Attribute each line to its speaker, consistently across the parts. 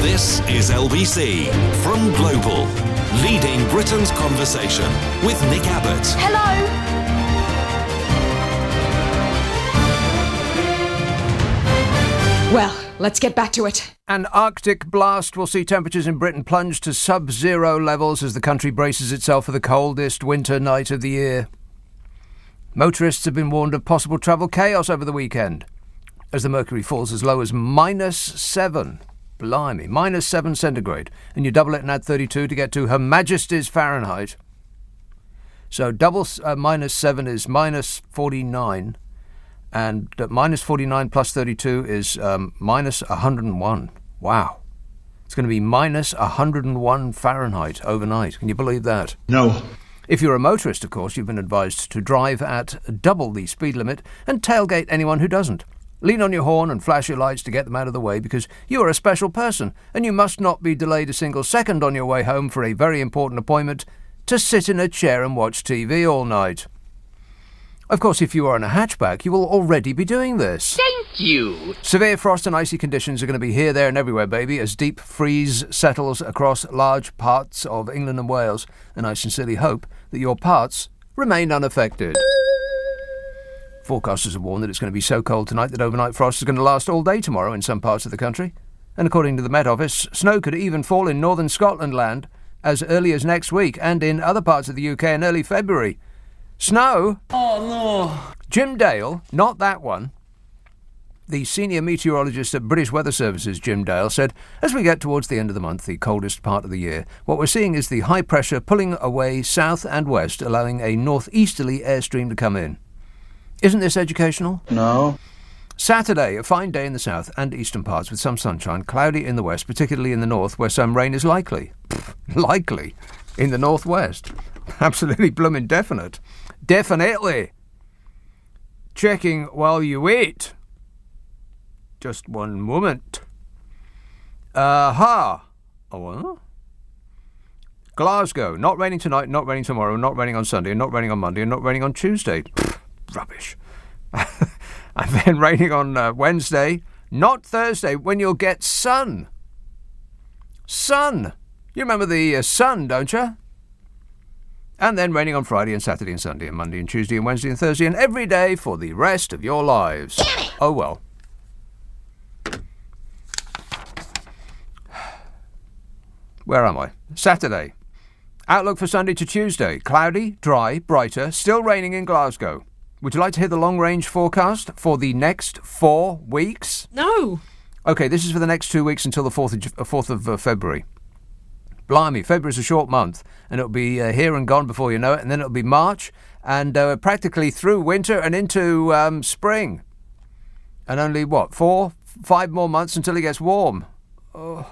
Speaker 1: This is LBC from Global, leading Britain's conversation with Nick Abbot.
Speaker 2: Hello. Well, let's get back to it.
Speaker 3: An Arctic blast will see temperatures in Britain plunge to sub-zero levels as the country braces itself for the coldest winter night of the year. Motorists have been warned of possible travel chaos over the weekend as the mercury falls as low as -7. Blimey, -7 centigrade. And you double it and add 32 to get to Her Majesty's Fahrenheit. So double -7 is -49. And -49 plus 32 is -101. Wow. It's going to be -101 Fahrenheit overnight. Can you believe that?
Speaker 4: No.
Speaker 3: If you're a motorist, of course, you've been advised to drive at double the speed limit and tailgate anyone who doesn't. Lean on your horn and flash your lights to get them out of the way because you are a special person and you must not be delayed a single second on your way home for a very important appointment to sit in a chair and watch TV all night. Of course, if you are in a hatchback, you will already be doing this.
Speaker 5: Thank you.
Speaker 3: Severe frost and icy conditions are going to be here, there and everywhere, baby, as deep freeze settles across large parts of England and Wales, and I sincerely hope that your parts remain unaffected. Forecasters have warned that it's going to be so cold tonight that overnight frost is going to last all day tomorrow in some parts of the country. And according to the Met Office, snow could even fall in northern Scotland land as early as next week and in other parts of the UK in early February. Snow?
Speaker 5: Oh, no.
Speaker 3: Jim Dale, not that one. The senior meteorologist at British Weather Services, Jim Dale, said, as we get towards the end of the month, the coldest part of the year, what we're seeing is the high pressure pulling away south and west, allowing a northeasterly airstream to come in. Isn't this educational?
Speaker 4: No.
Speaker 3: Saturday, a fine day in the south and eastern parts with some sunshine, cloudy in the west, particularly in the north where some rain is likely. Likely? In the northwest? Absolutely bloomin' definite. Definitely. Checking while you eat. Just one moment. Aha. Oh, Glasgow. Not raining tonight, not raining tomorrow, not raining on Sunday, and not raining on Monday, and not raining on Tuesday. Rubbish. And then raining on Wednesday, not Thursday, when you'll get sun. Sun. You remember the sun, don't you? And then raining on Friday and Saturday and Sunday and Monday and Tuesday and Wednesday and Thursday and every day for the rest of your lives. Oh well. Where am I? Saturday. Outlook for Sunday to Tuesday. Cloudy, dry, brighter, still raining in Glasgow. Would you like to hear the long-range forecast for the next 4 weeks?
Speaker 2: No.
Speaker 3: OK, this is for the next 2 weeks until the 4th of February. Blimey, February's a short month, and it'll be here and gone before you know it, and then it'll be March, and practically through winter and into spring. And only, 4-5 more months until it gets warm. Oh.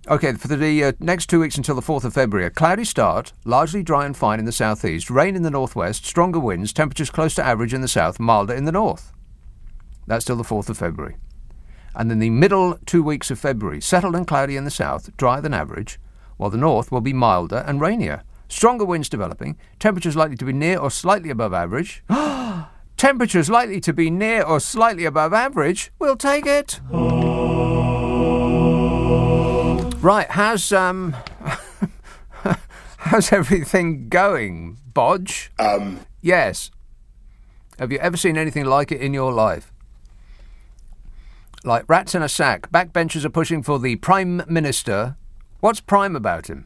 Speaker 3: OK, for the next 2 weeks until the 4th of February, a cloudy start, largely dry and fine in the southeast, rain in the northwest, stronger winds, temperatures close to average in the south, milder in the north. That's till the 4th of February. And then the middle 2 weeks of February, settled and cloudy in the south, drier than average, while the north will be milder and rainier. Stronger winds developing, temperatures likely to be near or slightly above average. Temperatures likely to be near or slightly above average? We'll take it. Right, how's everything going, Bodge? Yes. Have you ever seen anything like it in your life? Like rats in a sack, backbenchers are pushing for the Prime Minister. What's prime about him?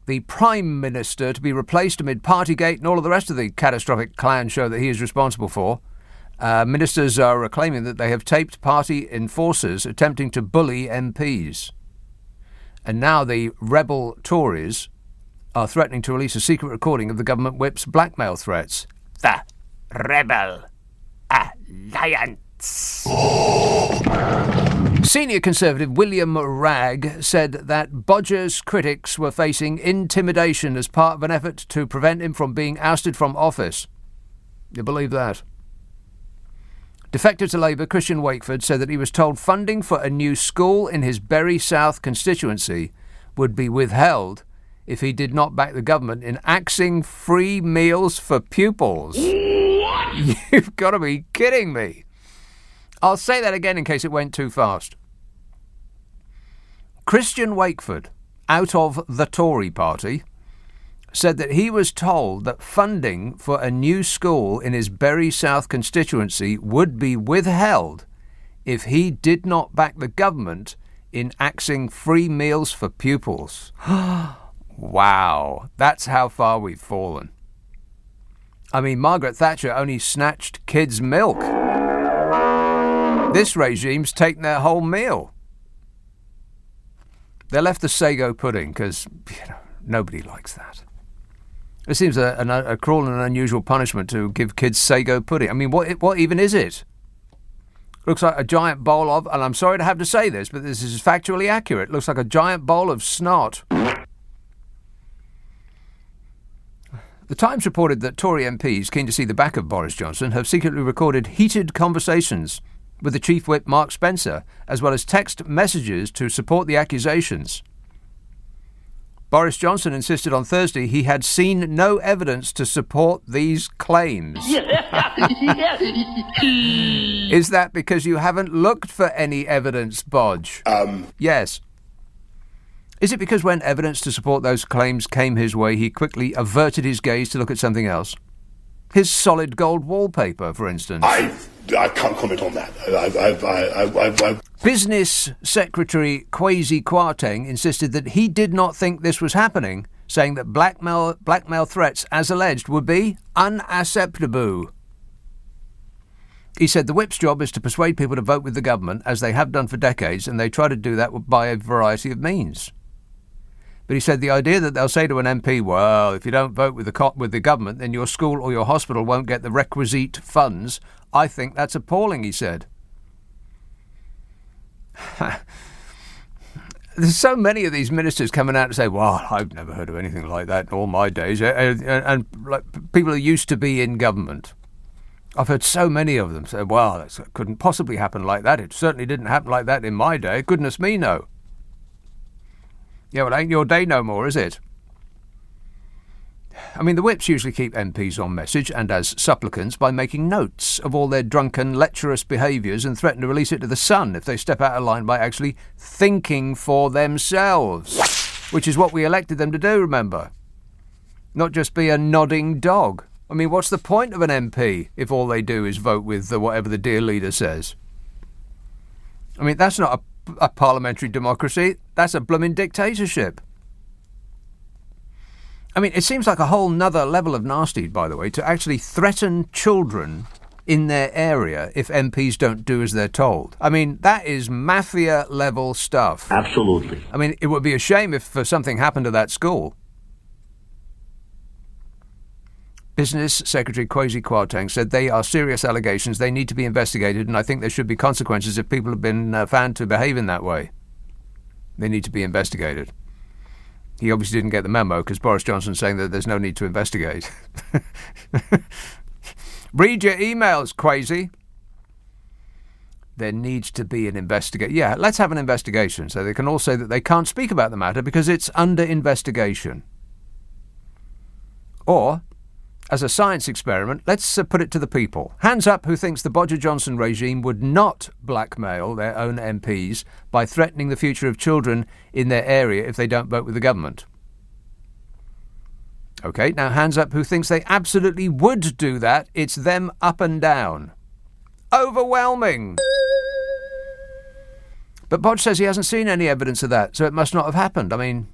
Speaker 3: The Prime Minister to be replaced amid Partygate and all of the rest of the catastrophic clown show that he is responsible for. Ministers are claiming that they have taped party enforcers attempting to bully MPs. And now the rebel Tories are threatening to release a secret recording of the government whip's blackmail threats. The Rebel Alliance. Senior Conservative William Ragg said that Bodger's critics were facing intimidation as part of an effort to prevent him from being ousted from office. You believe that? Defector to Labour, Christian Wakeford, said that he was told funding for a new school in his Bury South constituency would be withheld if he did not back the government in axing free meals for pupils. What? You've got to be kidding me. I'll say that again in case it went too fast. Christian Wakeford, out of the Tory party, said that he was told that funding for a new school in his Bury South constituency would be withheld if he did not back the government in axing free meals for pupils. Wow, that's how far we've fallen. I mean, Margaret Thatcher only snatched kids' milk. This regime's taken their whole meal. They left the sago pudding because, nobody likes that. It seems a cruel and unusual punishment to give kids sago pudding. I mean, what even is it? Looks like a giant bowl of, and I'm sorry to have to say this, but this is factually accurate, looks like a giant bowl of snot. The Times reported that Tory MPs keen to see the back of Boris Johnson have secretly recorded heated conversations with the Chief Whip Mark Spencer, as well as text messages to support the accusations. Boris Johnson insisted on Thursday he had seen no evidence to support these claims. Is that because you haven't looked for any evidence, Bodge? Yes. Is it because when evidence to support those claims came his way, he quickly averted his gaze to look at something else? His solid gold wallpaper, for instance.
Speaker 2: I can't comment on that.
Speaker 3: Business Secretary Kwesi Kwarteng insisted that he did not think this was happening, saying that blackmail threats, as alleged, would be unacceptable. He said the whip's job is to persuade people to vote with the government, as they have done for decades, and they try to do that by a variety of means. But he said the idea that they'll say to an MP, well, if you don't vote with the government, then your school or your hospital won't get the requisite funds, I think that's appalling, he said. There's so many of these ministers coming out to say, well, I've never heard of anything like that in all my days. And like, people who used to be in government. I've heard so many of them say, well, that couldn't possibly happen like that. It certainly didn't happen like that in my day. Goodness me, no. Yeah, well, ain't your day no more, is it? I mean, the whips usually keep MPs on message and as supplicants by making notes of all their drunken, lecherous behaviours and threaten to release it to the sun if they step out of line by actually thinking for themselves, which is what we elected them to do, remember? Not just be a nodding dog. I mean, what's the point of an MP if all they do is vote with whatever the dear leader says? I mean, that's not a parliamentary democracy. That's a blooming dictatorship. I mean, it seems like a whole nother level of nasty, by the way, to actually threaten children in their area if MPs don't do as they're told. I mean, that is mafia-level stuff.
Speaker 2: Absolutely.
Speaker 3: I mean, it would be a shame if something happened to that school. Business Secretary Kwesi Kwarteng said they are serious allegations. They need to be investigated, and I think there should be consequences if people have been found to behave in that way. They need to be investigated. He obviously didn't get the memo because Boris Johnson's saying that there's no need to investigate. Read your emails, Kwesi. There needs to be an investigation. Yeah, let's have an investigation so they can all say that they can't speak about the matter because it's under investigation. Or, as a science experiment, let's put it to the people. Hands up who thinks the Bodger-Johnson regime would not blackmail their own MPs by threatening the future of children in their area if they don't vote with the government. OK, now hands up who thinks they absolutely would do that. It's them up and down. Overwhelming. But Bodge says he hasn't seen any evidence of that, so it must not have happened. I mean,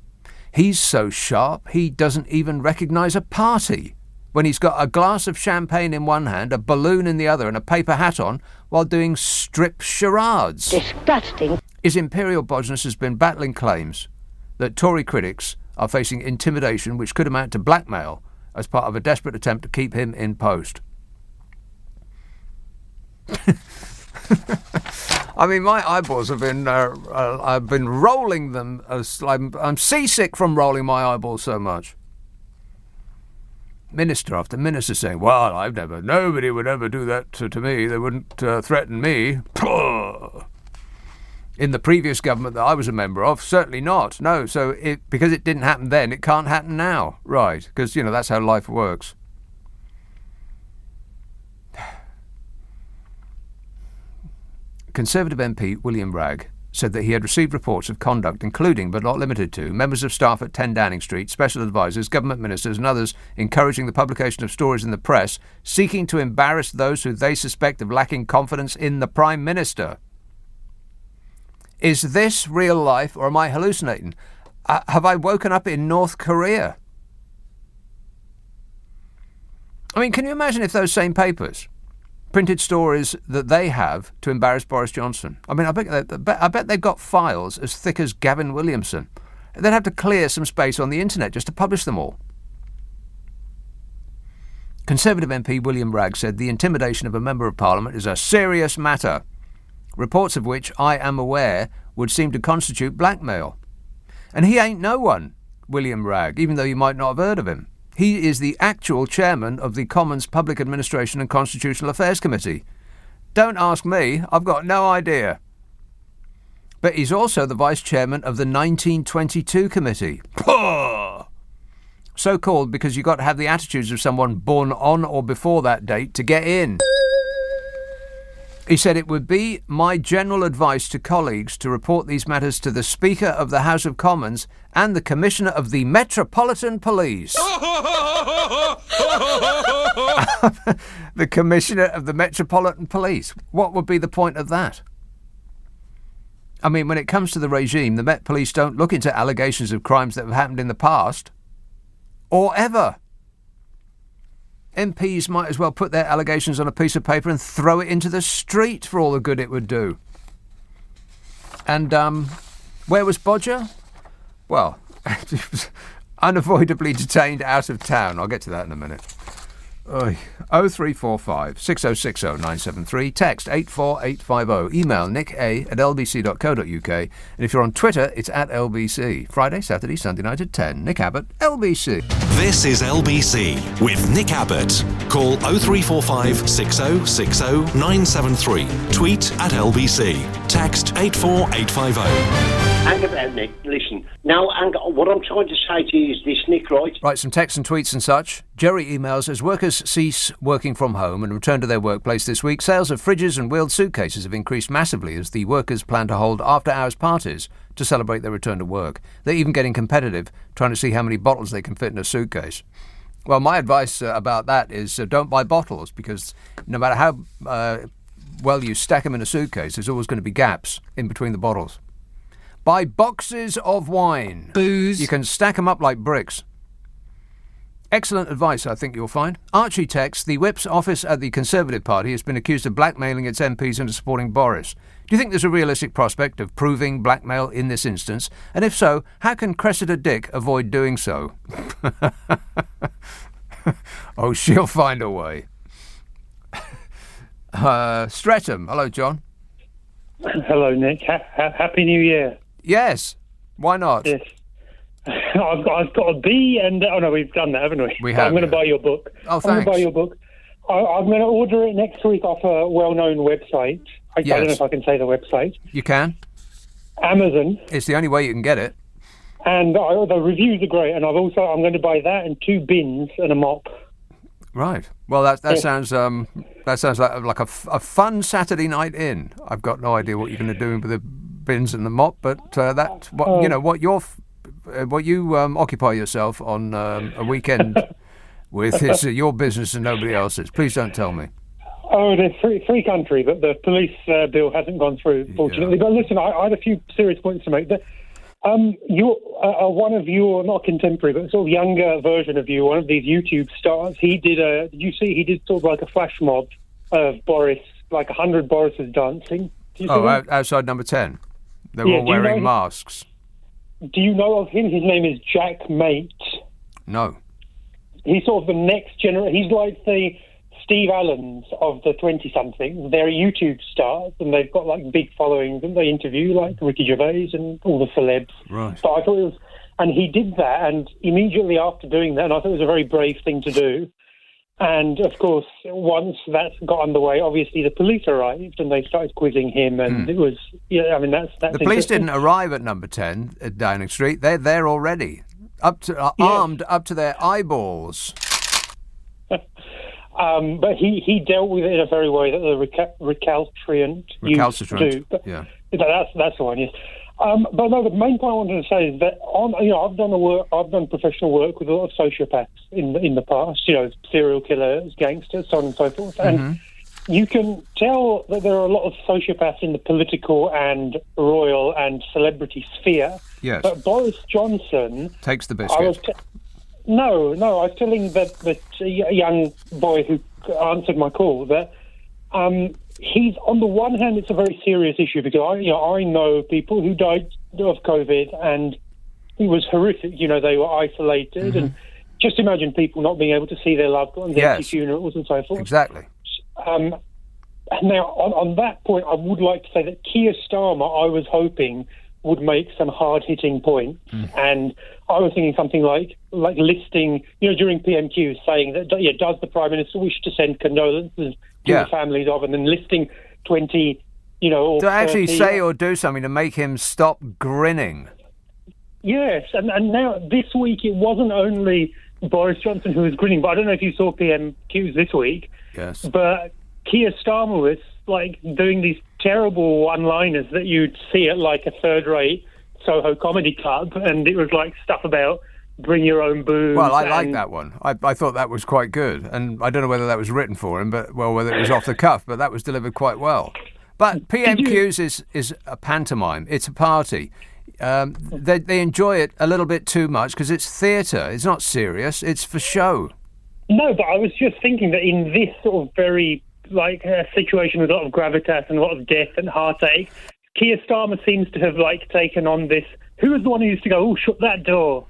Speaker 3: he's so sharp, he doesn't even recognise a party when he's got a glass of champagne in one hand, a balloon in the other, and a paper hat on, while doing strip charades.
Speaker 4: Disgusting.
Speaker 3: His Imperial Bodgeness has been battling claims that Tory critics are facing intimidation which could amount to blackmail as part of a desperate attempt to keep him in post. I mean, my eyeballs have been, I've been rolling them. I'm seasick from rolling my eyeballs so much. Minister after minister saying, well, nobody would ever do that to me. They wouldn't threaten me. In the previous government that I was a member of, certainly not. No, so because it didn't happen then, it can't happen now. Right, because, that's how life works. Conservative MP William Bragg said that he had received reports of conduct, including, but not limited to, members of staff at 10 Downing Street, special advisers, government ministers and others encouraging the publication of stories in the press, seeking to embarrass those who they suspect of lacking confidence in the Prime Minister. Is this real life, or am I hallucinating? Have I woken up in North Korea? I mean, can you imagine if those same papers printed stories that they have to embarrass Boris Johnson? I mean, I bet they've got files as thick as Gavin Williamson. They'd have to clear some space on the internet just to publish them all. Conservative MP William Bragg said the intimidation of a Member of Parliament is a serious matter, reports of which I am aware would seem to constitute blackmail. And he ain't no one, William Bragg, even though you might not have heard of him. He is the actual chairman of the Commons Public Administration and Constitutional Affairs Committee. Don't ask me, I've got no idea. But he's also the vice chairman of the 1922 Committee. So called because you've got to have the attitudes of someone born on or before that date to get in. He said it would be my general advice to colleagues to report these matters to the Speaker of the House of Commons and the Commissioner of the Metropolitan Police. The Commissioner of the Metropolitan Police. What would be the point of that? I mean, when it comes to the regime, the Met Police don't look into allegations of crimes that have happened in the past. Or ever. MPs might as well put their allegations on a piece of paper and throw it into the street for all the good it would do. And where was Bodger? Well, he was unavoidably detained out of town. I'll get to that in a minute. 0345 6060 973. Text 84850. Email nick@lbc.co.uk. And if you're on Twitter, it's @LBC. Friday, Saturday, Sunday night at 10. Nick Abbott, LBC.
Speaker 1: This is LBC with Nick Abbott. Call 0345 6060 973. Tweet @LBC. Text 84850.
Speaker 4: Hang about, Nick. Listen. Now, what I'm trying to say to you is this, Nick, right?
Speaker 3: Right, some texts and tweets and such. Jerry emails, as workers cease working from home and return to their workplace this week, sales of fridges and wheeled suitcases have increased massively as the workers plan to hold after-hours parties to celebrate their return to work. They're even getting competitive, trying to see how many bottles they can fit in a suitcase. Well, my advice about that is don't buy bottles, because no matter how well you stack them in a suitcase, there's always going to be gaps in between the bottles. Buy boxes of wine.
Speaker 5: Booze.
Speaker 3: You can stack them up like bricks. Excellent advice, I think you'll find. Archie texts, the Whip's office at the Conservative Party has been accused of blackmailing its MPs into supporting Boris. Do you think there's a realistic prospect of proving blackmail in this instance? And if so, how can Cressida Dick avoid doing so? Oh, she'll find a way. Streatham. Hello, John.
Speaker 6: Hello, Nick. Happy New Year.
Speaker 3: Yes. Why not?
Speaker 6: Yes. I've got a B and... Oh, no, we've done that, haven't we?
Speaker 3: We have.
Speaker 6: I'm going to buy your book.
Speaker 3: Oh, thanks.
Speaker 6: I'm going to buy your book. I'm going to order it next week off a well-known website. I don't know if I can say the website.
Speaker 3: You can.
Speaker 6: Amazon.
Speaker 3: It's the only way you can get it.
Speaker 6: And the reviews are great. And I'm going to buy that and 2 bins and a mop.
Speaker 3: Right. Well, that sounds like a fun Saturday night in. I've got no idea what you're going to do with the bins and the mop, but that's what you occupy yourself on a weekend with is your business and nobody else's. Please don't tell me.
Speaker 6: Oh, there's free country, but the police bill hasn't gone through, fortunately. Yeah. But listen, I had a few serious points to make. You're one of your, not contemporary, but sort of younger version of you, one of these YouTube stars. He did he did sort of like a flash mob of Boris, like 100 Borises dancing.
Speaker 3: Outside number 10. They were all wearing masks.
Speaker 6: Do you know of him? His name is Jack Mate.
Speaker 3: No.
Speaker 6: He's sort of the next generation. He's like the Steve Allens of the 20-somethings. They're YouTube stars, and they've got like big followings, and they interview like Ricky Gervais and all the celebs.
Speaker 3: Right.
Speaker 6: So I thought it was, and he did that, and immediately after doing that, and I thought it was a very brave thing to do. And of course, once that got underway, obviously the police arrived and they started quizzing him, and it was, that's.
Speaker 3: The police didn't arrive at number 10 at Downing Street. They're there already, armed up to their eyeballs.
Speaker 6: But he dealt with it in a very way that the recalcitrant used to do. But
Speaker 3: yeah.
Speaker 6: That's the one, yes. But no, the main point I wanted to say is that I've done professional work with a lot of sociopaths in the past, serial killers, gangsters, so on and so forth. And you can tell that there are a lot of sociopaths in the political and royal and celebrity sphere.
Speaker 3: Yes.
Speaker 6: But Boris Johnson
Speaker 3: takes the biscuit.
Speaker 6: No, I was telling that young boy who answered my call that he's, on the one hand, it's a very serious issue because I know people who died of COVID and it was horrific. They were isolated and just imagine people not being able to see their loved ones, empty funerals and so forth.
Speaker 3: Exactly.
Speaker 6: Now, on that point, I would like to say that Keir Starmer, I was hoping, would make some hard-hitting points. And I was thinking something like listing, during PMQ, saying that, does the Prime Minister wish to send condolences to the families of, and then listing 20, or
Speaker 3: to actually
Speaker 6: 30,
Speaker 3: say or do something to make him stop grinning.
Speaker 6: Yes, and now this week it wasn't only Boris Johnson who was grinning, but I don't know if you saw PMQs this week.
Speaker 3: Yes.
Speaker 6: But Keir Starmer was doing these terrible one-liners that you'd see at a third-rate Soho comedy club, and it was stuff about bring your own booze.
Speaker 3: Well, I like that one. I thought that was quite good, and I don't know whether that was written for him, whether it was off the cuff, but that was delivered quite well. But PMQs is a pantomime. It's a party. They enjoy it a little bit too much because it's theatre. It's not serious. It's for show.
Speaker 6: No, but I was just thinking that in this sort of very a situation with a lot of gravitas and a lot of death and heartache, Keir Starmer seems to have taken on this. Who was the one who used to go, "Oh, shut that door"?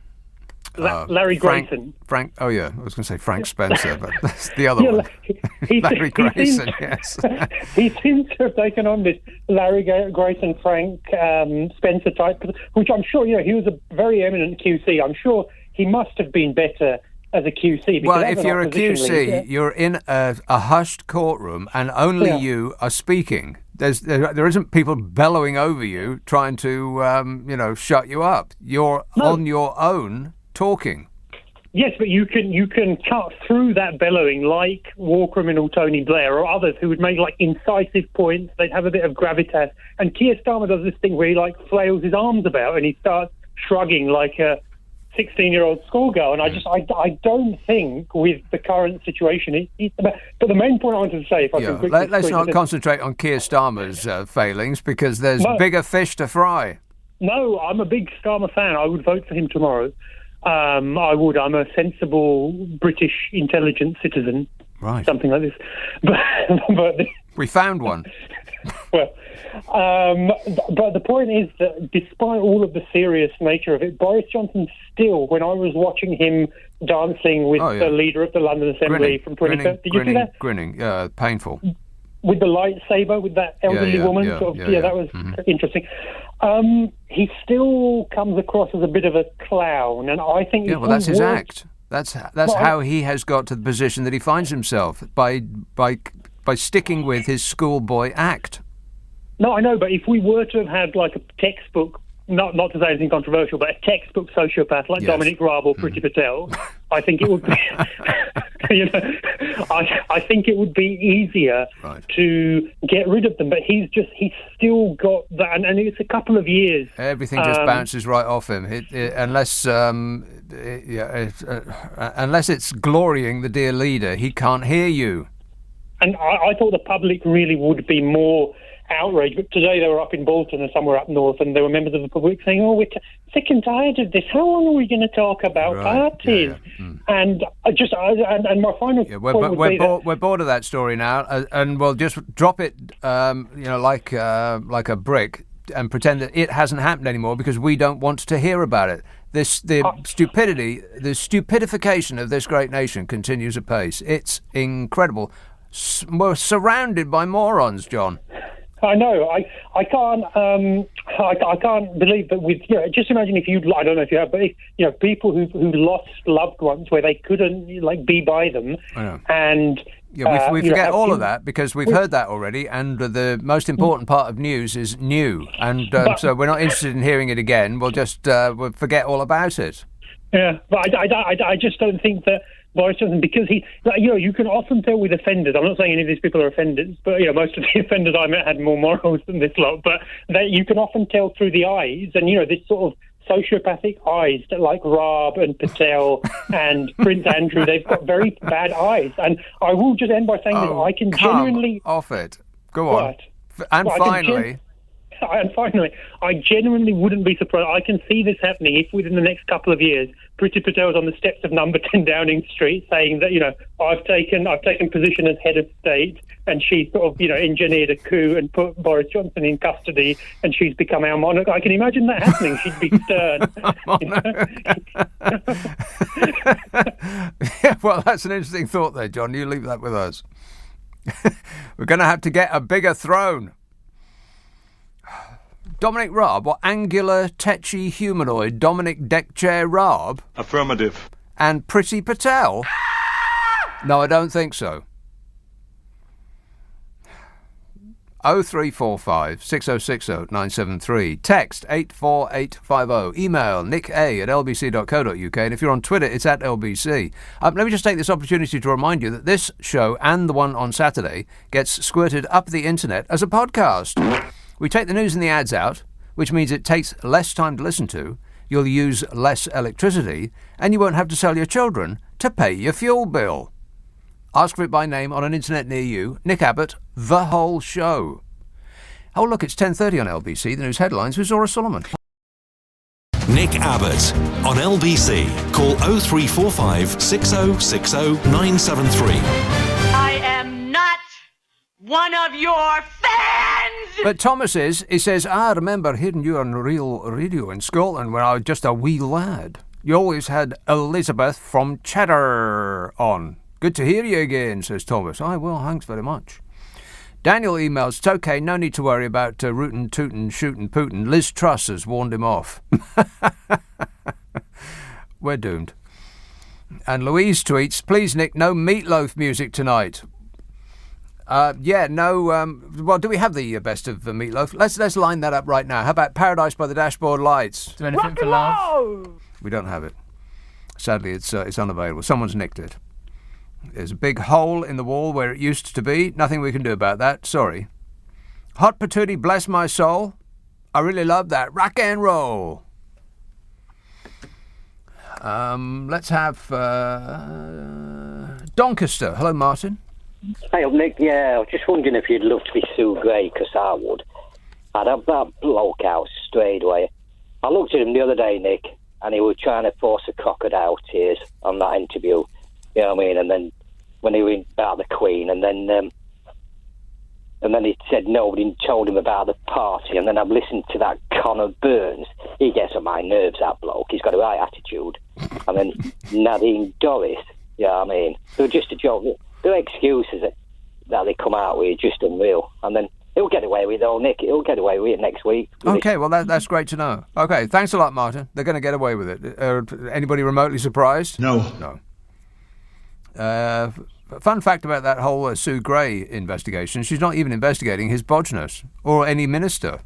Speaker 6: Larry Grayson.
Speaker 3: Frank. Oh yeah, I was going to say Frank Spencer, but that's the other one. Larry Grayson. Yes.
Speaker 6: He seems to have taken on this Larry Grayson, Frank Spencer type, which I'm sure he was a very eminent QC. I'm sure he must have been better as a QC.
Speaker 3: Well, if you're a QC, you're in a hushed courtroom and only you are speaking. There isn't people bellowing over you trying to shut you up. You're on your own talking.
Speaker 6: Yes, but you can cut through that bellowing like war criminal Tony Blair or others who would make incisive points. They'd have a bit of gravitas. And Keir Starmer does this thing where he flails his arms about and he starts shrugging like a 16-year-old schoolgirl, and I don't think with the current situation. But the main point I wanted to say, if I can quickly,
Speaker 3: let's not concentrate on Keir Starmer's failings because there's bigger fish to fry.
Speaker 6: No, I'm a big Starmer fan. I would vote for him tomorrow. I would. I'm a sensible British intelligent citizen.
Speaker 3: Right.
Speaker 6: Something like this. But
Speaker 3: we found one.
Speaker 6: Well, but the point is that despite all of the serious nature of it, Boris Johnson still, when I was watching him dancing with the leader of the London Assembly from 2013, did you see that?
Speaker 3: Grinning, painful.
Speaker 6: With the lightsaber, with that elderly woman. That was interesting. He still comes across as a bit of a clown, and I think...
Speaker 3: Yeah, well, that's his act. That's how he has got to the position that he finds himself, by sticking with his schoolboy act.
Speaker 6: No, I know, but if we were to have had a textbook, not to say anything controversial, but a textbook sociopath like Dominic Raab or Priti Patel, I think it would be, I think it would be easier to get rid of them. But he's still got that, and it's a couple of years.
Speaker 3: Everything just bounces right off him, unless it's glorying the dear leader. He can't hear you.
Speaker 6: And I thought the public really would be more outraged, but today they were up in Bolton or somewhere up north, and there were members of the public saying, "Oh, we're sick and tired of this. How long are we going to talk about parties?" And my final point would be
Speaker 3: we're bored of that story now, and we'll just drop it, like a brick, and pretend that it hasn't happened anymore because we don't want to hear about it. The stupidification of this great nation continues apace. It's incredible. We're surrounded by morons, John.
Speaker 6: I know. I can't believe that. With just imagine if I don't know if you have, but people who lost loved ones where they couldn't be by them, and
Speaker 3: we forget all of that because we've heard that already. And the most important part of news is new, and so we're not interested in hearing it again. We'll just we'll forget all about it.
Speaker 6: Yeah, but I just don't think that Boris Johnson, because you can often tell with offenders. I'm not saying any of these people are offenders, but most of the offenders I met had more morals than this lot. But you can often tell through the eyes, and this sort of sociopathic eyes that like Raab and Patel and Prince Andrew. They've got very bad eyes, and I will just end by saying that I can genuinely
Speaker 3: off it. Go on.
Speaker 6: What?
Speaker 3: And finally.
Speaker 6: And finally, I genuinely wouldn't be surprised. I can see this happening if within the next couple of years, Priti Patel's on the steps of number 10 Downing Street saying that, I've taken position as head of state, and she's sort of, engineered a coup and put Boris Johnson in custody, and she's become our monarch. I can imagine that happening. She'd be stern.
Speaker 3: Yeah, well, that's an interesting thought there, John. You leave that with us. We're going to have to get a bigger throne. Dominic Raab, what angular, tetchy humanoid Dominic Deckchair Raab?
Speaker 7: Affirmative.
Speaker 3: And Priti Patel? No, I don't think so. 0345 6060 973. Text 84850. Email nick@lbc.co.uk. And if you're on Twitter, it's @LBC. Let me just take this opportunity to remind you that this show and the one on Saturday gets squirted up the internet as a podcast. We take the news and the ads out, which means it takes less time to listen to, you'll use less electricity, and you won't have to sell your children to pay your fuel bill. Ask for it by name on an internet near you. Nick Abbott, The Whole Show. Oh, look, it's 10:30 on LBC. The news headlines with Zora Solomon.
Speaker 1: Nick Abbott on LBC. Call 0345 6060 973.
Speaker 8: I am not one of your fans!
Speaker 3: But Thomas is. He says, I remember hearing you on real radio in Scotland when I was just a wee lad. You always had Elizabeth from Cheddar on. Good to hear you again, says Thomas. Aye, well, thanks very much. Daniel emails, it's okay, no need to worry about rootin', tootin', shootin', pootin'. Liz Truss has warned him off. We're doomed. And Louise tweets, please, Nick, no Meatloaf music tonight. Well, do we have the best of Meatloaf? Let's line that up right now. How about Paradise by the Dashboard Lights?
Speaker 9: Do anything for love?
Speaker 3: We don't have it. Sadly, it's unavailable. Someone's nicked it. There's a big hole in the wall where it used to be. Nothing we can do about that. Sorry. Hot Patootie, Bless My Soul. I really love that. Rock and roll. Let's have Doncaster. Hello, Martin.
Speaker 4: Hey, Nick, I was just wondering if you'd love to be Sue Gray, because I would. I'd have that bloke out straight away. I looked at him the other day, Nick, and he was trying to force a crocodile tears on that interview. You know what I mean? And then when he went about the Queen, and then he said nobody told him about the party, and then I've listened to that Conor Burns. He gets on my nerves, that bloke. He's got a right attitude. And then Nadine Dorris, you know what I mean? They're just a joke. The excuses that they come out with are just unreal. And then he'll get away with it, Nick. He'll get away with it next week.
Speaker 3: Okay, well, that's great to know. Okay, thanks a lot, Martin. They're going to get away with it. Anybody remotely surprised?
Speaker 7: No.
Speaker 3: Fun fact about that whole Sue Gray investigation, she's not even investigating his bodgeness or any minister.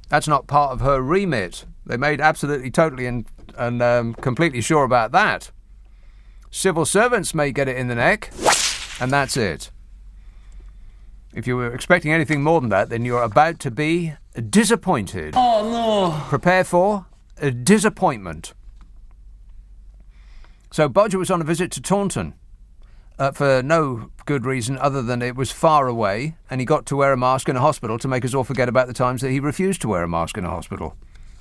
Speaker 3: That's not part of her remit. They made absolutely, totally and completely sure about that. Civil servants may get it in the neck, and that's it. If you were expecting anything more than that, then you're about to be disappointed.
Speaker 5: Oh, no.
Speaker 3: Prepare for a disappointment. So Bodger was on a visit to Taunton for no good reason other than it was far away, and he got to wear a mask in a hospital to make us all forget about the times that he refused to wear a mask in a hospital.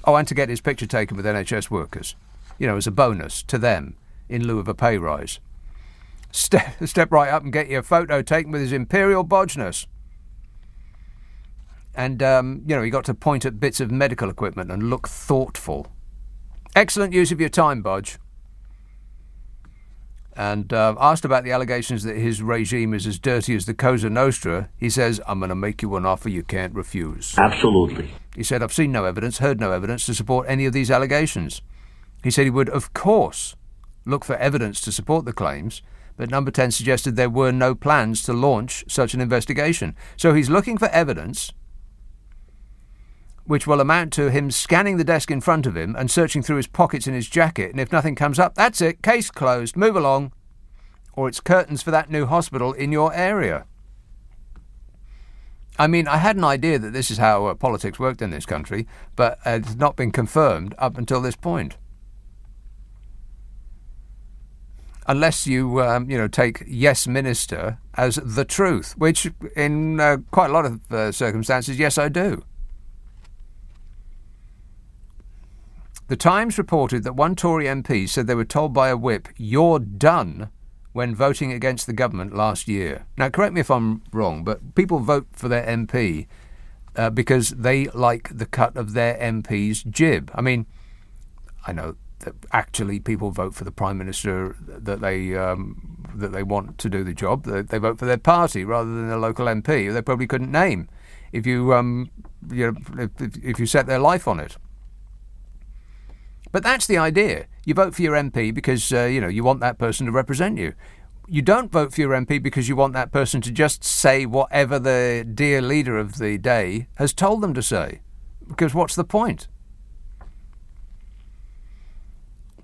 Speaker 3: Oh, and to get his picture taken with NHS workers, as a bonus to them in lieu of a pay rise. Step right up and get your photo taken with his imperial bodgeness. And, he got to point at bits of medical equipment and look thoughtful. Excellent use of your time, Bodge. And asked about the allegations that his regime is as dirty as the Cosa Nostra, he says, I'm going to make you an offer you can't refuse.
Speaker 2: Absolutely.
Speaker 3: He said, I've seen no evidence, heard no evidence to support any of these allegations. He said he would, of course, look for evidence to support the claims, but Number 10 suggested there were no plans to launch such an investigation. So he's looking for evidence which will amount to him scanning the desk in front of him and searching through his pockets in his jacket, and if nothing comes up, that's it, case closed, move along. or it's curtains for that new hospital in your area. I mean, I had an idea that this is how politics worked in this country, but it's not been confirmed up until this point. Unless you, take yes minister as the truth, which in quite a lot of circumstances, yes, I do. The Times reported that one Tory MP said they were told by a whip, "You're done," when voting against the government last year. Now, correct me if I'm wrong, but people vote for their MP because they like the cut of their MP's jib. I mean, I know that actually people vote for the Prime Minister that they want to do the job. They vote for their party rather than their local MP, who they probably couldn't name if you set their life on it. But that's the idea. You vote for your MP because, you want that person to represent you. You don't vote for your MP because you want that person to just say whatever the dear leader of the day has told them to say. Because what's the point?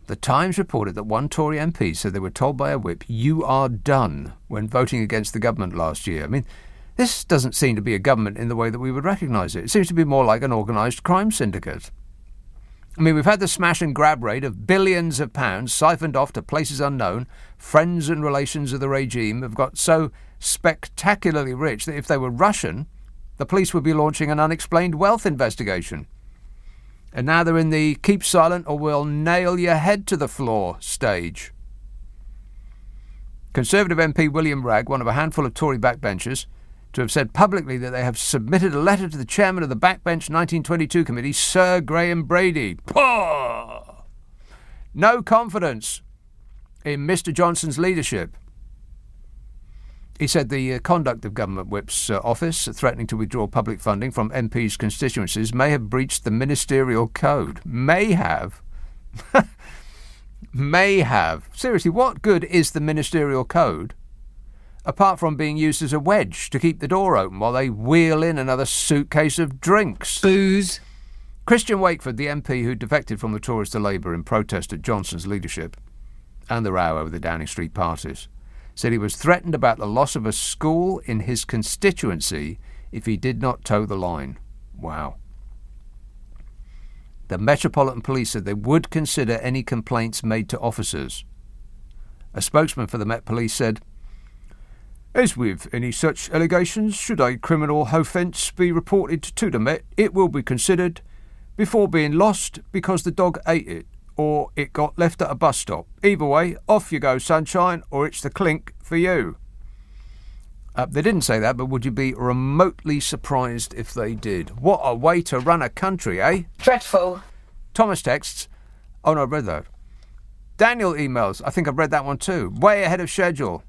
Speaker 3: The Times reported that one Tory MP said they were told by a whip, "You are done," when voting against the government last year. I mean, this doesn't seem to be a government in the way that we would recognise it. It seems to be more like an organised crime syndicate. I mean, we've had the smash and grab rate of billions of pounds siphoned off to places unknown. Friends and relations of the regime have got so spectacularly rich that if they were Russian, the police would be launching an unexplained wealth investigation. And now they're in the keep silent or we'll nail your head to the floor stage. Conservative MP William Ragg, one of a handful of Tory backbenchers, to have said publicly that they have submitted a letter to the chairman of the Backbench 1922 committee, Sir Graham Brady. Pah! No confidence in Mr Johnson's leadership. He said the conduct of Government Whip's office, threatening to withdraw public funding from MPs' constituencies, may have breached the ministerial code. May have. May have. Seriously, what good is the ministerial code apart from being used as a wedge to keep the door open while they wheel in another suitcase of drinks?
Speaker 5: Booze.
Speaker 3: Christian Wakeford, the MP who defected from the Tories to Labour in protest at Johnson's leadership and the row over the Downing Street parties, said he was threatened about the loss of a school in his constituency if he did not toe the line. Wow. The Metropolitan Police said they would consider any complaints made to officers. A spokesman for the Met Police said, "As with any such allegations, should a criminal offence be reported to the Met, it will be considered before being lost because the dog ate it or it got left at a bus stop. Either way, off you go, sunshine, or it's the clink for you." They didn't say that, but would you be remotely surprised if they did? What a way to run a country, eh?
Speaker 7: Dreadful.
Speaker 3: Thomas texts, "Oh no, I've read that." Daniel emails, "I think I've read that one too. Way ahead of schedule."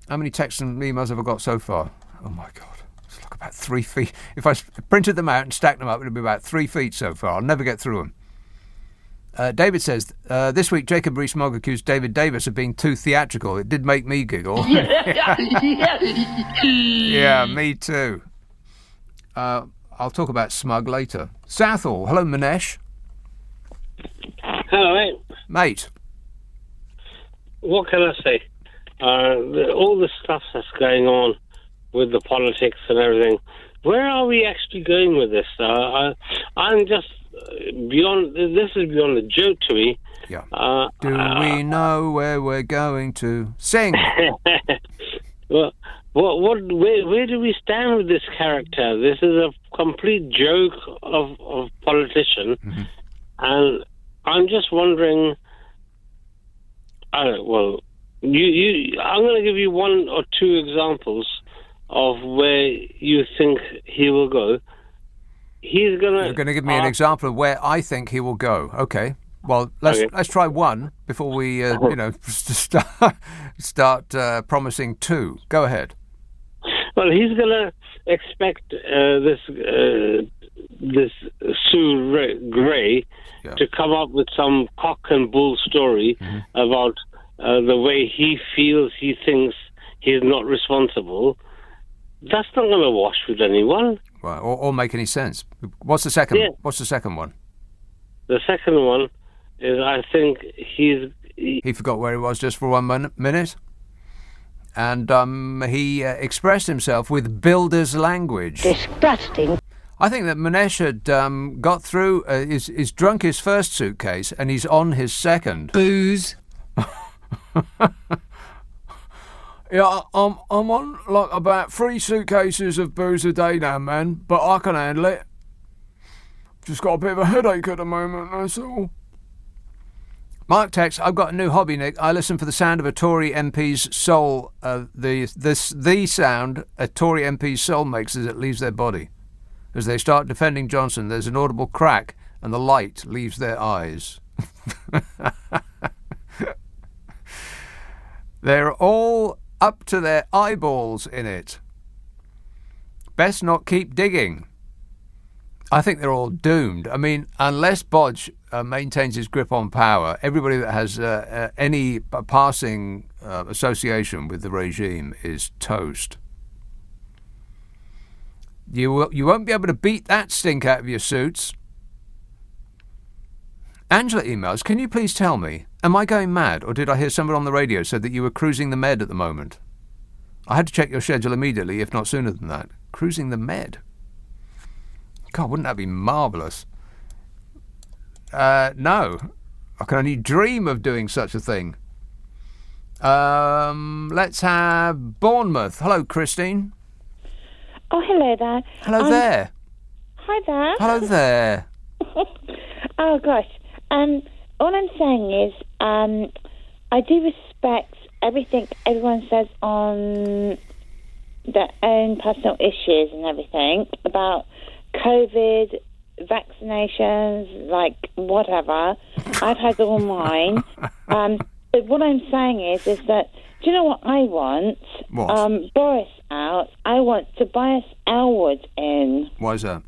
Speaker 3: How many texts and emails have I got so far? Oh my God. It's like about 3 feet. If I printed them out and stacked them up, it would be about 3 feet so far. I'll never get through them. David says, this week Jacob Rees-Mogg accused David Davis of being too theatrical. It did make me giggle. Yeah, me too. I'll talk about smug later. Southall. Hello, Manesh.
Speaker 9: Hello, mate.
Speaker 3: Mate.
Speaker 9: What can I say? All the stuff that's going on with the politics and everything, where are we actually going with this? I'm just beyond. This is beyond a joke to me.
Speaker 3: Yeah. Do we know where we're going to sing?
Speaker 9: Well, where do we stand with this character? This is a complete joke of politician, and I'm just wondering. I'm going to give you one or two examples of where you think he will go. You're
Speaker 3: going to give me an example of where I think he will go. Okay. Well, let's try one before we start promising two. Go ahead.
Speaker 9: Well, he's going to expect this Sue Gray to come up with some cock and bull story about the way he feels, he thinks he's not responsible. That's not going to wash with anyone.
Speaker 3: Right, or make any sense. What's the second?
Speaker 9: Yeah.
Speaker 3: What's the second one?
Speaker 9: The second one is, I think he's
Speaker 3: He forgot where he was just for 1 minute. And he expressed himself with builder's language.
Speaker 7: Disgusting.
Speaker 3: I think that Manesh had got through, he's drunk his first suitcase and he's on his second.
Speaker 5: Booze.
Speaker 3: Yeah, I'm on like about 3 suitcases of booze a day now, man, but I can handle it. Just got a bit of a headache at the moment, that's all. Mark texts, I've got a new hobby, Nick. I listen for the sound of a Tory MP's soul, the sound a Tory MP's soul makes as it leaves their body. As they start defending Johnson, there's an audible crack and the light leaves their eyes. They're all up to their eyeballs in it. Best not keep digging. I think they're all doomed. I mean, unless Bodge maintains his grip on power, everybody that has any passing association with the regime is toast. You won't be able to beat that stink out of your suits. Angela emails, can you please tell me, am I going mad, or did I hear someone on the radio said that you were cruising the Med at the moment? I had to check your schedule immediately, if not sooner than that. Cruising the Med? God, wouldn't that be marvellous? No. I can only dream of doing such a thing. Let's have Bournemouth. Hello, Christine.
Speaker 7: Oh, hello there.
Speaker 3: Hello there.
Speaker 7: Hi there.
Speaker 3: Hello there.
Speaker 7: Oh, gosh. All I'm saying is I do respect everything everyone says on their own personal issues and everything about COVID, vaccinations, like whatever. I've had all mine. But what I'm saying is that, do you know what I want?
Speaker 3: What?
Speaker 7: Boris out. I want Tobias Elwood in.
Speaker 3: Why is that?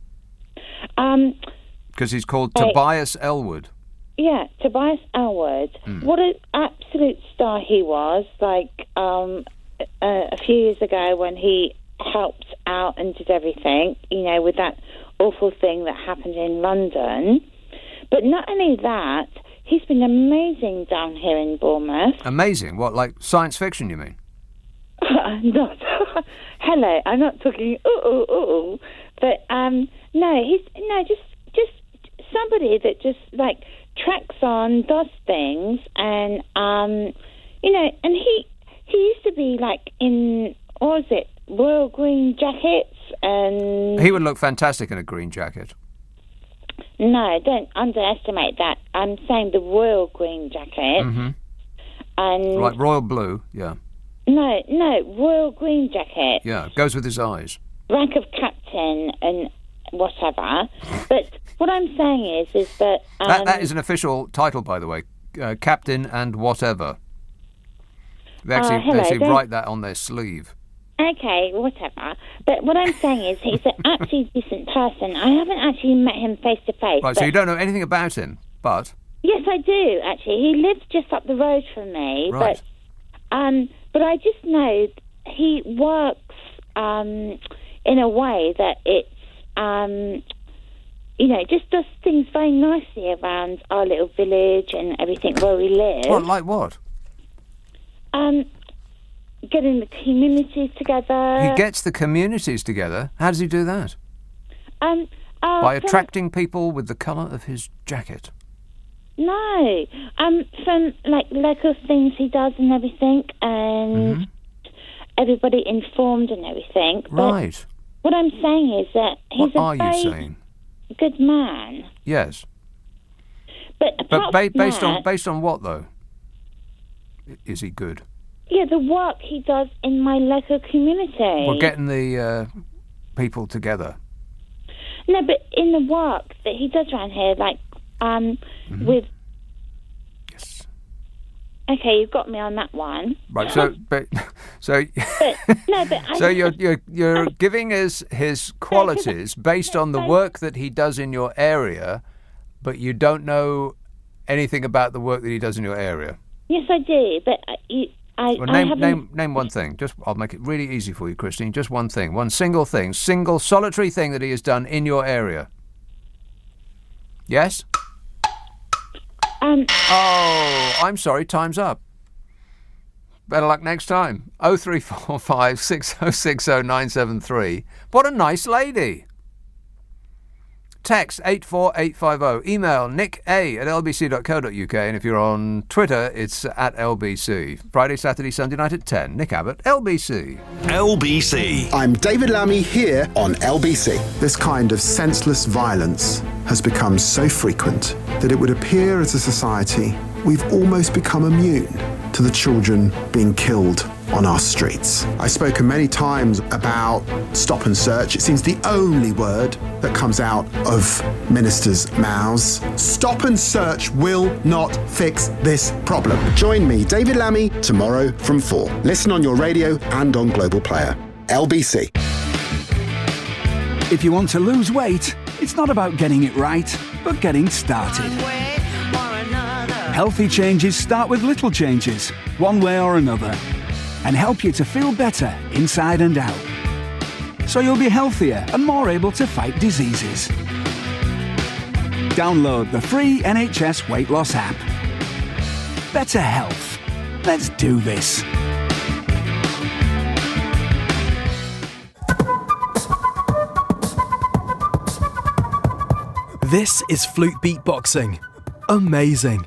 Speaker 7: Because
Speaker 3: he's called Tobias Elwood.
Speaker 7: Yeah, Tobias Elwood. What an absolute star he was, like a few years ago when he helped out and did everything, you know, with that awful thing that happened in London. But not only that, he's been amazing down here in Bournemouth. Amazing?
Speaker 3: What, like science fiction, you mean?
Speaker 7: Not. Hello, I'm not talking but just somebody that just like tracks on, does things, and you know, and he used to be like in, what was it, Royal Green Jackets, and
Speaker 3: he would look fantastic in a green jacket.
Speaker 7: No, don't underestimate that. I'm saying the Royal Green Jacket.
Speaker 3: Mm-hmm.
Speaker 7: And
Speaker 3: like royal blue, yeah.
Speaker 7: No, Royal Green Jacket.
Speaker 3: Yeah, goes with his eyes.
Speaker 7: Rank of captain and whatever. But what I'm saying is that...
Speaker 3: that is an official title, by the way. Captain and whatever. They actually write that on their sleeve.
Speaker 7: Okay, whatever. But what I'm saying is he's an actually decent person. I haven't actually met him face to face.
Speaker 3: Right, so you don't know anything about him, but...
Speaker 7: Yes, I do, actually. He lives just up the road from me.
Speaker 3: Right.
Speaker 7: But I just know he works in a way that it's, you know, just does things very nicely around our little village and everything where we live.
Speaker 3: What, like what?
Speaker 7: Getting the communities together.
Speaker 3: He gets the communities together? How does he do that? By attracting people with the colour of his jacket.
Speaker 7: No. From, like, local things he does and everything, and everybody informed and everything.
Speaker 3: Right.
Speaker 7: But what I'm saying is that he's
Speaker 3: a very
Speaker 7: good man.
Speaker 3: Yes.
Speaker 7: But
Speaker 3: based on what, though? Is he good?
Speaker 7: Yeah, the work he does in my local community.
Speaker 3: Well, getting the people together.
Speaker 7: No, but in the work that he does around here, like, with...
Speaker 3: Yes.
Speaker 7: Okay, you've got me on that one.
Speaker 3: Right, so you're giving us his qualities based on the work that he does in your area, but you don't know anything about the work that he does in your area.
Speaker 7: Yes, I do, but
Speaker 3: name one thing. I'll make it really easy for you, Christine. Just one thing, one single thing, single solitary thing that he has done in your area. Yes? Oh, I'm sorry, time's up. Better luck next time. 0345 6060 973. What a nice lady. Text 84850. Email nick@lbc.co.uk. And if you're on Twitter, it's @LBC. Friday, Saturday, Sunday night at 10. Nick Abbott, LBC.
Speaker 1: LBC.
Speaker 10: I'm David Lammy here on LBC. This kind of senseless violence has become so frequent that it would appear as a society we've almost become immune to the children being killed on our streets. I've spoken many times about stop and search. It seems the only word that comes out of ministers' mouths. Stop and search will not fix this problem. Join me, David Lammy, tomorrow from 4. Listen on your radio and on Global Player. LBC.
Speaker 11: If you want to lose weight, it's not about getting it right, but getting started. Healthy changes start with little changes, one way or another, and help you to feel better inside and out. So you'll be healthier and more able to fight diseases. Download the free NHS weight loss app. Better health. Let's do this.
Speaker 12: This is flute beatboxing. Amazing.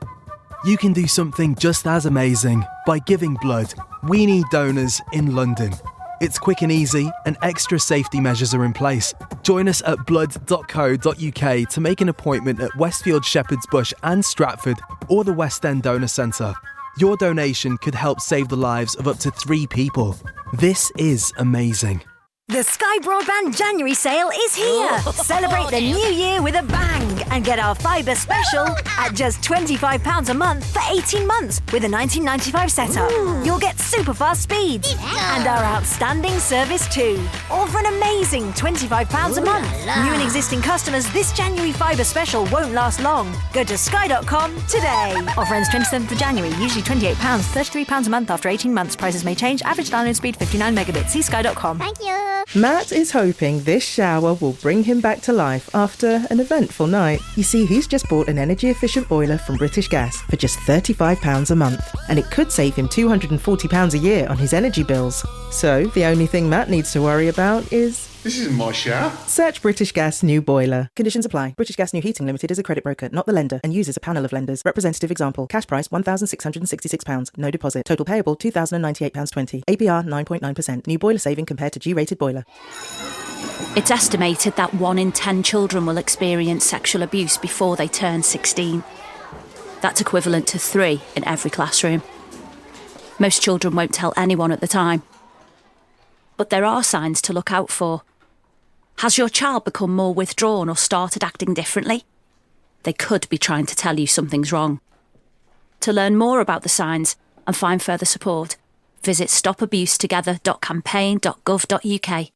Speaker 12: You can do something just as amazing by giving blood. We need donors in London. It's quick and easy, and extra safety measures are in place. Join us at blood.co.uk to make an appointment at Westfield, Shepherd's Bush and Stratford, or the West End Donor Centre. Your donation could help save the lives of up to 3 people. This is amazing.
Speaker 13: The Sky Broadband January sale is here. Celebrate the new year with a bang and get our fibre special at just £25 a month for 18 months with a 1995 setup. You'll get super fast speeds and our outstanding service too. All for an amazing £25 a month. New and existing customers, this January fibre special won't last long. Go to sky.com today. Offer ends 27th of January, usually £28, £33 a month after 18 months. Prices may change. Average download speed 59 megabits. See sky.com.
Speaker 14: Thank you. Matt is hoping this shower will bring him back to life after an eventful night. You see, he's just bought an energy-efficient boiler from British Gas for just £35 a month, and it could save him £240 a year on his energy bills. So, the only thing Matt needs to worry about is...
Speaker 15: This isn't my shower.
Speaker 14: Search British Gas New Boiler. Conditions apply. British Gas New Heating Limited is a credit broker, not the lender, and uses a panel of lenders. Representative example. Cash price £1,666. No deposit. Total payable £2,098.20. APR 9.9%. New boiler saving compared to G-rated boiler.
Speaker 16: It's estimated that 1 in 10 children will experience sexual abuse before they turn 16. That's equivalent to 3 in every classroom. Most children won't tell anyone at the time. But there are signs to look out for. Has your child become more withdrawn or started acting differently? They could be trying to tell you something's wrong. To learn more about the signs and find further support, visit stopabusetogether.campaign.gov.uk.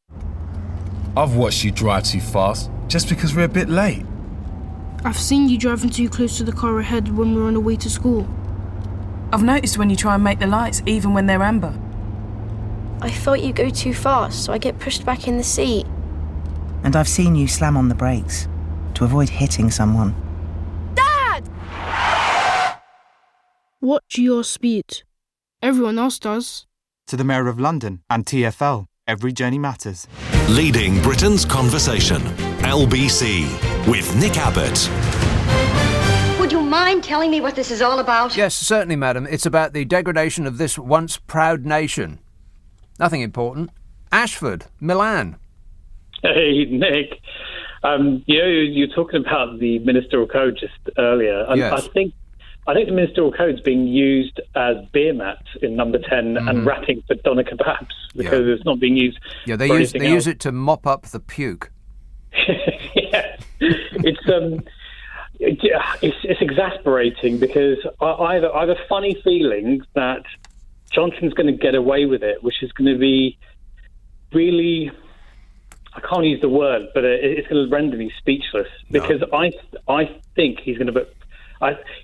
Speaker 17: I've watched you drive too fast just because we're a bit late.
Speaker 18: I've seen you driving too close to the car ahead when we're on the way to school.
Speaker 19: I've noticed when you try and make the lights, even when they're amber.
Speaker 18: I thought you go too fast, so I get pushed back in the seat.
Speaker 20: And I've seen you slam on the brakes to avoid hitting someone.
Speaker 18: Dad! Watch your speed. Everyone else does.
Speaker 21: To the Mayor of London and TfL, every journey matters.
Speaker 1: Leading Britain's conversation. LBC with Nick Abbott.
Speaker 22: Would you mind telling me what this is all about?
Speaker 3: Yes, certainly, madam. It's about the degradation of this once proud nation. Nothing important. Ashford, Milan.
Speaker 23: Hey, Nick. You're talking about the ministerial code just earlier. And
Speaker 3: yes.
Speaker 23: I think the ministerial code's being used as beer mats in number 10 and wrapping for doner kebabs because it's not being used.
Speaker 3: Yeah, they use it to mop up the puke.
Speaker 23: Yes. It's exasperating because I have a funny feeling that Johnson's going to get away with it, which is going to be really, I can't use the word, but it's going to render me speechless because I think he's going to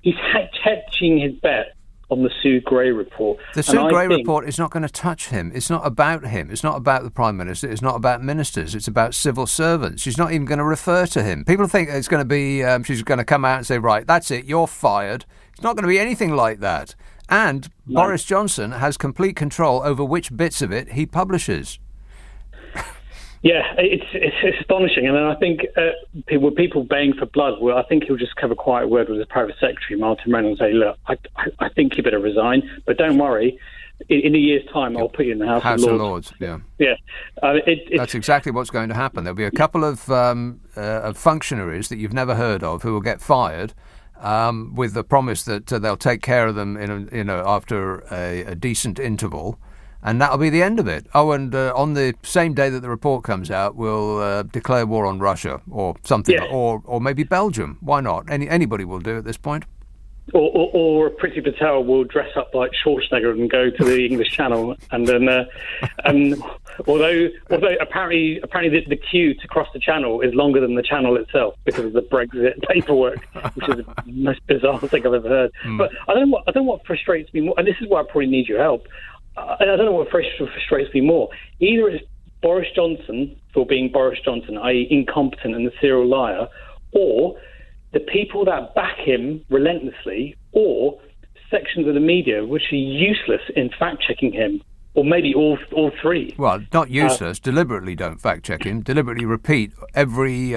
Speaker 23: he's hedging his bet on the Sue Gray report.
Speaker 3: The Sue Gray report is not going to touch him. It's not about him. It's not about the Prime Minister. It's not about ministers. It's about civil servants. She's not even going to refer to him. People think it's going to be, she's going to come out and say, right, that's it, you're fired. It's not going to be anything like that. And Boris Johnson has complete control over which bits of it he publishes.
Speaker 23: Yeah, it's astonishing. And then I think people baying for blood, well, I think he'll just have a quiet word with his private secretary, Martin Reynolds, and say, look, I think you better resign, but don't worry. In a year's time, I'll put you in the House of Lords.
Speaker 3: Yeah.
Speaker 23: That's
Speaker 3: exactly what's going to happen. There'll be a couple of functionaries that you've never heard of who will get fired with the promise that they'll take care of them after a decent interval, and that'll be the end of it. Oh, and on the same day that the report comes out, we'll declare war on Russia or something, or maybe Belgium. Why not? Anybody will do at this point.
Speaker 23: Or Priti Patel will dress up like Schwarzenegger and go to the English Channel, and then although apparently the queue to cross the Channel is longer than the Channel itself because of the Brexit paperwork, which is the most bizarre thing I've ever heard. But I don't know what frustrates me more, and this is where I probably need your help. I don't know what frustrates me more. Either it's Boris Johnson for being Boris Johnson, i.e. incompetent and a serial liar, or the people that back him relentlessly, or sections of the media which are useless in fact-checking him, or maybe all three.
Speaker 3: Well, not useless, deliberately don't fact-check him, deliberately repeat every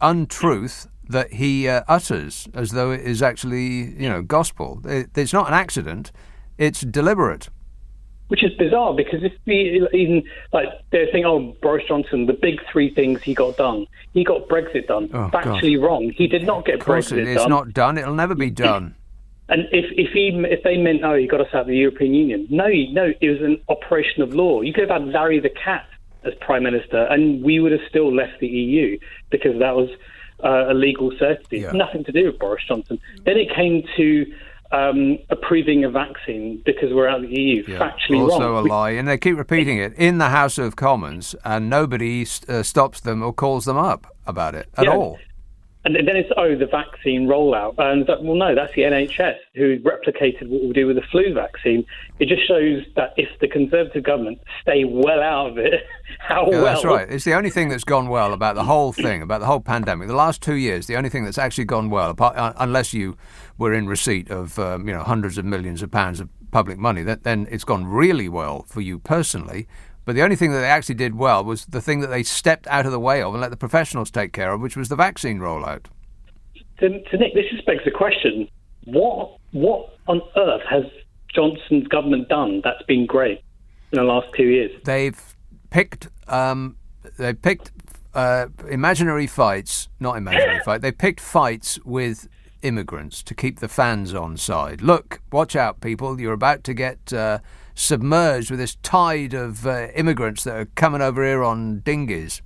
Speaker 3: untruth that he utters as though it is actually, gospel. It's not an accident, it's deliberate.
Speaker 23: Which is bizarre, because if they're saying, Boris Johnson, the big three things he got done. He got Brexit done. Factually wrong. He did not get Brexit done.
Speaker 3: It's not done. It'll never be done.
Speaker 23: And if they meant, he got us out of the European Union. No, it was an operation of law. You could have had Larry the Cat as Prime Minister, and we would have still left the EU, because that was a legal certainty. Yeah. Nothing to do with Boris Johnson. Then it came to approving a vaccine because we're out of the EU. Factually wrong.
Speaker 3: Also a lie. And they keep repeating it in the House of Commons, and nobody stops them or calls them up about it at all.
Speaker 23: And then it's, the vaccine rollout. And no, that's the NHS who replicated what we'll do with the flu vaccine. It just shows that if the Conservative government stay well out of it,
Speaker 3: That's right. It's the only thing that's gone well about the whole thing, about the whole pandemic. The last 2 years, the only thing that's actually gone well, unless you were in receipt of hundreds of millions of pounds of public money, then it's gone really well for you personally. But the only thing that they actually did well was the thing that they stepped out of the way of and let the professionals take care of, which was the vaccine rollout.
Speaker 23: So Nick, this just begs the question: what on earth has Johnson's government done that's been great in the last 2 years?
Speaker 3: They've picked imaginary fights, not imaginary fight. They picked fights with immigrants to keep the fans on side. Look, watch out, people! You're about to get submerged with this tide of immigrants that are coming over here on dinghies,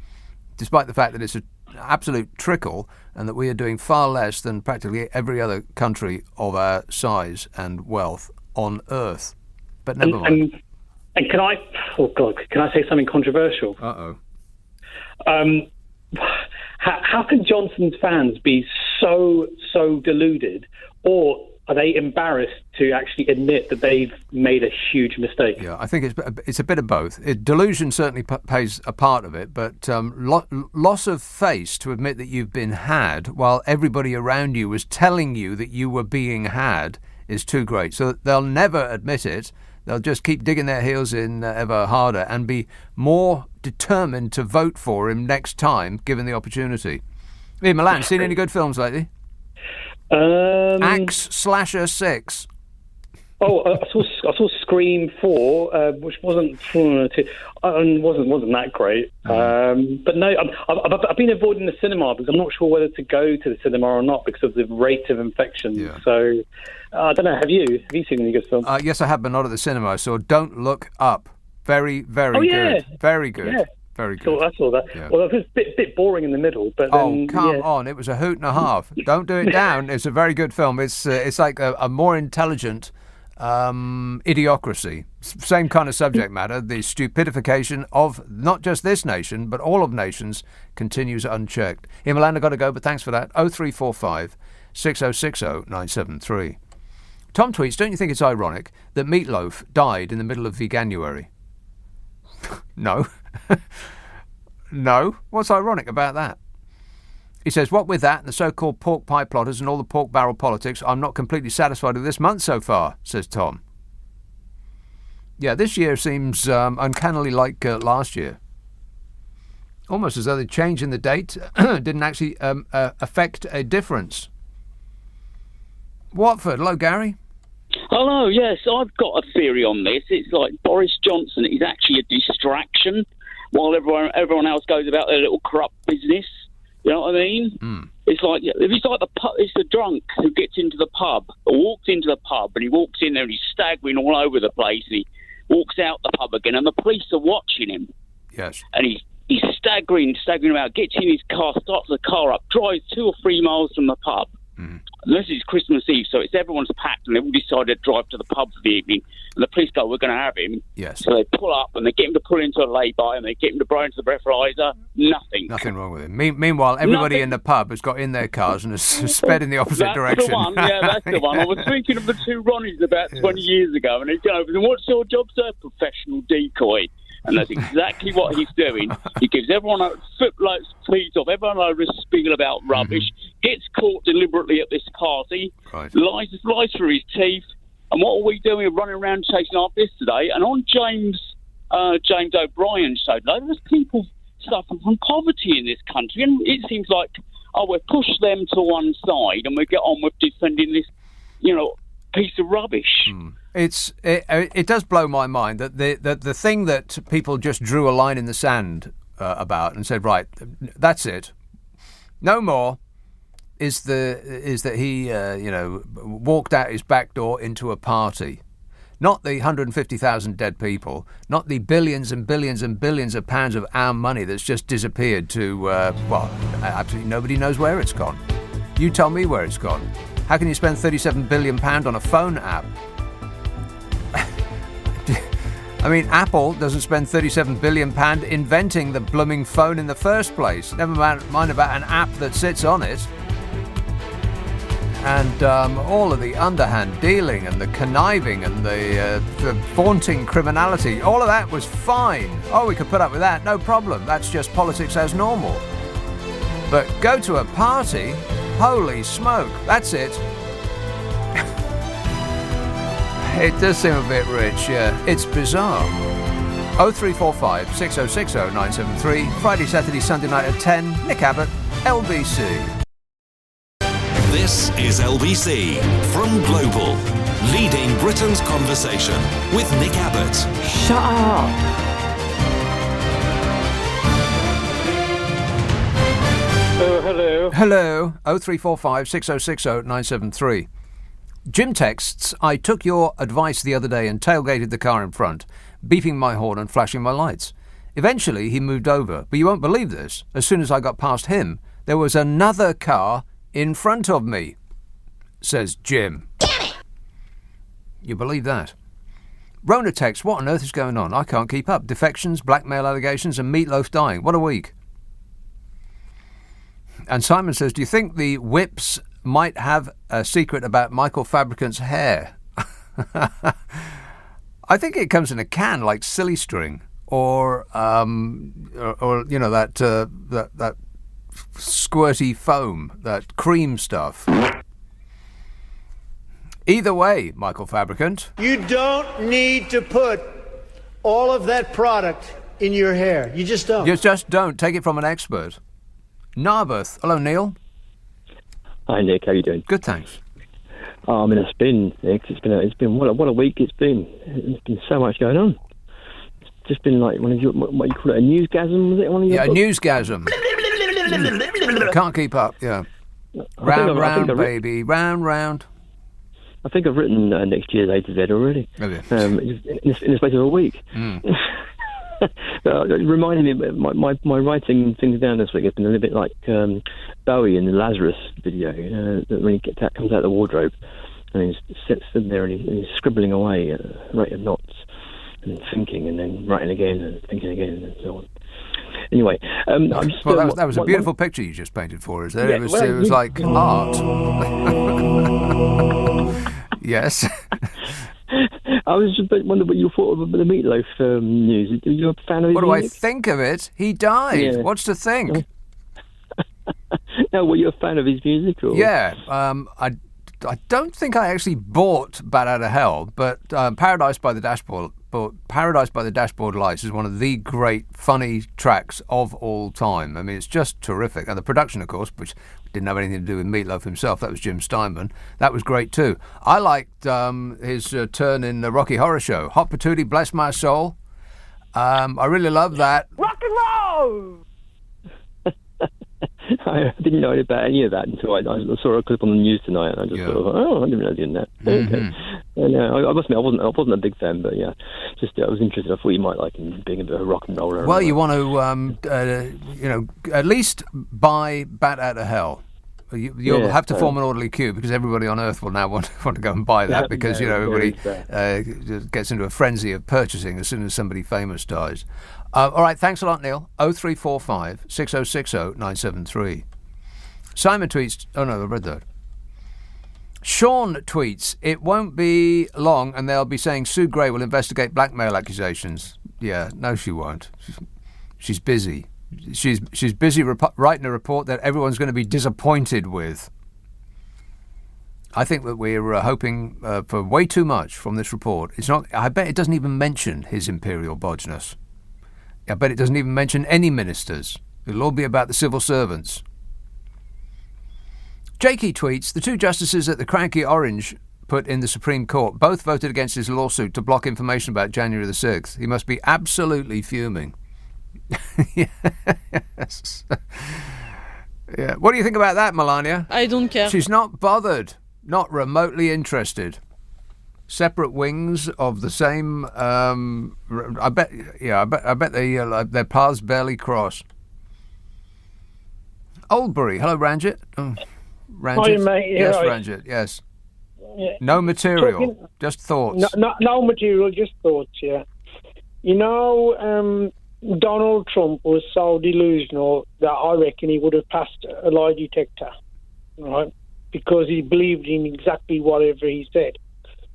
Speaker 3: despite the fact that it's an absolute trickle and that we are doing far less than practically every other country of our size and wealth on Earth. But never mind.
Speaker 23: And can I say something controversial? How can Johnson's fans be so deluded, or are they embarrassed to actually admit that they've made a huge mistake?
Speaker 3: Yeah, I think it's a bit of both. Delusion certainly plays a part of it, but loss of face to admit that you've been had while everybody around you was telling you that you were being had is too great. So they'll never admit it. They'll just keep digging their heels in ever harder and be more determined to vote for him next time, given the opportunity. Ian Milan, seen any good films lately? Axe Slasher 6.
Speaker 23: I saw Scream 4, which wasn't that great. But no, I've been avoiding the cinema because I'm not sure whether to go to the cinema or not because of the rate of infection. Yeah. So I don't know. Have you seen any good films?
Speaker 3: Yes, I have, but not at the cinema. I saw Don't Look Up. Very, very good. Very good. Yeah. Very good.
Speaker 23: I saw that. Yeah. Well, it was a bit boring in the middle, but then,
Speaker 3: come on! It was a hoot and a half. Don't do it down. It's a very good film. It's like a more intelligent Idiocracy. Same kind of subject matter. The stupidification of not just this nation, but all of nations continues unchecked. Ian Milan, I've got to go, but thanks for that. 0345 6060 973. Tom tweets, don't you think it's ironic that Meatloaf died in the middle of Veganuary? No. No. What's ironic about that? He says, what with that and the so-called pork pie plotters and all the pork barrel politics, I'm not completely satisfied with this month so far, says Tom. Yeah, this year seems uncannily like last year. Almost as though the change in the date didn't actually affect a difference. Watford, hello, Gary.
Speaker 6: Hello, yes, I've got a theory on this. It's like Boris Johnson is actually a distraction while everyone else goes about their little corrupt business. You know what I mean? It's like it's the drunk who gets into the pub or walks into the pub and he walks in there and he's staggering all over the place and he walks out the pub again and the police are watching him.
Speaker 3: Yes.
Speaker 6: And he's staggering about, gets in his car, starts the car up, drives 2 or 3 miles from the pub. And this is Christmas Eve, so everyone's packed and they've all decided to drive to the pub for the evening. And the police go, we're going to have him.
Speaker 3: Yes.
Speaker 6: So they pull up and they get him to pull into a lay-by and they get him to blow into the breathalyzer. Nothing.
Speaker 3: Nothing wrong with him. Meanwhile, everybody in the pub has got in their cars and has sped in the opposite direction.
Speaker 6: That's the one, yeah, that's the one. I was thinking of the 2 Ronnies about 20 years ago, and he goes, and what's your job, sir? Professional decoy. And that's exactly what he's doing. He gives everyone a feeds off, everyone a spiel about rubbish, gets caught deliberately at this party, lies through his teeth. And what are we doing? We're running around chasing after this today. And on James O'Brien's show, there's people suffering from poverty in this country. And it seems like, we push them to one side and we get on with defending this, piece of rubbish.
Speaker 3: It does blow my mind that the thing that people just drew a line in the sand about and said, right, that's it, no more, is that he walked out his back door into a party, not the 150,000 dead people, not the billions and billions and billions of pounds of our money that's just disappeared to absolutely nobody knows where it's gone. You tell me where it's gone. How can you spend £37 billion on a phone app? I mean, Apple doesn't spend £37 billion inventing the blooming phone in the first place. Never mind about an app that sits on it. And all of the underhand dealing and the conniving and the vaunting criminality, all of that was fine. Oh, we could put up with that, no problem. That's just politics as normal. But go to a party, holy smoke, that's it. It does seem a bit rich, yeah. It's bizarre. 0345 6060 973, Friday, Saturday, Sunday night at 10. Nick Abbott, LBC.
Speaker 1: This is LBC from Global, leading Britain's conversation with Nick Abbott.
Speaker 8: Shut up.
Speaker 23: Oh, hello.
Speaker 3: Hello. 0345 6060 973. Jim texts, I took your advice the other day and tailgated the car in front, beeping my horn and flashing my lights. Eventually, he moved over, but you won't believe this. As soon as I got past him, there was another car in front of me, says Jim. You believe that? Rona texts, what on earth is going on? I can't keep up. Defections, blackmail allegations, and Meatloaf dying. What a week. And Simon says, do you think the whips might have a secret about Michael Fabricant's hair? I think it comes in a can like silly string or you know that squirty foam, that cream stuff. Either way, Michael Fabricant.
Speaker 15: You don't need to put all of that product in your hair. You just don't.
Speaker 3: You just don't. Take it from an expert. Narberth. Hello, Neil.
Speaker 24: Hi, Nick. How you doing?
Speaker 3: Good, thanks.
Speaker 24: I'm in a spin, Nick. It's been what a week it's been. There's been so much going on. It's just been like one of your, what you call it, a newsgasm, was it? One of your
Speaker 3: a newsgasm. Can't keep up, yeah. Round, baby, round.
Speaker 24: I think I've written next year's A to Z already.
Speaker 3: Okay.
Speaker 24: In the space of a week. It reminded me, my writing things down this week has been a little bit like Bowie in the Lazarus video, when he comes out of the wardrobe and he's sitting there and he's scribbling away at a rate of knots and thinking and then writing again and thinking again and so on. Anyway, I'm just...
Speaker 3: Well, that was a beautiful picture you just painted for us there. Yeah, it was like art. Yes.
Speaker 24: I was just wondering what you thought of the Meatloaf news. Are you a fan of his
Speaker 3: What do
Speaker 24: music?
Speaker 3: I think of it? He died.
Speaker 24: Yeah.
Speaker 3: What's to think?
Speaker 24: Were you a fan of his music? Or?
Speaker 3: Yeah, I don't think I actually bought Bat Out of Hell, but Paradise by the Dashboard Lights is one of the great funny tracks of all time. I mean, it's just terrific. And the production, of course, which didn't have anything to do with Meatloaf himself, that was Jim Steinman. That was great too. I liked his turn in the Rocky Horror Show. Hot Patootie, Bless My Soul. I really love that.
Speaker 2: Rock and roll!
Speaker 24: I didn't know about any of that until I saw a clip on the news tonight, and I just thought, I didn't know they did that. Okay. And, I must admit, I wasn't a big fan, but yeah, just I was interested. I thought you might like him being a bit of a rock and roller.
Speaker 3: Well, you want to, at least buy Bat Out of Hell. You'll have to form an orderly queue because everybody on Earth will now want to go and buy that because everybody gets into a frenzy of purchasing as soon as somebody famous dies. All right, thanks a lot, Neil. 0345 6060 973. Simon tweets. Oh no, I read that. Sean tweets. It won't be long, and they'll be saying Sue Gray will investigate blackmail accusations. Yeah, no, she won't. She's busy. She's busy writing a report that everyone's going to be disappointed with. I think that we're hoping for way too much from this report. It's not. I bet it doesn't even mention His Imperial Bodgeness. I bet it doesn't even mention any ministers. It'll all be about the civil servants. Jakey tweets, the two justices at the Cranky Orange put in the Supreme Court both voted against his lawsuit to block information about January the 6th. He must be absolutely fuming. Yes. Yeah. What do you think about that, Melania?
Speaker 4: I don't care.
Speaker 3: She's not bothered, not remotely interested. Separate wings of the same. I bet their paths barely cross. Oldbury, hello, Ranjit. Oh, Ranjit.
Speaker 2: Hi, mate.
Speaker 3: Yes,
Speaker 2: Right.
Speaker 3: Ranjit. Yes.
Speaker 2: Yeah.
Speaker 3: No material, just thoughts.
Speaker 2: No material, just thoughts. Yeah. You know, Donald Trump was so delusional that I reckon he would have passed a lie detector, right? Because he believed in exactly whatever he said.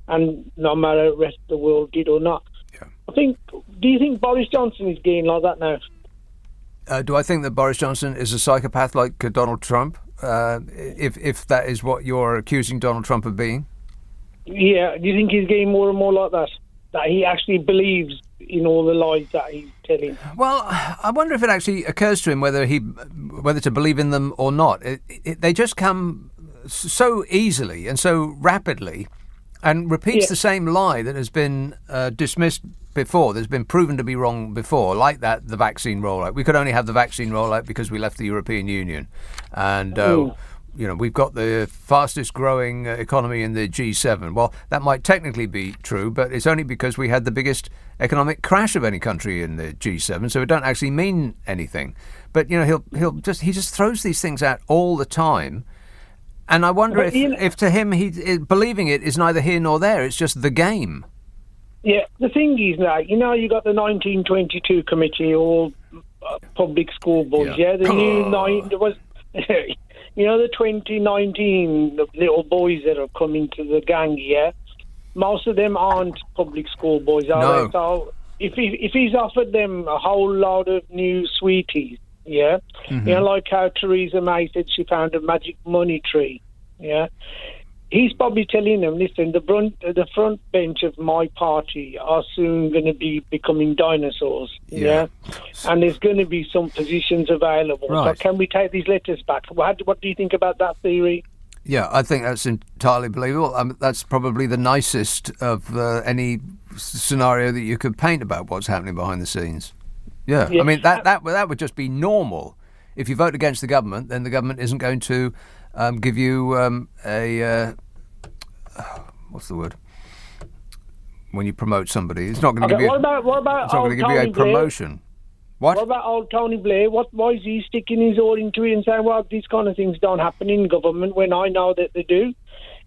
Speaker 2: And no matter the rest of the world did or not. Yeah. Do you think Boris Johnson is getting like that now?
Speaker 3: Do I think that Boris Johnson is a psychopath like Donald Trump? If that is what you're accusing Donald Trump of being?
Speaker 2: Yeah. Do you think he's getting more and more like that? That he actually believes in all the lies that he's telling?
Speaker 3: Well, I wonder if it actually occurs to him whether to believe in them or not. They just come so easily and so rapidly, and repeats the same lie that has been dismissed before, that's been proven to be wrong before, like that, the vaccine rollout. We could only have the vaccine rollout because we left the European Union. And, we've got the fastest growing economy in the G7. Well, that might technically be true, but it's only because we had the biggest economic crash of any country in the G7, so it don't actually mean anything. But, he just throws these things out all the time. And I wonder if to him, believing it is neither here nor there. It's just the game.
Speaker 2: Yeah, the thing is now, you got the 1922 committee, all public school boys, the new there was, the 2019 little boys that have come into the gang, most of them aren't public school boys, are they? So if he's offered them a whole lot of new sweeties, like how Theresa May said she found a magic money tree, he's probably telling them, listen, the front bench of my party are soon going to be becoming dinosaurs, and there's going to be some positions available.
Speaker 3: Right.
Speaker 2: So can we take these letters back? What do you think about that theory?
Speaker 3: Yeah, I think that's entirely believable. That's probably the nicest of any scenario that you could paint about what's happening behind the scenes. Yeah. I mean, that would just be normal. If you vote against the government, then the government isn't going to give you what's the word? When you promote somebody, it's not going to give you.
Speaker 2: What about
Speaker 3: it's not going to give you a promotion. What
Speaker 2: about old Tony Blair? Why is he sticking his oar into it and saying, well, these kind of things don't happen in government when I know that they do?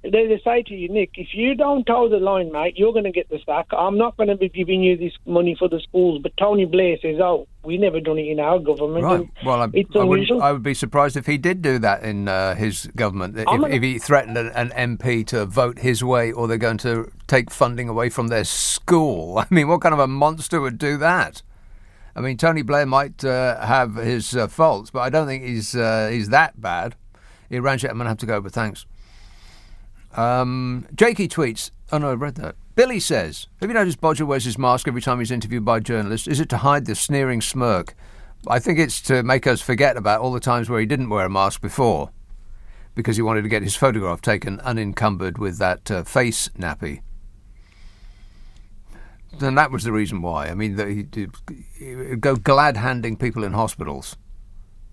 Speaker 2: They say to you, Nick, if you don't toe the line, mate, you're going to get the sack. I'm not going to be giving you this money for the schools. But Tony Blair says, oh, we never done it in our government.
Speaker 3: Right. Well, I would be surprised if he did do that in his government. If he threatened an MP to vote his way, or they're going to take funding away from their school. I mean, what kind of a monster would do that? I mean, Tony Blair might have his faults, but I don't think he's that bad. He arranged it. I'm going to have to go, but thanks. Jakey tweets. Oh, no, I read that. Billy says, have you noticed Bodger wears his mask every time he's interviewed by journalists? Is it to hide the sneering smirk? I think it's to make us forget about all the times where he didn't wear a mask before, because he wanted to get his photograph taken unencumbered with that face nappy. And that was the reason why. I mean, he'd go glad-handing people in hospitals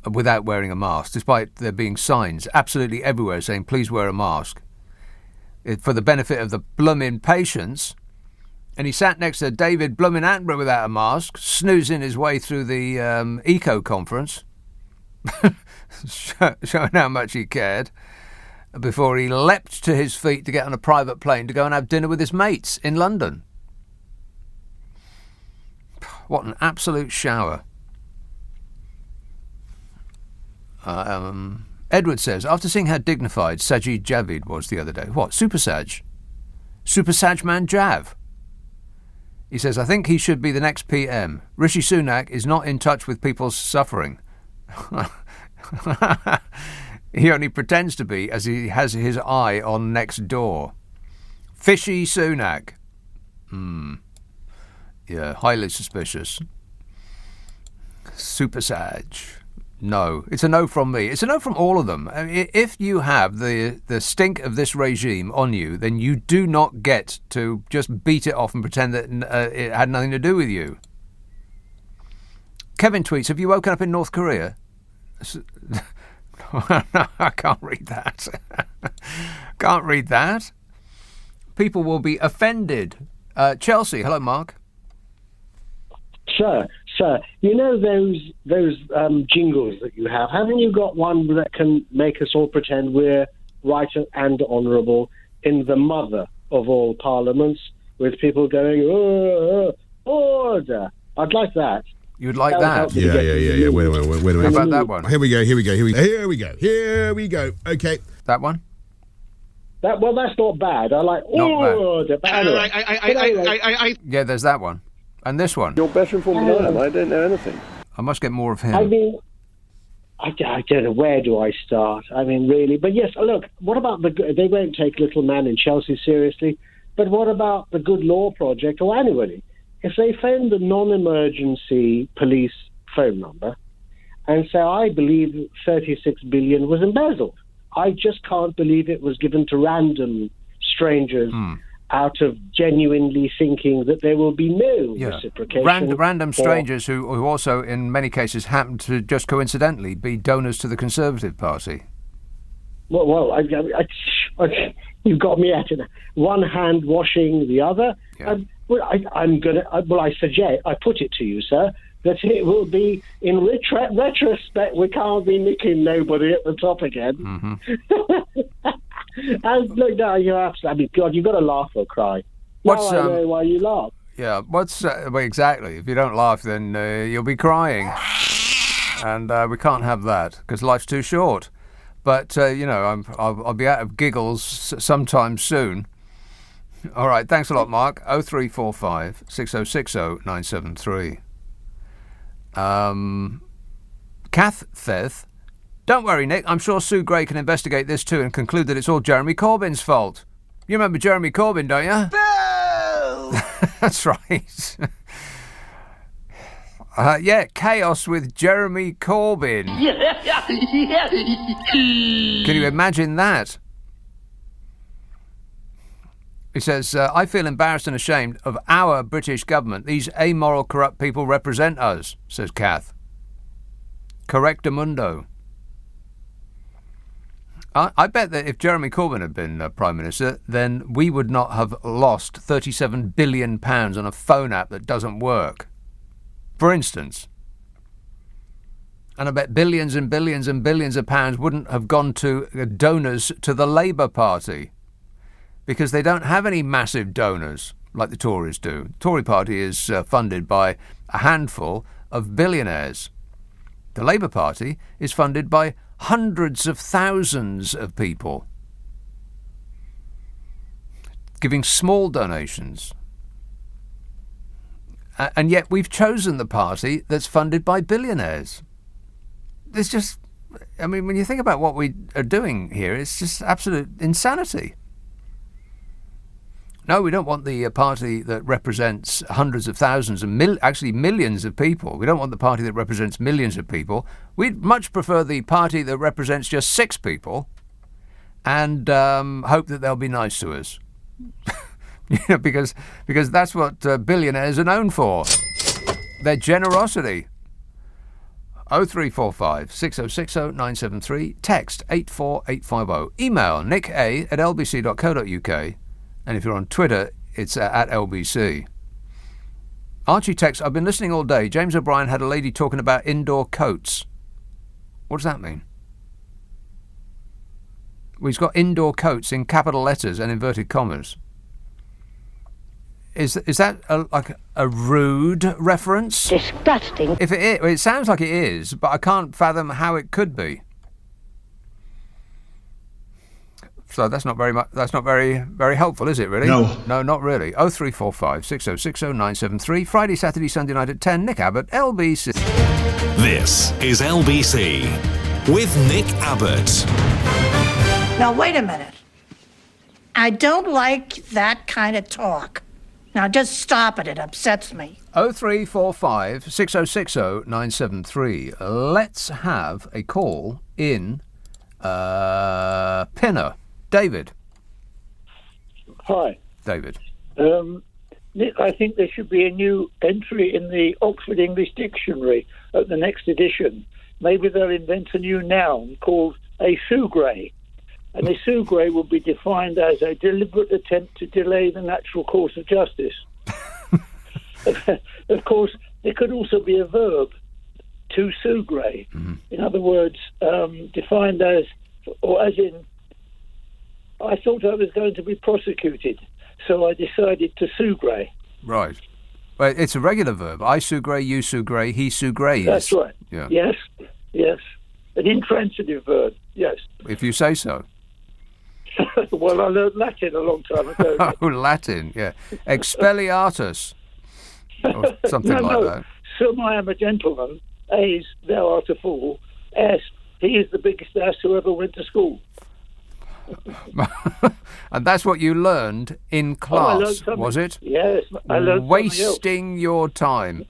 Speaker 3: without wearing a mask, despite there being signs absolutely everywhere saying, please wear a mask, for the benefit of the bloomin' patients. And he sat next to David bloomin' Attenborough without a mask, snoozing his way through the Eco Conference, showing how much he cared, before he leapt to his feet to get on a private plane to go and have dinner with his mates in London. What an absolute shower. Edward says, after seeing how dignified Sajid Javid was the other day. What, Super Saj? Super Saj Man Jav? He says, I think he should be the next PM. Rishi Sunak is not in touch with people's suffering. He only pretends to be, as he has his eye on next door. Fishy Sunak. Yeah, highly suspicious. Super Saj. No. It's a no from me. It's a no from all of them. I mean, if you have the stink of this regime on you, then you do not get to just beat it off and pretend that it had nothing to do with you. Kevin tweets, have you woken up in North Korea? No, I can't read that. Can't read that. People will be offended. Chelsea, hello, Mark.
Speaker 4: Sir, you know those jingles that you have? Haven't you got one that can make us all pretend we're right and honourable in the mother of all parliaments, with people going, order? I'd like that.
Speaker 3: You'd like that?
Speaker 5: Yeah. Wait a minute.
Speaker 3: How about that one?
Speaker 5: Here we go. Okay.
Speaker 3: That one?
Speaker 4: Well, that's not bad. I like order.
Speaker 3: Yeah, there's that one. And this one.
Speaker 8: You're better informed than I am. I don't know anything.
Speaker 3: I must get more of him.
Speaker 4: I mean, I don't know, where do I start? I mean, really. But yes, look, what about they won't take Little Man in Chelsea seriously, but what about the Good Law Project or anybody? If they phone the non-emergency police phone number and say, I believe 36 billion was embezzled, I just can't believe it was given to random strangers out of genuinely thinking that there will be no reciprocation.
Speaker 3: Random strangers who also, in many cases, happen to just coincidentally be donors to the Conservative Party.
Speaker 4: Well, you've got me at it. One hand washing the other.
Speaker 3: Yeah.
Speaker 4: I suggest, I put it to you, sir, that it will be, in retrospect, we can't be nicking nobody at the top again.
Speaker 3: Mm-hmm.
Speaker 4: And look, no, you're absolutely, God, you've got to laugh or cry. Now I know why you laugh.
Speaker 3: Yeah, well, exactly. If you don't laugh, then you'll be crying. And we can't have that, because life's too short. But, I'll be out of giggles sometime soon. All right, thanks a lot, Mark. 0345 6060 973. Kath Theth. Don't worry, Nick. I'm sure Sue Gray can investigate this too and conclude that it's all Jeremy Corbyn's fault. You remember Jeremy Corbyn, don't you? No! That's right. Chaos with Jeremy Corbyn. Can you imagine that? He says, I feel embarrassed and ashamed of our British government. These amoral, corrupt people represent us, says Kath. Correctamundo. I bet that if Jeremy Corbyn had been Prime Minister, then we would not have lost £37 billion on a phone app that doesn't work. For instance. And I bet billions and billions and billions of pounds wouldn't have gone to donors to the Labour Party, because they don't have any massive donors like the Tories do. The Tory Party is funded by a handful of billionaires. The Labour Party is funded by hundreds of thousands of people giving small donations. And yet we've chosen the party that's funded by billionaires. It's just, I mean, when you think about what we are doing here, it's just absolute insanity. No, we don't want the party that represents hundreds of thousands and actually millions of people. We don't want the party that represents millions of people. We'd much prefer the party that represents just 6 people and hope that they'll be nice to us. Because that's what billionaires are known for. Their generosity. 0345 6060 973. Text 84850. Email nicka@lbc.co.uk. And if you're on Twitter, it's at LBC. Archie texts, I've been listening all day. James O'Brien had a lady talking about indoor coats. What does that mean? Well, he's got indoor coats in capital letters and inverted commas. Is that like a rude reference?
Speaker 22: Disgusting.
Speaker 3: If it is, well, it sounds like it is, but I can't fathom how it could be. So that's not very much. That's not very helpful, is it? Really? No, not really. 0345 6060 973. Friday, Saturday, Sunday night at 10. Nick Abbott, LBC.
Speaker 1: This is LBC with Nick Abbott.
Speaker 5: Now wait a minute. I don't like that kind of talk. Now just stop it. It upsets me.
Speaker 3: 0345 6060 973. Let's have a call in Pinner. David.
Speaker 7: Hi.
Speaker 3: David.
Speaker 7: Nick, I think there should be a new entry in the Oxford English Dictionary at the next edition. Maybe they'll invent a new noun called a sougre. And a sougre will be defined as a deliberate attempt to delay the natural course of justice. Of course, there could also be a verb, to sougre. In other words, defined as, or as in, I thought I was going to be prosecuted, so I decided to sougre.
Speaker 3: Right. Well, it's a regular verb. I sougre, you sougre, he sougres.
Speaker 7: That's right.
Speaker 3: Yeah.
Speaker 7: Yes. An intransitive verb, yes.
Speaker 3: If you say so.
Speaker 7: Well, I learned Latin a long time ago.
Speaker 3: Oh, Latin, yeah. Expelliarmus. Or something like that.
Speaker 7: Sum, I am a gentleman. A's, thou art a fool. S, he is the biggest ass who ever went to school.
Speaker 3: And that's what you learned in class, was it?
Speaker 7: Yes, I learned
Speaker 3: wasting your time.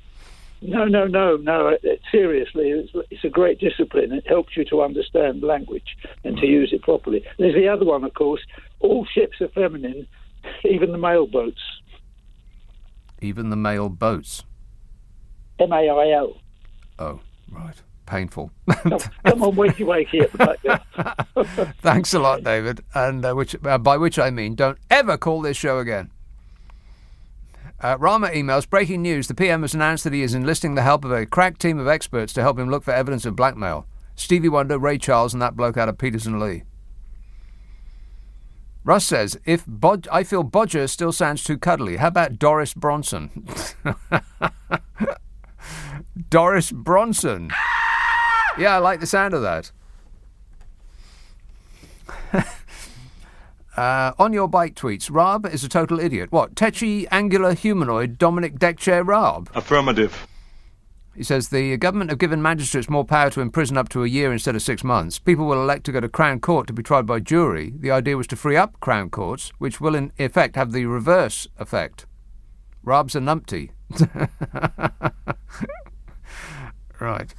Speaker 7: No. Seriously, it's a great discipline. It helps you to understand language and to use it properly. There's the other one, of course. All ships are feminine, even the male boats.
Speaker 3: Even the male boats?
Speaker 7: MAIL.
Speaker 3: Oh, right. Painful.
Speaker 7: Come on, wakey at the back there.
Speaker 3: Thanks a lot, David. And by which I mean, don't ever call this show again. Rama emails, breaking news. The PM has announced that he is enlisting the help of a crack team of experts to help him look for evidence of blackmail. Stevie Wonder, Ray Charles and that bloke out of Peterson Lee. Russ says, I feel Bodger still sounds too cuddly. How about Doris Bronson? Doris Bronson. Yeah, I like the sound of that. On your bike tweets, Raab is a total idiot. What? Tetchy, angular, humanoid, Dominic Deckchair Raab?
Speaker 9: Affirmative.
Speaker 3: He says the government have given magistrates more power to imprison up to a year instead of 6 months. People will elect to go to Crown Court to be tried by jury. The idea was to free up Crown Courts, which will in effect have the reverse effect. Raab's a numpty. Right.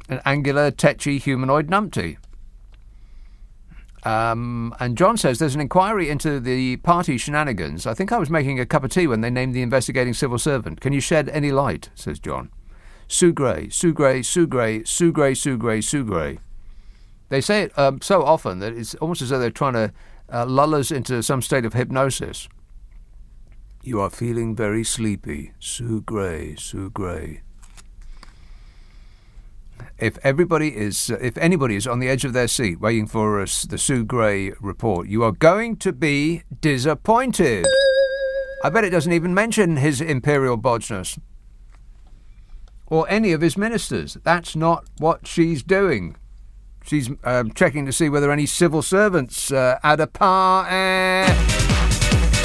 Speaker 3: An angular, tetchy, humanoid numpty. And John says there's an inquiry into the party shenanigans. I think I was making a cup of tea when they named the investigating civil servant. Can you shed any light? Says John. Sougre. They say it so often that it's almost as though they're trying to lull us into some state of hypnosis. You are feeling very sleepy. Sougre. If anybody is on the edge of their seat waiting for us, the Sougre report, you are going to be disappointed. I bet it doesn't even mention his imperial bodgeness or any of his ministers. That's not what she's doing. She's checking to see whether any civil servants add a party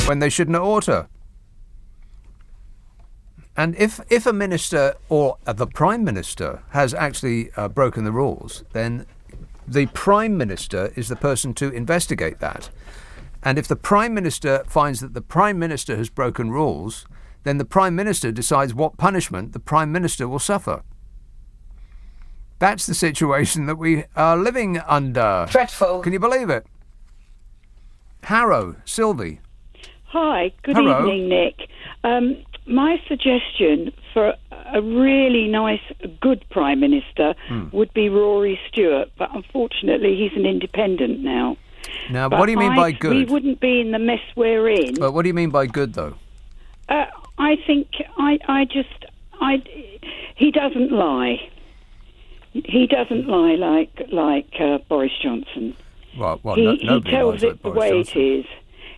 Speaker 3: when they shouldn't ought to. And if a minister or the Prime Minister has actually broken the rules, then the Prime Minister is the person to investigate that. And if the Prime Minister finds that the Prime Minister has broken rules, then the Prime Minister decides what punishment the Prime Minister will suffer. That's the situation that we are living under.
Speaker 9: Dreadful.
Speaker 3: Can you believe it? Harrow, Sylvie.
Speaker 9: Hi, good
Speaker 3: Hello.
Speaker 9: evening, Nick. My suggestion for a really nice, good Prime Minister would be Rory Stewart, but unfortunately he's an independent now.
Speaker 3: Now,
Speaker 9: But
Speaker 3: what do you mean by good?
Speaker 9: We wouldn't be in the mess we're in.
Speaker 3: But what do you mean by good, though?
Speaker 9: I think he doesn't lie. He doesn't lie like Boris Johnson.
Speaker 3: Well,
Speaker 9: he
Speaker 3: nobody
Speaker 9: tells
Speaker 3: lies like
Speaker 9: it the
Speaker 3: Boris
Speaker 9: way
Speaker 3: Johnson.
Speaker 9: it is.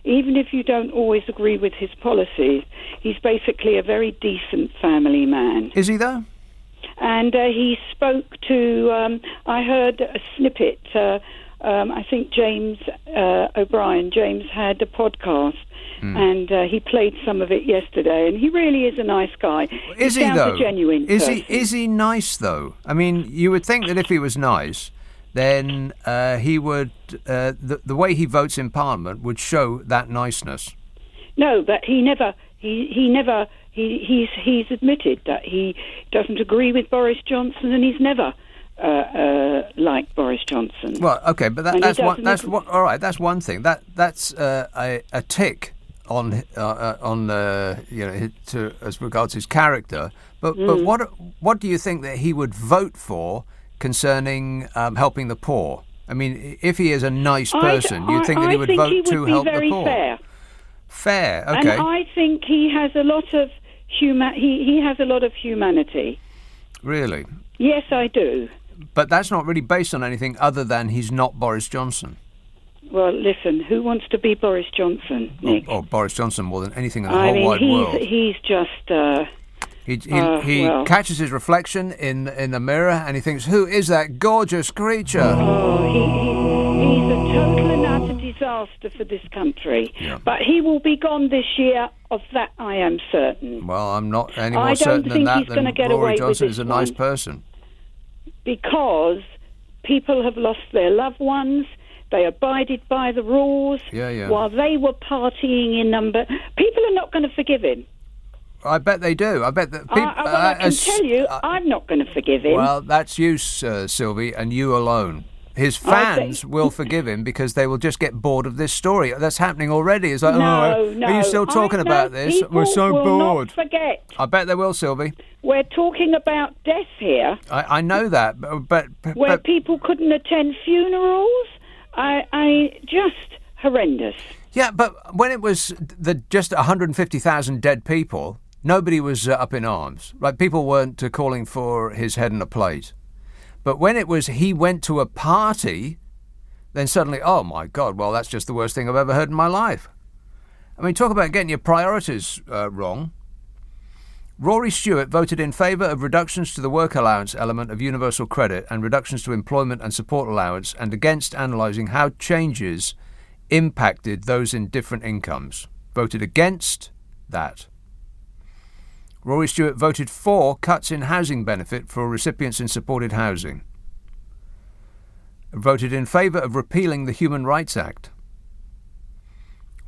Speaker 9: Even if you don't always agree with his policies, he's basically a very decent family man.
Speaker 3: Is he, though?
Speaker 9: And he spoke to, I heard a snippet, I think James O'Brien, James had a podcast, and he played some of it yesterday, and he really is a nice guy.
Speaker 3: Is he,
Speaker 9: sounds
Speaker 3: though?
Speaker 9: a genuine person.
Speaker 3: Is he nice, though? I mean, you would think that if he was nice, then he would, the way he votes in Parliament would show that niceness.
Speaker 9: No, but he's admitted that he doesn't agree with Boris Johnson, and he's never liked Boris Johnson.
Speaker 3: Well, okay, but
Speaker 9: And he
Speaker 3: that's one.
Speaker 9: doesn't
Speaker 3: That's
Speaker 9: agree-
Speaker 3: one. All right, that's one thing. That's a tick on as regards his character. But what do you think that he would vote for concerning helping the poor? I mean, if he is a nice person, you'd think that he would vote to help the poor.
Speaker 9: Fair.
Speaker 3: Fair, okay.
Speaker 9: And I think he has a lot of he has a lot of humanity.
Speaker 3: Really?
Speaker 9: Yes, I do.
Speaker 3: But that's not really based on anything other than he's not Boris Johnson.
Speaker 9: Well, listen, who wants to be Boris Johnson, Nick?
Speaker 3: Or Boris Johnson more than anything in the
Speaker 9: I
Speaker 3: whole
Speaker 9: mean,
Speaker 3: wide world.
Speaker 9: he's just.
Speaker 3: He
Speaker 9: well.
Speaker 3: catches his reflection in the mirror and he thinks, who is that gorgeous creature?
Speaker 9: Oh, he's a total and utter disaster for this country.
Speaker 3: Yeah.
Speaker 9: But he will be gone this year, of that I am certain.
Speaker 3: Well, I'm not any
Speaker 9: I
Speaker 3: more
Speaker 9: don't
Speaker 3: certain than
Speaker 9: think
Speaker 3: that
Speaker 9: he's gonna
Speaker 3: than
Speaker 9: get away
Speaker 3: Rory
Speaker 9: with
Speaker 3: Johnson
Speaker 9: this
Speaker 3: is a nice
Speaker 9: one.
Speaker 3: person.
Speaker 9: Because people have lost their loved ones. They abided by the rules
Speaker 3: Yeah.
Speaker 9: while they were partying in number. People are not going to forgive him.
Speaker 3: I bet they do. I bet that people.
Speaker 9: I can tell you, I'm not going to forgive him.
Speaker 3: Well, that's you, Sylvie, and you alone. His fans will forgive him because they will just get bored of this story. That's happening already. It's like,
Speaker 9: No,
Speaker 3: are
Speaker 9: no.
Speaker 3: you still talking
Speaker 9: I know
Speaker 3: about this?
Speaker 9: people
Speaker 3: We're so
Speaker 9: will
Speaker 3: bored.
Speaker 9: Not forget.
Speaker 3: I bet they will, Sylvie.
Speaker 9: We're talking about death here,
Speaker 3: I know that, but
Speaker 9: where people couldn't attend funerals. I just horrendous.
Speaker 3: yeah, but when it was just 150,000 dead people, nobody was up in arms. Like, people weren't calling for his head in a plate. But when it was he went to a party, then suddenly, oh my God, well, that's just the worst thing I've ever heard in my life. I mean, talk about getting your priorities wrong. Rory Stewart voted in favour of reductions to the work allowance element of universal credit and reductions to employment and support allowance, and against analysing how changes impacted those in different incomes. Voted against that. Rory Stewart voted for cuts in housing benefit for recipients in supported housing. Voted in favour of repealing the Human Rights Act.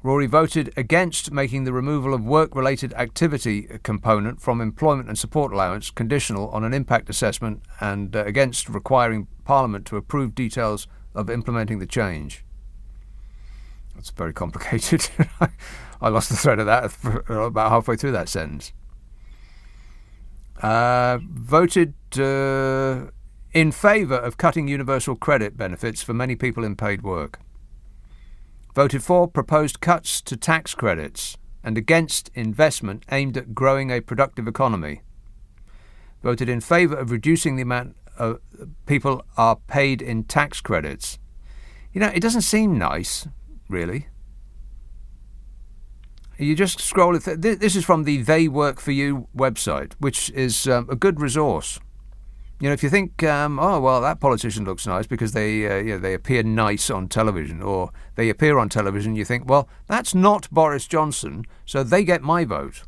Speaker 3: Rory voted against making the removal of work-related activity component from employment and support allowance conditional on an impact assessment, and against requiring Parliament to approve details of implementing the change. That's very complicated. I lost the thread of that about halfway through that sentence. Voted in favour of cutting universal credit benefits for many people in paid work. Voted for proposed cuts to tax credits and against investment aimed at growing a productive economy. Voted in favour of reducing the amount of people are paid in tax credits. You know, it doesn't seem nice, really. You just scroll it. This is from the They Work For You website, which is a good resource. You know, if you think, oh, well, that politician looks nice because they appear nice on television, or they appear on television, you think, well, that's not Boris Johnson, so they get my vote.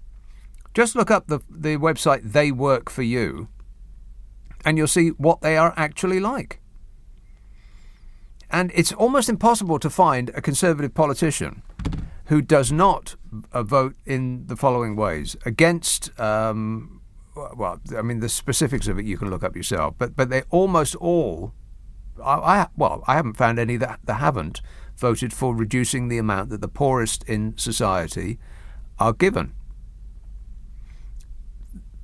Speaker 3: Just look up the website They Work For You, and you'll see what they are actually like. And it's almost impossible to find a Conservative politician who does not vote in the following ways against. Well, I mean, the specifics of it you can look up yourself, but they almost all. I haven't found any that haven't voted for reducing the amount that the poorest in society are given.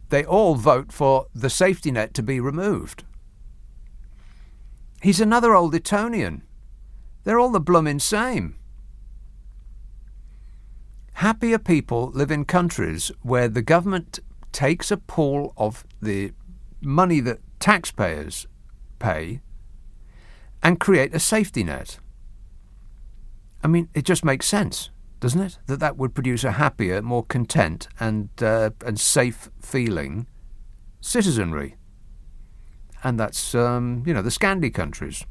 Speaker 3: They all vote for the safety net to be removed. He's another old Etonian. They're all the bloomin' same. Happier people live in countries where the government takes a pool of the money that taxpayers pay and create a safety net. I mean, it just makes sense, doesn't it? That would produce a happier, more content and safe feeling citizenry. And that's, the Scandi countries.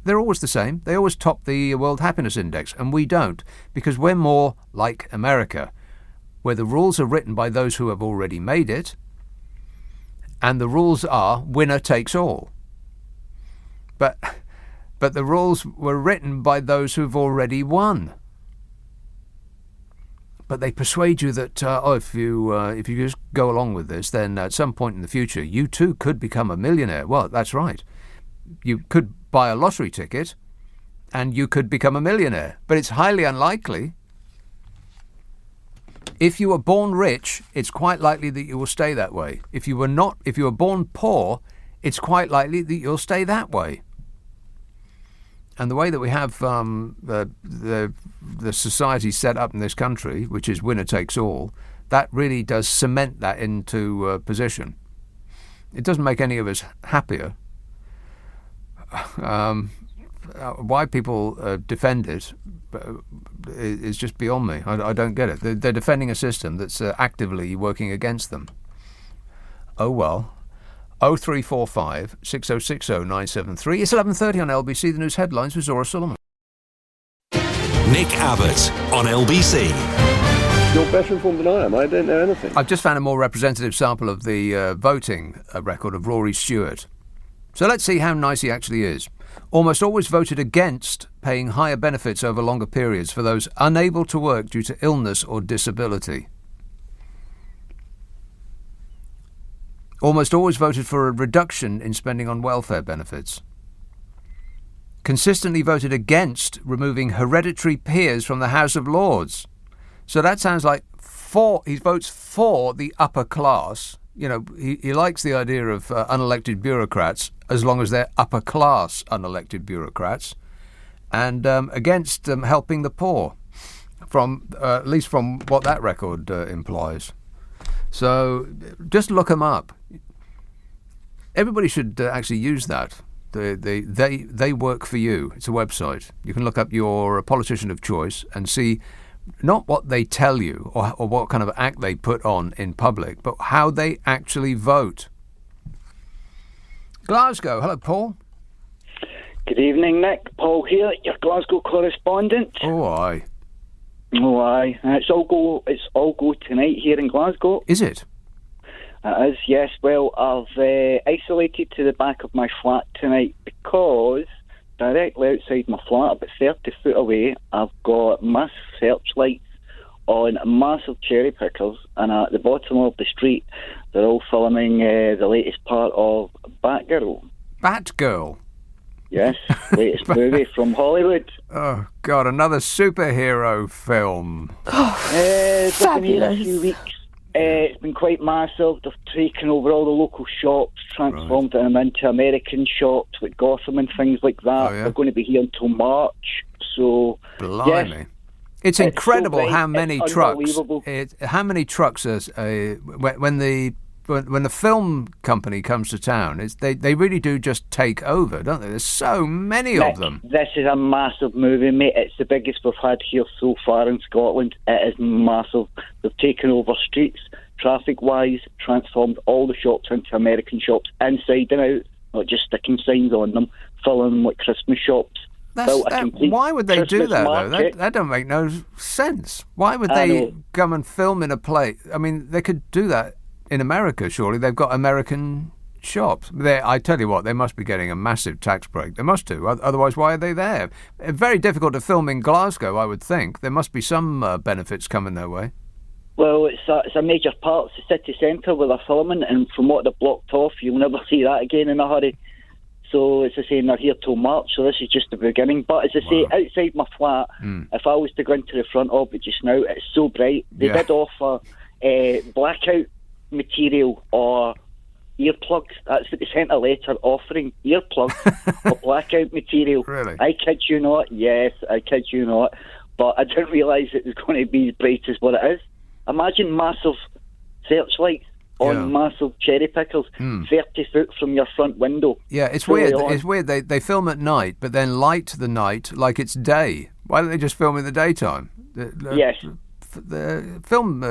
Speaker 3: They're always the same. They always top the World Happiness Index, and we don't, because we're more like America, where the rules are written by those who have already made it, and the rules are winner takes all. But the rules were written by those who've already won. But they persuade you that if you just go along with this, then at some point in the future you too could become a millionaire. Well, that's right. You could buy a lottery ticket, and you could become a millionaire. But it's highly unlikely. If you were born rich, it's quite likely that you will stay that way. If you were born poor, it's quite likely that you'll stay that way. And the way that we have the society set up in this country, which is winner takes all, that really does cement that into position. It doesn't make any of us happier. Why people defend it is just beyond me. I don't get it. They're defending a system that's actively working against them. Oh well. 0345 6060 973. It's 11:30 on LBC. The news headlines with Zora Solomon.
Speaker 1: Nick Abbott on LBC.
Speaker 8: You're better informed than I am. I don't know anything.
Speaker 3: I've just found a more representative sample of the voting record of Rory Stewart. So let's see how nice he actually is. Almost always voted against paying higher benefits over longer periods for those unable to work due to illness or disability. Almost always voted for a reduction in spending on welfare benefits. Consistently voted against removing hereditary peers from the House of Lords. So that sounds like he votes for the upper class. You know, he likes the idea of unelected bureaucrats as long as they're upper class unelected bureaucrats, and against helping the poor, from at least from what that record implies. So just look them up. Everybody should actually use that. They work for you. It's a website. You can look up your politician of choice and see not what they tell you or what kind of act they put on in public, but how they actually vote. Glasgow. Hello, Paul.
Speaker 10: Good evening, Nick. Paul here, your Glasgow correspondent.
Speaker 3: Oh, aye.
Speaker 10: Oh, aye. It's all go tonight here in Glasgow.
Speaker 3: Is it?
Speaker 10: It is, yes. Well, I've isolated to the back of my flat tonight because directly outside my flat, about 30 foot away, I've got massive searchlights on massive cherry pickers, and at the bottom of the street, they're all filming the latest part of Batgirl.
Speaker 3: Batgirl?
Speaker 10: Yes, latest movie from Hollywood.
Speaker 3: Oh, God, another superhero film.
Speaker 10: It's been here a few weeks. It's been quite massive. They've taken over all the local shops, transformed them into American shops like Gotham and things like that.
Speaker 3: Oh, yeah?
Speaker 10: They're going to be here until March. So,
Speaker 3: blimey.
Speaker 10: Yes,
Speaker 3: it's incredible
Speaker 10: so
Speaker 3: how many trucks. How many trucks when the film company comes to town, they really do just take over, don't they? There's so many of them.
Speaker 10: This is a massive movie, mate. It's the biggest we've had here so far in Scotland. It is massive. They've taken over streets, traffic-wise, transformed all the shops into American shops, inside and out, not just sticking signs on them, filling them like Christmas shops.
Speaker 3: Why would they
Speaker 10: Christmas
Speaker 3: do that,
Speaker 10: market.
Speaker 3: though? That don't make no sense. Why would they come and film in a place? I mean, they could do that in America, surely. They've got American shops. I tell you what, they must be getting a massive tax break. They must do. Otherwise, why are they there? Very difficult to film in Glasgow, I would think. There must be some benefits coming their way.
Speaker 10: Well, it's a major part. It's the city centre where they're filming, and from what they've blocked off, you'll never see that again in a hurry. So as I say, they're here till March, so this is just the beginning. But as I say, outside my flat, if I was to go into the front of it just now, it's so bright. They did offer blackout material or earplugs. That's what they sent a letter offering, earplugs or blackout material.
Speaker 3: Really?
Speaker 10: I kid you not. Yes, I kid you not. But I didn't realise it was going to be as bright as what it is. Imagine massive searchlights on massive cherry pickers, 30 foot from your front window.
Speaker 3: Yeah, it's weird. It's weird. They film at night, but then light the night like it's day. Why don't they just film in the daytime?
Speaker 10: Yes.
Speaker 3: The film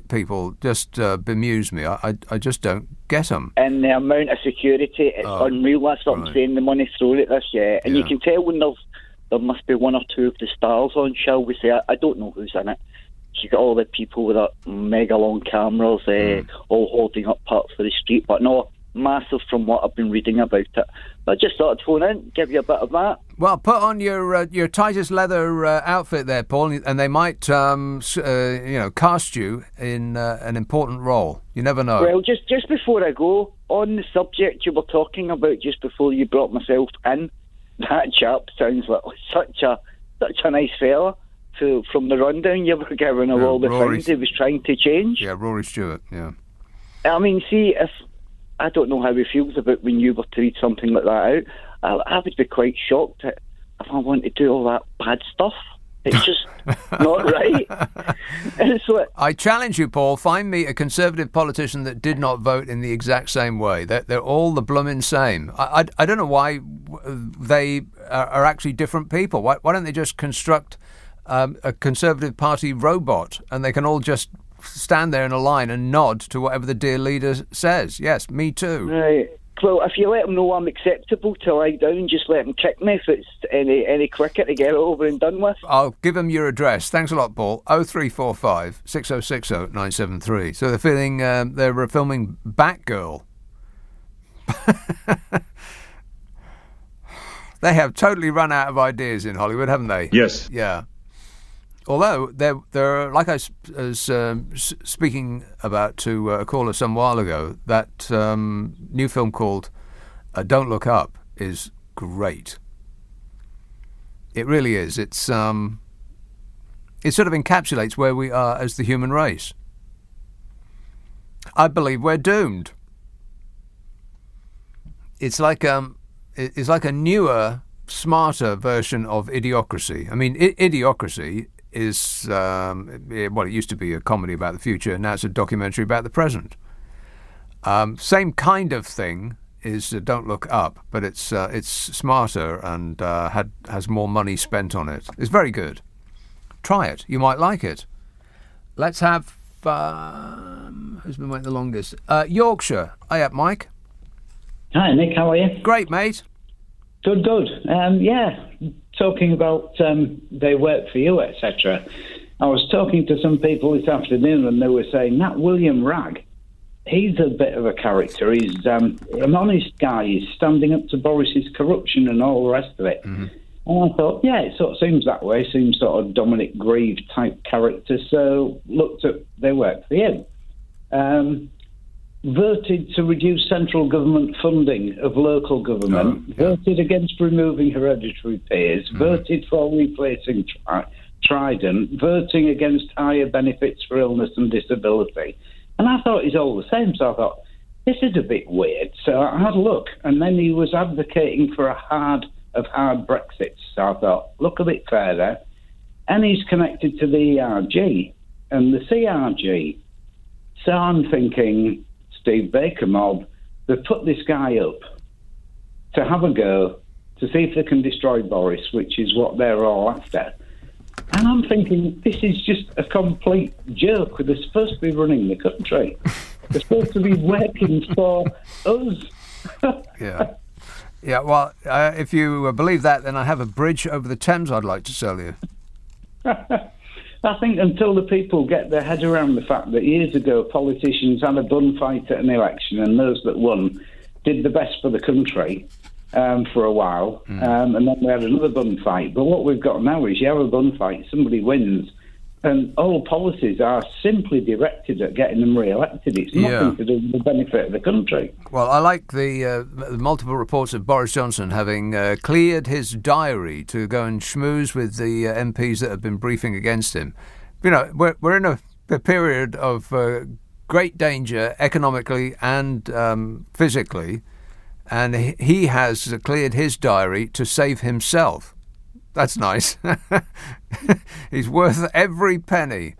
Speaker 3: people just bemuse me. I just don't get them.
Speaker 10: And the amount of security, it's unreal. That's what I'm saying. The money thrown at this, and you can tell when there must be one or two of the stars on, shall we say. I don't know who's in it. You got all the people with mega long cameras, all holding up parts of the street, but no, massive from what I've been reading about it. But I just thought I'd phone in, give you a bit of that.
Speaker 3: Well, put on your tightest leather outfit there, Paul, and they might, cast you in an important role. You never know.
Speaker 10: Well, just before I go, on the subject you were talking about just before you brought myself in, that chap sounds like such a nice fella. From the rundown you were giving of all the things he was trying to change.
Speaker 3: Yeah, Rory Stewart, yeah.
Speaker 10: I mean, see, if I don't know how he feels about when you were to read something like that out, I would be quite shocked if I want to do all that bad stuff. It's just not right.
Speaker 3: I challenge you, Paul, find me a Conservative politician that did not vote in the exact same way. They're all the blooming same. I don't know why they are actually different people. Why don't they just construct a Conservative Party robot, and they can all just stand there in a line and nod to whatever the dear leader says. Yes, me too.
Speaker 10: Right. Well, if you let them know I'm acceptable to lie down, just let them kick me if it's any quicker to get it over and done with.
Speaker 3: I'll give them your address. Thanks a lot, Paul. 0345 6060 973. So they're they're filming Batgirl. They have totally run out of ideas in Hollywood, haven't they?
Speaker 11: Yes.
Speaker 3: Yeah. Although they're like I was speaking about to a caller some while ago, that new film called Don't Look Up is great. It really is. It sort of encapsulates where we are as the human race. I believe we're doomed. It's like a newer, smarter version of Idiocracy. I mean, Idiocracy is it used to be a comedy about the future, now it's a documentary about the present. Same kind of thing is Don't Look Up, but it's smarter and has more money spent on it. It's very good. Try it. You might like it. Let's have who's been waiting the longest? Yorkshire. Hiya, Mike.
Speaker 12: Hi, Nick. How are you?
Speaker 3: Great, mate.
Speaker 12: Good. Talking about they work for you, etc. I was talking to some people this afternoon, and they were saying that William Ragg, he's a bit of a character. He's an honest guy. He's standing up to Boris's corruption and all the rest of it. Mm-hmm. And I thought, yeah, it sort of seems that way. Seems sort of Dominic Grieve type character. So looked at they work for you. Voted to reduce central government funding of local government, voted against removing hereditary peers, voted for replacing Trident, voting against higher benefits for illness and disability. And I thought he's all the same, so I thought, this is a bit weird. So I had a look, and then he was advocating for a hard Brexit. So I thought, look a bit further. And he's connected to the ERG and the CRG. So I'm thinking, Steve Baker mob, they've put this guy up to have a go to see if they can destroy Boris, which is what they're all after. And I'm thinking, this is just a complete joke. They're supposed to be running the country. They're supposed to be working for us.
Speaker 3: Yeah. Yeah, well, if you believe that, then I have a bridge over the Thames I'd like to sell you.
Speaker 12: I think until the people get their head around the fact that years ago politicians had a bun fight at an election and those that won did the best for the country for a while, and then we had another bun fight. But what we've got now is you have a bun fight, somebody wins, and all policies are simply directed at getting them re-elected. It's nothing to do with the benefit of the country.
Speaker 3: Well, I like the multiple reports of Boris Johnson having cleared his diary to go and schmooze with the MPs that have been briefing against him. You know, we're in a period of great danger economically and physically, and he has cleared his diary to save himself. That's nice. He's worth every penny.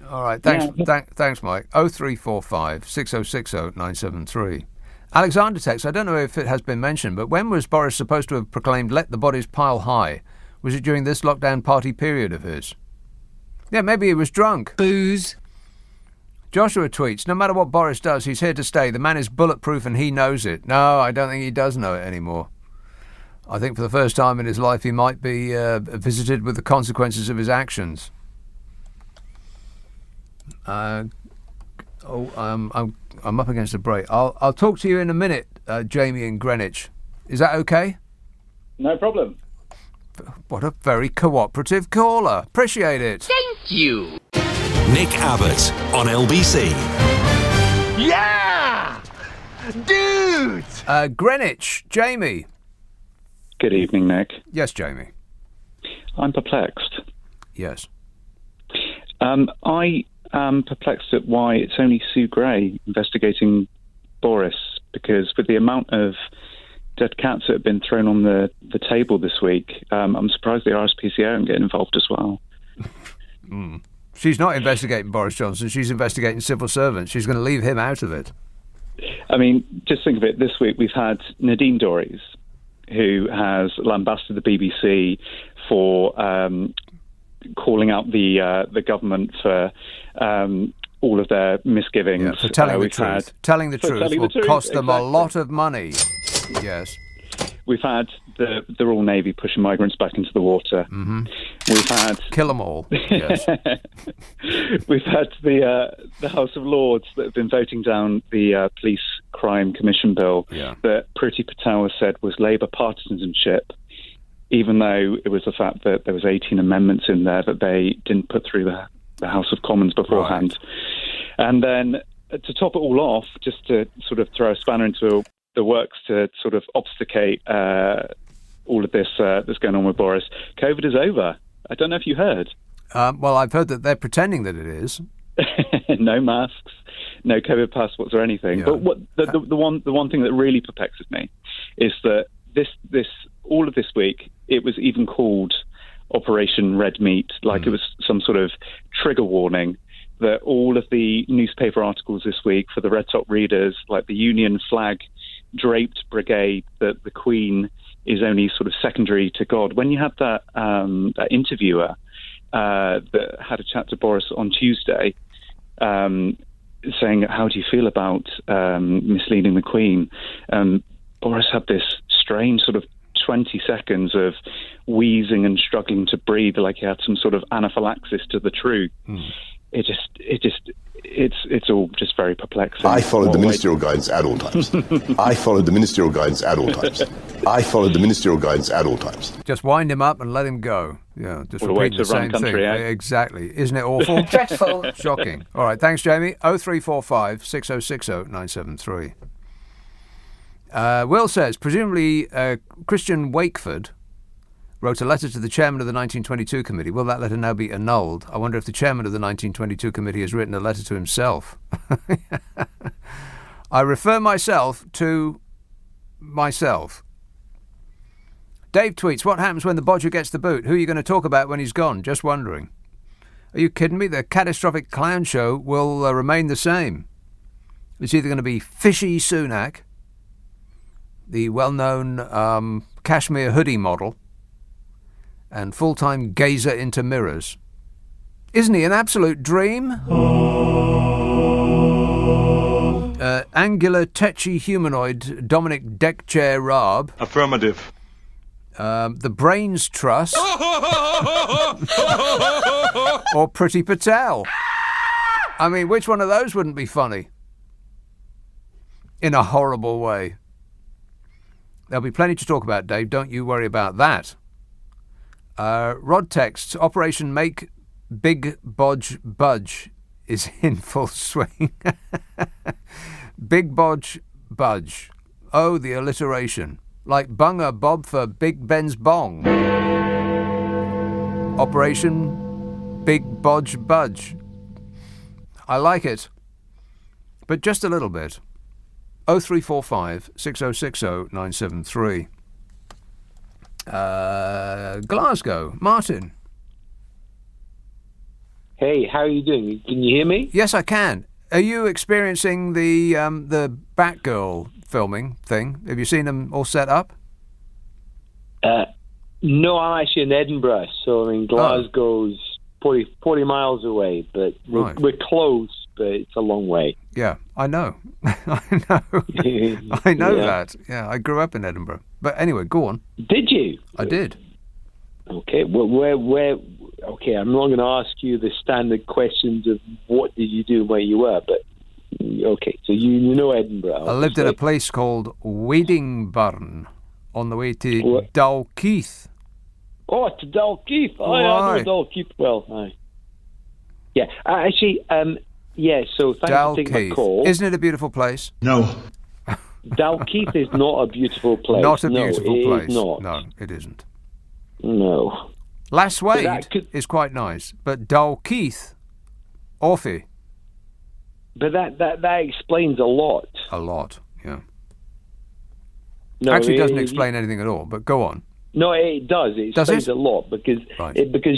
Speaker 3: All right, thanks, Mike. 0345 6060 973. Alexander texts, I don't know if it has been mentioned, but when was Boris supposed to have proclaimed "let the bodies pile high"? Was it during this lockdown party period of his? Yeah, maybe he was drunk.
Speaker 11: Booze.
Speaker 3: Joshua tweets, no matter what Boris does, he's here to stay. The man is bulletproof and he knows it. No, I don't think he does know it anymore. I think for the first time in his life he might be visited with the consequences of his actions. I'm up against a break. I'll talk to you in a minute, Jamie in Greenwich. Is that okay?
Speaker 23: No problem.
Speaker 3: What a very cooperative caller. Appreciate it.
Speaker 1: Thank you. Nick Abbott on LBC.
Speaker 3: Yeah! Dude! Greenwich, Jamie.
Speaker 13: Good evening, Nick.
Speaker 3: Yes, Jamie.
Speaker 13: I'm perplexed.
Speaker 3: Yes.
Speaker 13: I am perplexed at why it's only Sue Gray investigating Boris, because with the amount of dead cats that have been thrown on the table this week, I'm surprised the RSPCA don't get involved as well.
Speaker 3: She's not investigating Boris Johnson, she's investigating civil servants. She's going to leave him out of it.
Speaker 13: I mean, just think of it this week. We've had Nadine Dorries, who has lambasted the BBC for calling out the government for all of their misgivings.
Speaker 3: Yeah, for telling the truth. Telling the truth will cost them a lot of money. Yes.
Speaker 13: We've had the Royal Navy pushing migrants back into the water.
Speaker 3: Mm-hmm.
Speaker 13: We've had...
Speaker 3: Kill them all. Yes.
Speaker 13: We've had the House of Lords that have been voting down the Police Crime Commission Bill that Priti Patel has said was Labour partisanship, even though it was the fact that there was 18 amendments in there that they didn't put through the House of Commons beforehand. Right. And then to top it all off, just to sort of throw a spanner into the works to sort of obfuscate all of this that's going on with Boris, COVID is over. I don't know if you heard.
Speaker 3: Well, I've heard that they're pretending that it is.
Speaker 13: No masks, no COVID passports or anything. Yeah. But what the one thing that really perplexes me is that this all of this week it was even called Operation Red Meat, like it was some sort of trigger warning. That all of the newspaper articles this week for the Red Top readers, like the Union flag draped brigade, that the Queen is only sort of secondary to God. When you had that interviewer that had a chat to Boris on Tuesday, saying, how do you feel about misleading the Queen? Boris had this strange sort of 20 seconds of wheezing and struggling to breathe, like he had some sort of anaphylaxis to the truth. It's all just very perplexing.
Speaker 8: I followed the ministerial guidance at all times. I followed the ministerial guidance at all times. I followed the ministerial guidance at all times.
Speaker 3: Just wind him up and let him go. Yeah, just repeat the same thing. Exactly. Isn't it awful?
Speaker 11: Dreadful.
Speaker 3: Shocking. All right, thanks, Jamie. 0345 6060 973. Will says, presumably Christian Wakeford wrote a letter to the chairman of the 1922 committee. Will that letter now be annulled? I wonder if the chairman of the 1922 committee has written a letter to himself. I refer myself to myself. Dave tweets, what happens when the bodger gets the boot? Who are you going to talk about when he's gone? Just wondering. Are you kidding me? The catastrophic clown show will remain the same. It's either going to be Fishy Sunak, the well-known cashmere hoodie model, and full-time gazer into mirrors. Isn't he an absolute dream? Angular, tetchy humanoid Dominic Deckchair Raab.
Speaker 14: Affirmative.
Speaker 3: The Brains Trust. Or Priti Patel. I mean, which one of those wouldn't be funny? in a horrible way. There'll be plenty to talk about, Dave. Don't you worry about that. Rod texts, Operation Make Big Bodge Budge is in full swing. Big Bodge Budge. Oh, the alliteration. Like Bunger Bob for Big Ben's Bong. Operation Big Bodge Budge. I like it. But just a little bit. 0345 6060 973. Glasgow. Martin.
Speaker 11: Hey, how are you doing? Can you hear me?
Speaker 3: Yes, I can. Are you experiencing the Batgirl filming thing? Have you seen them all set up?
Speaker 11: No, I'm actually in Edinburgh, so I mean Glasgow's 40 miles away, but we're close, but it's a long way.
Speaker 3: Yeah, I know. I know that. Yeah, I grew up in Edinburgh. But anyway, go on.
Speaker 11: Did you?
Speaker 3: I did.
Speaker 11: Okay, well, where? Okay, I'm not going to ask you the standard questions of what did you do where you were, but okay, so you know Edinburgh.
Speaker 3: I lived in a place called Weddingburn on the way to Dalkeith.
Speaker 11: Oh, to Dalkeith. I know Dalkeith well. Aye. Yeah, actually, so thanks for taking my call.
Speaker 3: Isn't it a beautiful place?
Speaker 11: No. Dalkeith is not a beautiful place.
Speaker 3: Not a beautiful place.
Speaker 11: Is not.
Speaker 3: No, it isn't.
Speaker 11: No.
Speaker 3: Lasswade is quite nice, but Dalkeith, awful.
Speaker 11: But that explains a lot.
Speaker 3: A lot, yeah.
Speaker 11: No,
Speaker 3: actually, it doesn't explain anything at all. But go on.
Speaker 11: No, it does. It explains a lot because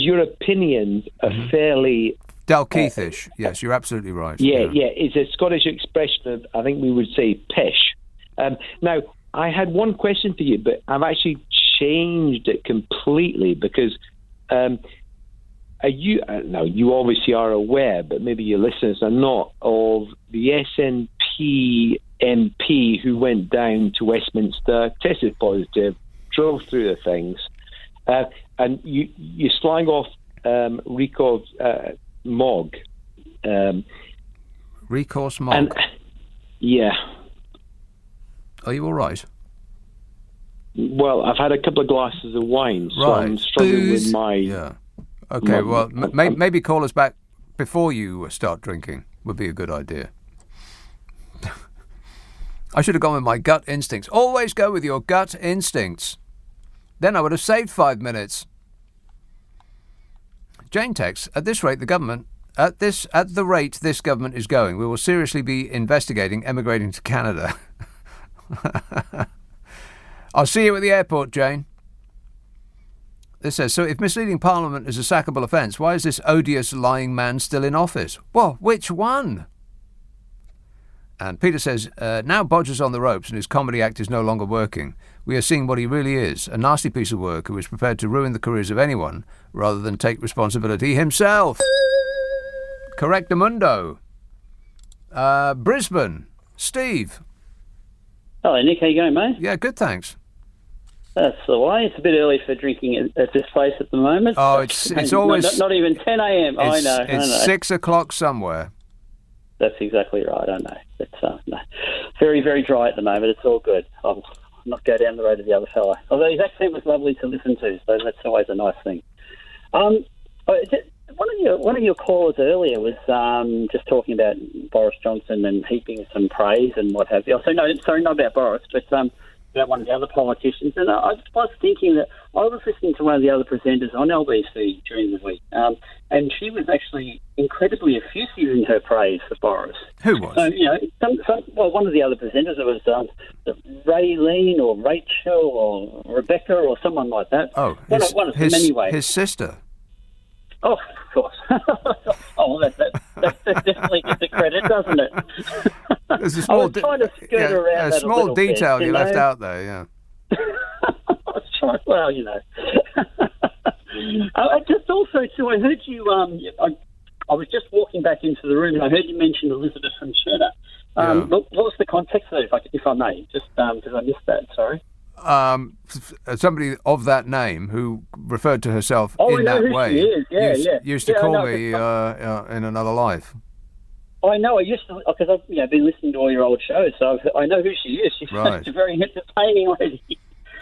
Speaker 11: your opinions are fairly
Speaker 3: Dalkeithish. Yes, you're absolutely right.
Speaker 11: Yeah. It's a Scottish expression of, I think we would say, pish. Now, I had one question for you, but I've actually changed it completely because you obviously are aware, but maybe your listeners are not, of the SNP MP who went down to Westminster, tested positive, drove through the things, and you slag off Rico Mogg.
Speaker 3: Recourse Mogg?
Speaker 11: Yeah.
Speaker 3: Are you all right?
Speaker 11: Well, I've had a couple of glasses of wine, so I'm struggling with my...
Speaker 3: Yeah. Okay, well, maybe call us back before you start drinking would be a good idea. I should have gone with my gut instincts. Always go with your gut instincts. Then I would have saved 5 minutes. Jane texts, at the rate this government is going, we will seriously be investigating emigrating to Canada. I'll see you at the airport, Jane. This says, so if misleading Parliament is a sackable offence, why is this odious lying man still in office? Well, which one? And Peter says, now Bodger's on the ropes and his comedy act is no longer working. We are seeing what he really is, a nasty piece of work who is prepared to ruin the careers of anyone rather than take responsibility himself. Correctamundo. Brisbane. Steve.
Speaker 14: Hello, Nick. How you going, mate?
Speaker 3: Yeah, good, thanks.
Speaker 14: That's the way. It's a bit early for drinking at this place at the moment.
Speaker 3: Oh, it's always...
Speaker 14: Not even 10 a.m. I know.
Speaker 3: It's 6 o'clock somewhere.
Speaker 14: That's exactly right. I know. It's no. Very, very dry at the moment. It's all good. I'll not go down the road of the other fella. Although his accent was lovely to listen to, so that's always a nice thing. One of your callers earlier was just talking about Boris Johnson and heaping some praise and what have you. So not about Boris, but about one of the other politicians. And I was thinking that I was listening to one of the other presenters on LBC during the week, and she was actually incredibly effusive in her praise for Boris.
Speaker 3: Who was?
Speaker 14: One of the other presenters, it was Raylene or Rachel or Rebecca or someone like that.
Speaker 3: Oh,
Speaker 14: one of them anyway.
Speaker 3: His sister.
Speaker 14: Oh, of course. That definitely gets the credit, doesn't it?
Speaker 3: There's a small,
Speaker 14: trying to skirt around
Speaker 3: a small detail you left out there, yeah.
Speaker 14: I was trying, well, you know. I just also, too, I heard you, I was just walking back into the room and I heard you mention Elizabeth from Cheddar. What was the context of that, if I may? Just because I missed that, sorry.
Speaker 3: Somebody of that name who referred to herself in that way
Speaker 14: she is.
Speaker 3: used to call me in another life.
Speaker 14: I know. I used to, because I've been listening to all your old shows, so I know who she is. She's
Speaker 3: Right.
Speaker 14: a very entertaining lady.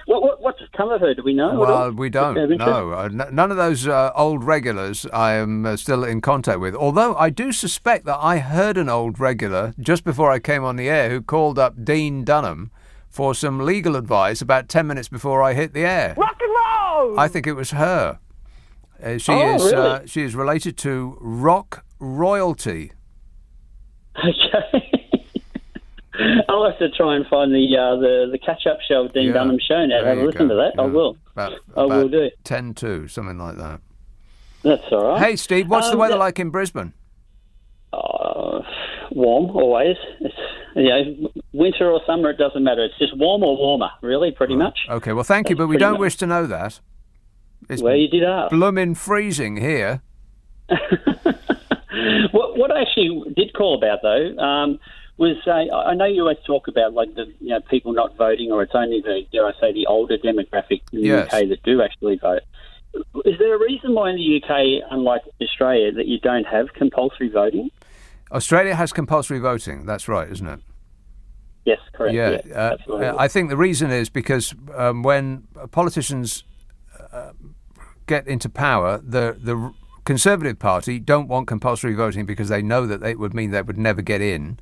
Speaker 14: What's come of her? Do we know?
Speaker 3: Well, we don't. No, none of those old regulars I am still in contact with. Although I do suspect that I heard an old regular just before I came on the air who called up Dean Dunham for some legal advice about 10 minutes before I hit the air.
Speaker 16: Rock and roll!
Speaker 3: I think it was her. She
Speaker 14: really?
Speaker 3: She is related to rock royalty.
Speaker 14: Okay. I'll have to try and find the catch-up show of Dean Dunham's show now. Have a listen to that. Yeah. I will. I will do.
Speaker 3: 10-2, something like that.
Speaker 14: That's all right.
Speaker 3: Hey, Steve, what's the weather like in Brisbane?
Speaker 14: Warm, always. It's, winter or summer, it doesn't matter. It's just warm or warmer, really, pretty much.
Speaker 3: Okay, well, thank you, but we don't wish to know that. It's
Speaker 14: you did ask.
Speaker 3: Bloomin' freezing here.
Speaker 14: What I actually did call about, though, was I know you always talk about people not voting, or it's only the older demographic in the UK that do actually vote. Is there a reason why in the UK, unlike Australia, that you don't have compulsory voting?
Speaker 3: Australia has compulsory voting. That's right, isn't it?
Speaker 14: Yes, correct.
Speaker 3: Yeah,
Speaker 14: absolutely.
Speaker 3: I think the reason is because when politicians get into power, the Conservative Party don't want compulsory voting because they know that it would mean they would never get in.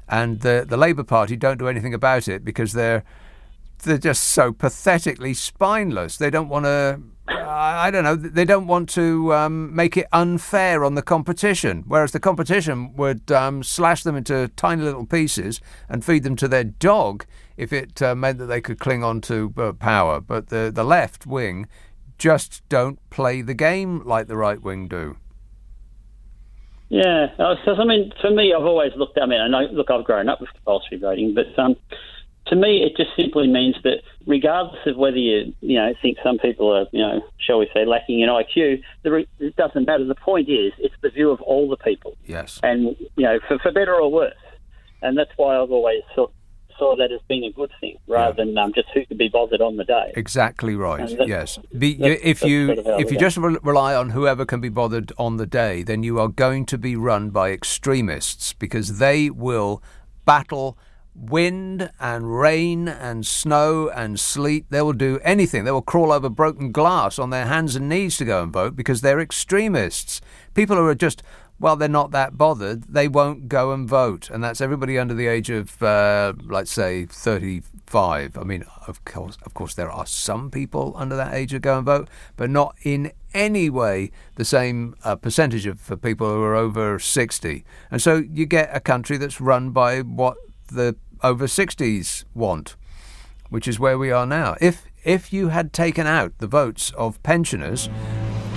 Speaker 3: And the Labour Party don't do anything about it because they're just so pathetically spineless. They don't want to, I don't know, they don't want to make it unfair on the competition, whereas the competition would slash them into tiny little pieces and feed them to their dog if it meant that they could cling on to power. But the left wing just don't play the game like the right wing do.
Speaker 14: Yeah, because for me, I've always looked. I've grown up with compulsory voting, but to me, it just simply means that regardless of whether you think some people are, shall we say, lacking in IQ, it doesn't matter. The point is, it's the view of all the people.
Speaker 3: Yes.
Speaker 14: And for better or worse, and that's why I've always saw that as being a good thing, rather than just who could be bothered on the day.
Speaker 3: Exactly right. Yes. If you just rely on whoever can be bothered on the day, then you are going to be run by extremists, because they will battle wind and rain and snow and sleet. They will do anything. They will crawl over broken glass on their hands and knees to go and vote because they're extremists. People who are just, well, they're not that bothered, they won't go and vote. And that's everybody under the age of, let's say, 35. I mean, of course, there are some people under that age who go and vote, but not in any way the same percentage of people who are over 60. And so you get a country that's run by what the over 60s want, which is where we are now. If you had taken out the votes of pensioners,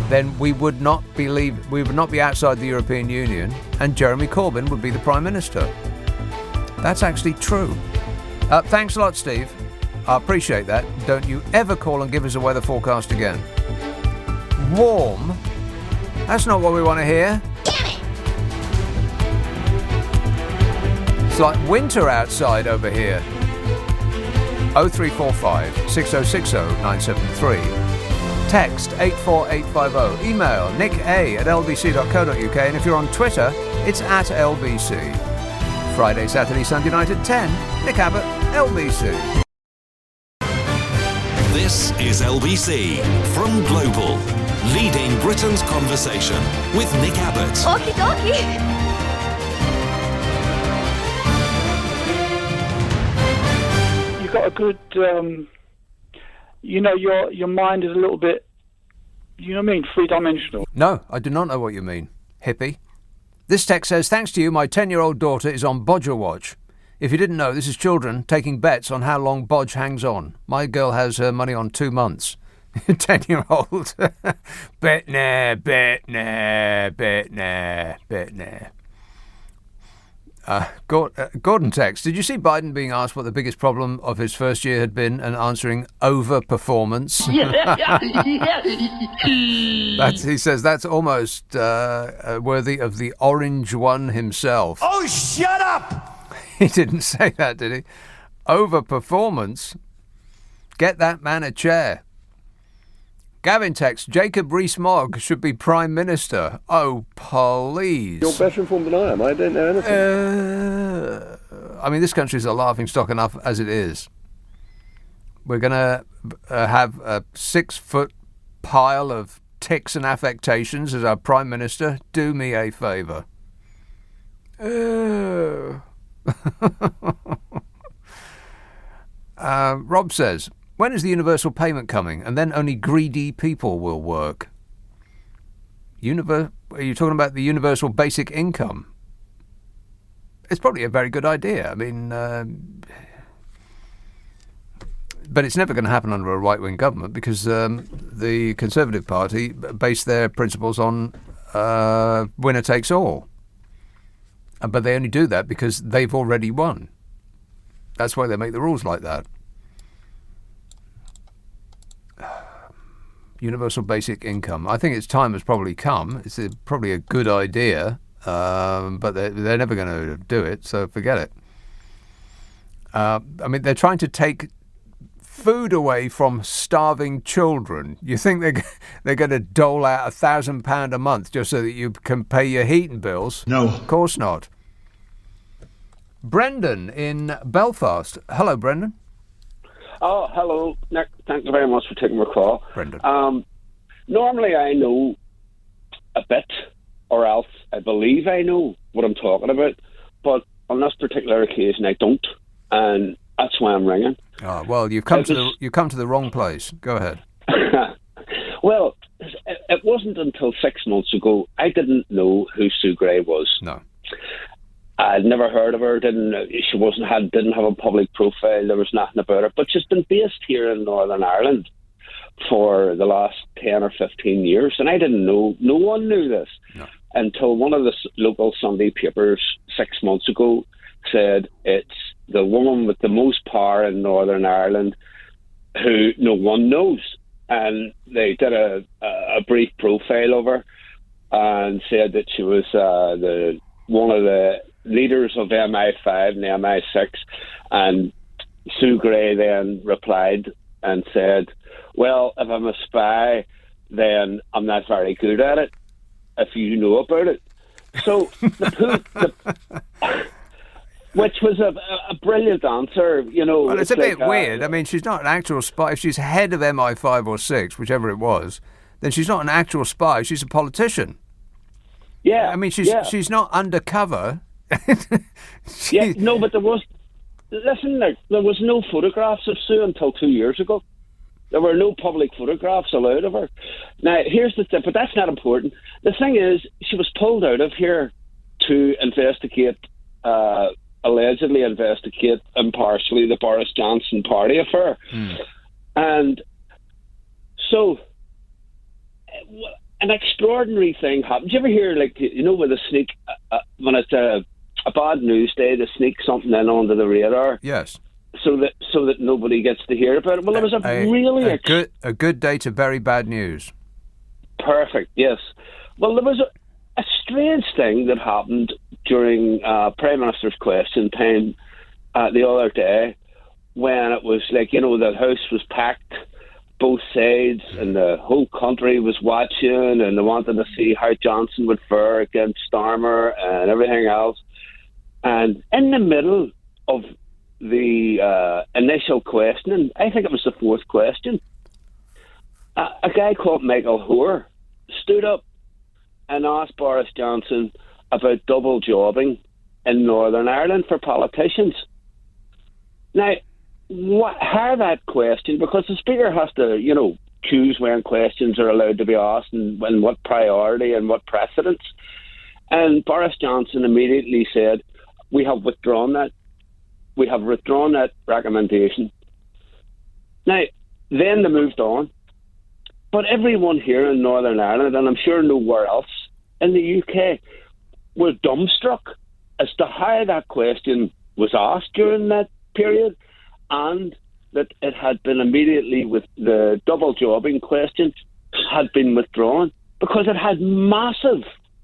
Speaker 3: then we would not be outside the European Union, and Jeremy Corbyn would be the Prime Minister. That's actually true. Thanks a lot, Steve. I appreciate that. Don't you ever call and give us a weather forecast again. Warm? That's not what we want to hear. It's like winter outside over here. 0345 6060 973. Text 84850. Email nick@lbc.co.uk. And if you're on Twitter, it's @LBC. Friday, Saturday, Sunday night at 10. Nick Abbot, LBC.
Speaker 1: This is LBC from Global, leading Britain's conversation with Nick Abbot.
Speaker 22: Okie dokie.
Speaker 7: You've got a good, your mind is a little bit, three-dimensional.
Speaker 3: No, I do not know what you mean, hippie. This text says, thanks to you, my 10-year-old daughter is on Bodger Watch. If you didn't know, this is children taking bets on how long Bodge hangs on. My girl has her money on 2 months. 10-year-old. Bet nah, bet nah, bet nah, bet nah. Gordon text, did you see Biden being asked what the biggest problem of his first year had been and answering over-performance? He says that's almost worthy of the orange one himself.
Speaker 16: Oh, shut up!
Speaker 3: He didn't say that, did he? Over-performance? Get that man a chair. Gavin texts, Jacob Rees-Mogg should be Prime Minister. Oh, please.
Speaker 17: You're better informed than I am. I don't know anything.
Speaker 3: I mean, this country's a laughingstock enough as it is. We're going to have a 6-foot pile of tics and affectations as our Prime Minister. Do me a favour. Rob says, when is the universal payment coming? And then only greedy people will work. Are you talking about the universal basic income? It's probably a very good idea. I mean, but it's never going to happen under a right-wing government because the Conservative Party base their principles on winner takes all. But they only do that because they've already won. That's why they make the rules like that. Universal basic income. I think its time has probably come. It's probably a good idea, but they're never going to do it, so forget it. I mean, they're trying to take food away from starving children. You think they're going to dole out £1,000 a month just so that you can pay your heating bills? No. Of course not. Brendan in Belfast. Hello, Brendan.
Speaker 18: Oh, hello, Nick. Thank you very much for taking my call.
Speaker 3: Brendan.
Speaker 18: Normally I know a bit, or else I believe I know what I'm talking about, but on this particular occasion I don't, and that's why I'm ringing.
Speaker 3: Oh, well, you've come to the wrong place. Go ahead.
Speaker 18: Well, it wasn't until 6 months ago I didn't know who Sue Gray was.
Speaker 3: No.
Speaker 18: I'd never heard of her. Didn't have a public profile. There was nothing about her. But she's been based here in Northern Ireland for the last 10 or 15 years, and I didn't know. No one knew this until one of the local Sunday papers 6 months ago said it's the woman with the most power in Northern Ireland who no one knows. And they did a brief profile of her and said that she was one of the leaders of MI5 and MI6, and Sue Gray then replied and said, well, if I'm a spy, then I'm not very good at it, if you know about it. So, which was a brilliant answer, you know.
Speaker 3: Well, it's a bit weird. I mean, she's not an actual spy. If she's head of MI5 or 6, whichever it was, then she's not an actual spy. She's a politician.
Speaker 18: Yeah.
Speaker 3: I mean, she's not undercover.
Speaker 18: Yeah, no, but there was no photographs of Sue until 2 years ago. There were no public photographs allowed of her. Now, here's the thing, but that's not important. The thing is, she was pulled out of here to allegedly investigate impartially the Boris Johnson party affair. And so an extraordinary thing happened. Did you ever hear, like, you know, with a sneak, when it's a bad news day, to sneak something in onto the radar?
Speaker 3: Yes.
Speaker 18: So that nobody gets to hear about it. Well, it was
Speaker 3: a good day to bury bad news.
Speaker 18: Perfect. Yes. Well, there was a strange thing that happened during Prime Minister's question time the other day, when it was like, you know, the house was packed, both sides, and the whole country was watching, and they wanted to see how Johnson would fare against Starmer and everything else. And in the middle of the initial questioning, I think it was the fourth question, a guy called Michael Hoare stood up and asked Boris Johnson about double jobbing in Northern Ireland for politicians. Now, how that question, because the Speaker has to, you know, choose when questions are allowed to be asked and what priority and what precedence. And Boris Johnson immediately said, we have withdrawn that. We have withdrawn that recommendation. Now, then they moved on. But everyone here in Northern Ireland, and I'm sure nowhere else in the UK, were dumbstruck as to how that question was asked during that period, and that it had been immediately with the double jobbing question had been withdrawn, because it had massive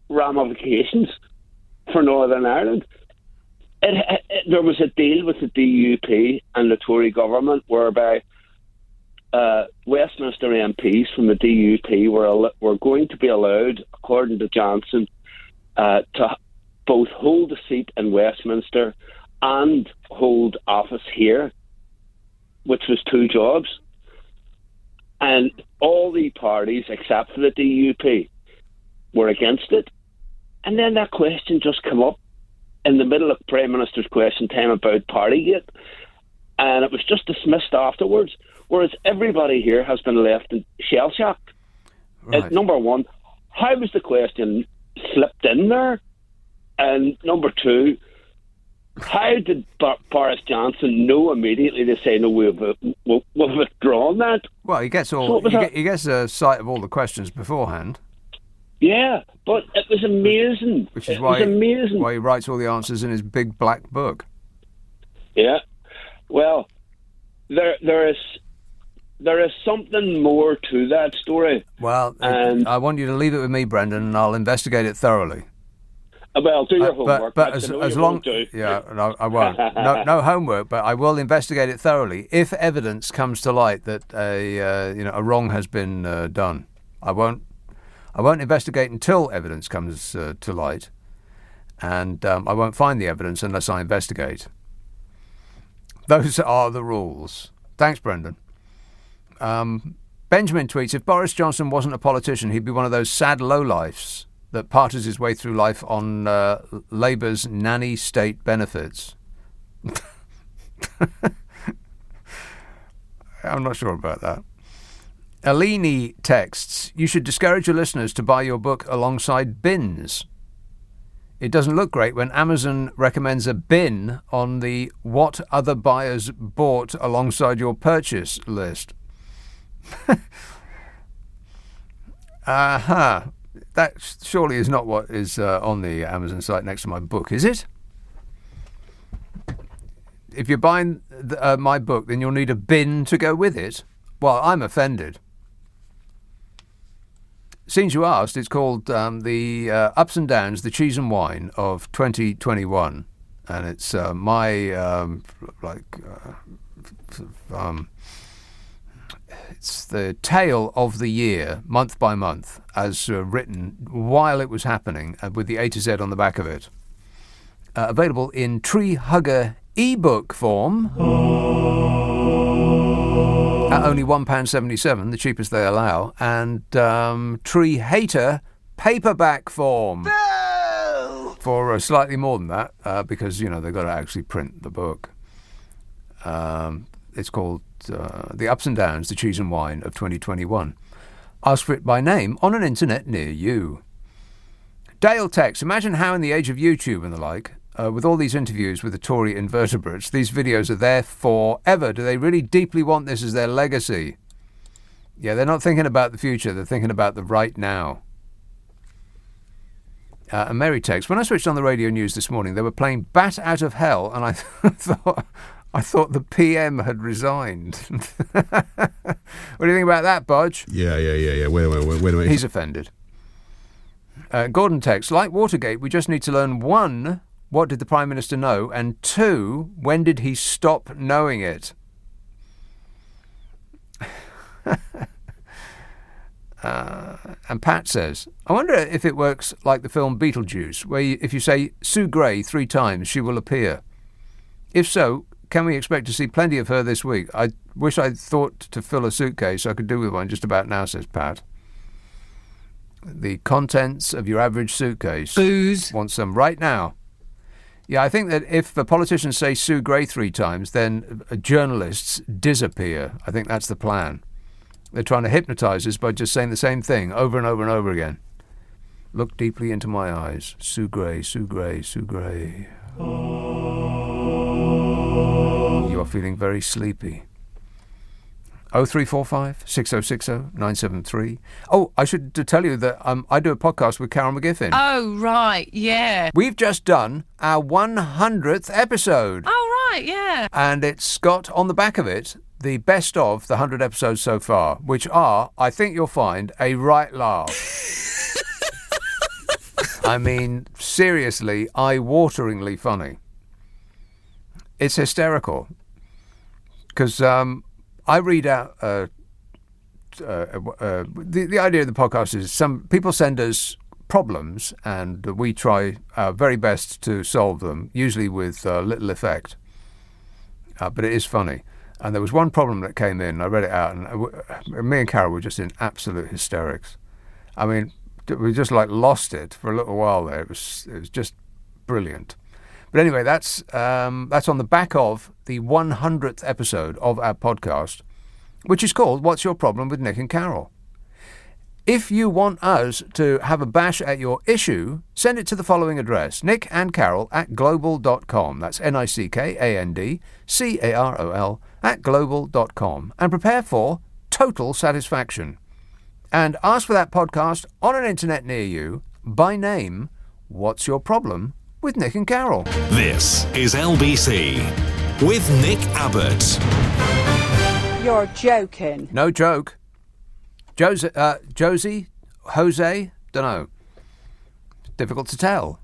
Speaker 18: ramifications for Northern Ireland. There was a deal with the DUP and the Tory government whereby Westminster MPs from the DUP were going to be allowed, according to Johnson, to both hold a seat in Westminster and hold office here, which was 2 jobs. And all the parties, except for the DUP, were against it. And then that question just came up in the middle of Prime Minister's question time about Partygate, and it was just dismissed afterwards, whereas everybody here has been left shell-shocked.
Speaker 3: Right.
Speaker 18: Number one, how was the question slipped in there? And number two, how did Boris Johnson know immediately to say, no, we've withdrawn that?
Speaker 3: Well, he gets he gets a sight of all the questions beforehand.
Speaker 18: Yeah, but it was amazing.
Speaker 3: Which is why he writes all the answers in his big black book.
Speaker 18: Yeah. Well, there is something more to that story.
Speaker 3: Well, I want you to leave it with me, Brendan, and I'll investigate it thoroughly.
Speaker 18: Well, do your homework.
Speaker 3: But as long, yeah, no, I won't. No homework, but I will investigate it thoroughly. If evidence comes to light that a wrong has been done, I won't investigate until evidence comes to light, and I won't find the evidence unless I investigate. Those are the rules. Thanks, Brendan. Benjamin tweets, if Boris Johnson wasn't a politician, he'd be one of those sad lowlifes that parties his way through life on Labour's nanny state benefits. I'm not sure about that. Alini texts, you should discourage your listeners to buy your book alongside bins. It doesn't look great when Amazon recommends a bin on the what other buyers bought alongside your purchase list. That surely is not what is on the Amazon site next to my book, is it? If you're buying my book, then you'll need a bin to go with it. Well, I'm offended. Since you asked, it's called the Ups and Downs, the Cheese and Wine of 2021, and it's it's the tale of the year, month by month, as written while it was happening, with the A to Z on the back of it. Available in Tree Hugger ebook form at only £1.77, the cheapest they allow, and Tree Hater paperback form for slightly more than that, because they've got to actually print the book. It's called The Ups and Downs, the Cheese and Wine of 2021. Ask for it by name on an internet near you. Dale texts, imagine how in the age of YouTube and the like, with all these interviews with the Tory invertebrates, these videos are there forever. Do they really deeply want this as their legacy? Yeah, they're not thinking about the future. They're thinking about the right now. And Mary texts, when I switched on the radio news this morning, they were playing Bat Out of Hell, and I thought the PM had resigned. What do you think about that, Bodge?
Speaker 6: Yeah. Wait a minute.
Speaker 3: He's offended. Gordon texts, like Watergate, we just need to learn 1, what did the Prime Minister know? And 2, when did he stop knowing it? And Pat says, I wonder if it works like the film Beetlejuice, where if you say Sue Gray 3 times, she will appear. If so, can we expect to see plenty of her this week? I wish I'd thought to fill a suitcase. I could do with one just about now, says Pat. The contents of your average suitcase.
Speaker 19: Booze.
Speaker 3: Want some right now. Yeah, I think that if the politicians say Sue Gray 3 times, then journalists disappear. I think that's the plan. They're trying to hypnotise us by just saying the same thing over and over and over again. Look deeply into my eyes. Sue Gray, Sue Gray, Sue Gray. You are feeling very sleepy. 0345 6060 973. Oh, I should tell you that I do a podcast with Carol McGiffin.
Speaker 19: Oh, right, yeah.
Speaker 3: We've just done our 100th episode.
Speaker 19: Oh, right, yeah.
Speaker 3: And it's got on the back of it the best of the 100 episodes so far, which are, I think you'll find, a right laugh. I mean, seriously, eye-wateringly funny. It's hysterical. Because I read out the idea of the podcast is some people send us problems and we try our very best to solve them, usually with little effect. But it is funny. And there was one problem that came in. I read it out, and me and Carol were just in absolute hysterics. I mean, we just like lost it for a little while there. It was just brilliant. But anyway, that's on the back of the 100th episode of our podcast, which is called "What's Your Problem with Nick and Carol?" If you want us to have a bash at your issue, send it to the following address: nickandcarol@global.com. That's NICKANDCAROL @global.com. And prepare for total satisfaction. And ask for that podcast on an internet near you by name. What's Your Problem with Nick and Carol?
Speaker 1: This is LBC with Nick Abbott.
Speaker 15: You're joking.
Speaker 3: No joke. Josie, Jose, don't know. Difficult to tell.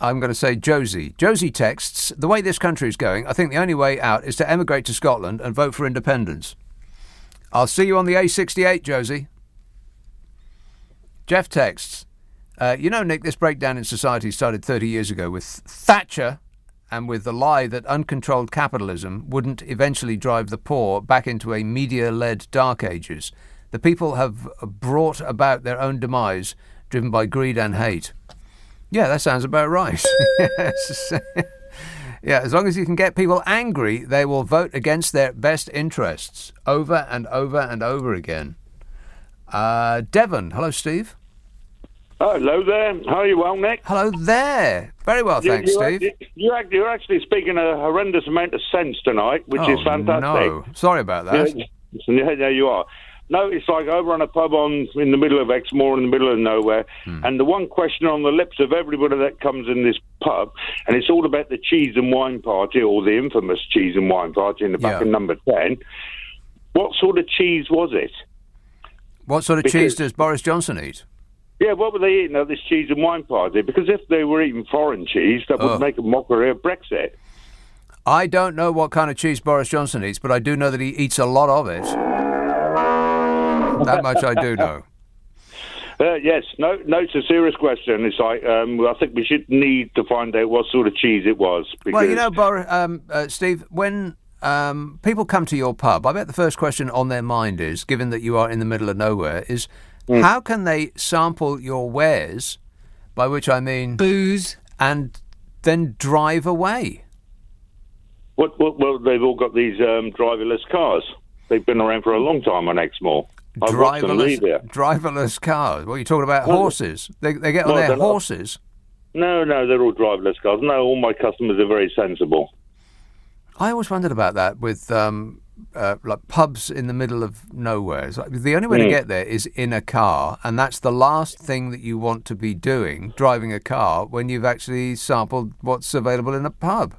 Speaker 3: I'm going to say Josie. Josie texts, the way this country is going, I think the only way out is to emigrate to Scotland and vote for independence. I'll see you on the A68, Josie. Jeff texts, Nick, this breakdown in society started 30 years ago with Thatcher and with the lie that uncontrolled capitalism wouldn't eventually drive the poor back into a media-led dark ages. The people have brought about their own demise, driven by greed and hate. Yeah, that sounds about right. Yes. Yeah, as long as you can get people angry, they will vote against their best interests over and over and over again. Devon. Hello, Steve.
Speaker 20: Hello there. How are you? Well, Nick?
Speaker 3: Hello there. Very well, thanks, Steve.
Speaker 20: You're actually speaking a horrendous amount of sense tonight, which is fantastic.
Speaker 3: No, sorry about that.
Speaker 20: Yeah, there you are. No, it's like over on a pub in the middle of Exmoor, in the middle of nowhere, and the one question on the lips of everybody that comes in this pub, and it's all about the cheese and wine party, or the infamous cheese and wine party in the back of number 10. What sort of cheese was it?
Speaker 3: What sort of cheese does Boris Johnson eat?
Speaker 20: Yeah, what were they eating at this cheese and wine party? Because if they were eating foreign cheese, that would make a mockery of Brexit.
Speaker 3: I don't know what kind of cheese Boris Johnson eats, but I do know that he eats a lot of it. That much I do know.
Speaker 20: Yes, no, it's a serious question. It's like, I think we should need to find out what sort of cheese it was.
Speaker 3: Well, Steve, when people come to your pub, I bet the first question on their mind is, given that you are in the middle of nowhere, is how can they sample your wares, by which I mean booze, and then drive away?
Speaker 20: Well, they've all got these driverless cars. They've been around for a long time on Exmoor.
Speaker 3: Driverless cars. What are you talking about? Horses? They get on their horses?
Speaker 20: No, they're all driverless cars. No, all my customers are very sensible.
Speaker 3: I always wondered about that with like pubs in the middle of nowhere. It's like the only way to get there is in a car, and that's the last thing that you want to be doing, driving a car, when you've actually sampled what's available in a pub.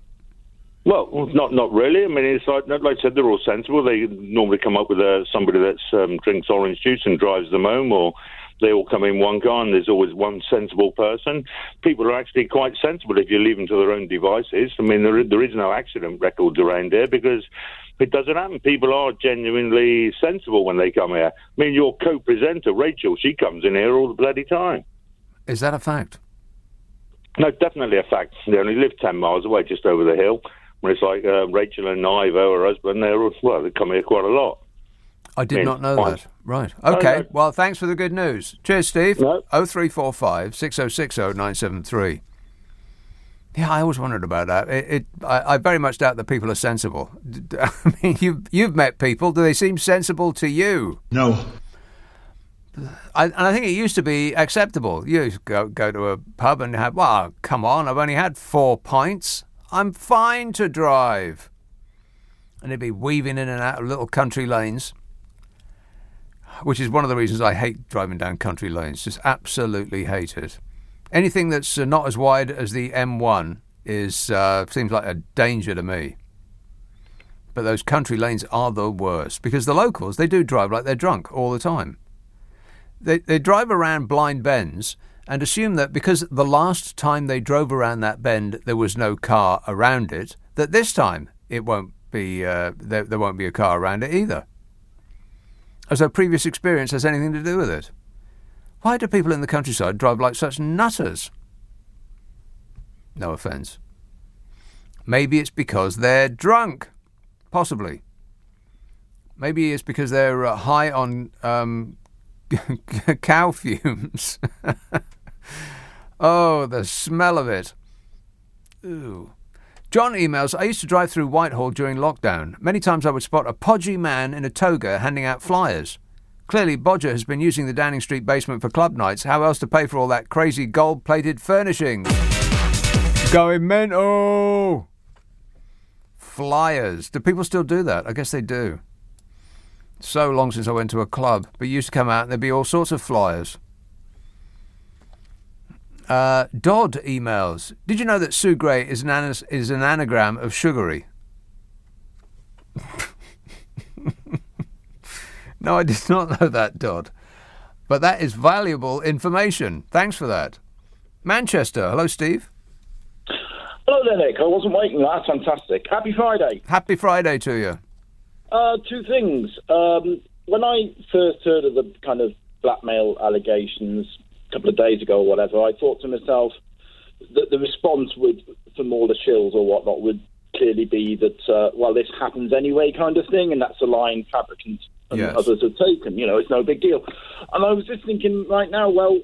Speaker 20: Well, not really. I mean, it's like I said, they're all sensible. They normally come up with somebody that drinks orange juice and drives them home, or they all come in one car and there's always one sensible person. People are actually quite sensible if you leave them to their own devices. I mean, there is no accident records around here because it doesn't happen. People are genuinely sensible when they come here. I mean, your co-presenter, Rachel, she comes in here all the bloody time.
Speaker 3: Is that a fact?
Speaker 20: No, definitely a fact. They only live 10 miles away, just over the hill. When it's like Rachel and Ivo, her husband, they come here quite a lot.
Speaker 3: I did not know that. Right. Okay. No. Well, thanks for the good news. Cheers, Steve. No. 0345 6060 973. Yeah, I always wondered about that. I very much doubt that people are sensible. I mean, you've met people. Do they seem sensible to you?
Speaker 6: No.
Speaker 3: And I think it used to be acceptable. You go to a pub and have, well, come on, I've only had 4 pints. I'm fine to drive. And they'd be weaving in and out of little country lanes, which is one of the reasons I hate driving down country lanes. Just absolutely hate it. Anything that's not as wide as the M1 seems like a danger to me. But those country lanes are the worst, because the locals, they do drive like they're drunk all the time. They drive around blind bends and assume that because the last time they drove around that bend there was no car around it, that this time it won't be there won't be a car around it either. As though previous experience has anything to do with it. Why do people in the countryside drive like such nutters? No offence. Maybe it's because they're drunk. Possibly. Maybe it's because they're high on cow fumes. Oh, the smell of it. Ooh. John emails, I used to drive through Whitehall during lockdown. Many times I would spot a podgy man in a toga handing out flyers. Clearly, Bodger has been using the Downing Street basement for club nights. How else to pay for all that crazy gold-plated furnishings? Going mental! Flyers. Do people still do that? I guess they do. So long since I went to a club. But you used to come out and there'd be all sorts of flyers. Dodd emails. Did you know that Sue Gray is an anagram of sugary? No, I did not know that, Dodd. But that is valuable information. Thanks for that. Manchester. Hello, Steve.
Speaker 2: Hello there, Nick. I wasn't waiting. That's fantastic. Happy Friday.
Speaker 3: Happy Friday to you.
Speaker 2: Two things. When I first heard of the kind of blackmail allegations a couple of days ago or whatever, I thought to myself that the response would, from all the shills or whatnot, would clearly be that, well, this happens anyway kind of thing, and that's a line fabricants and others have taken. You know, it's no big deal. And I was just thinking right now, well,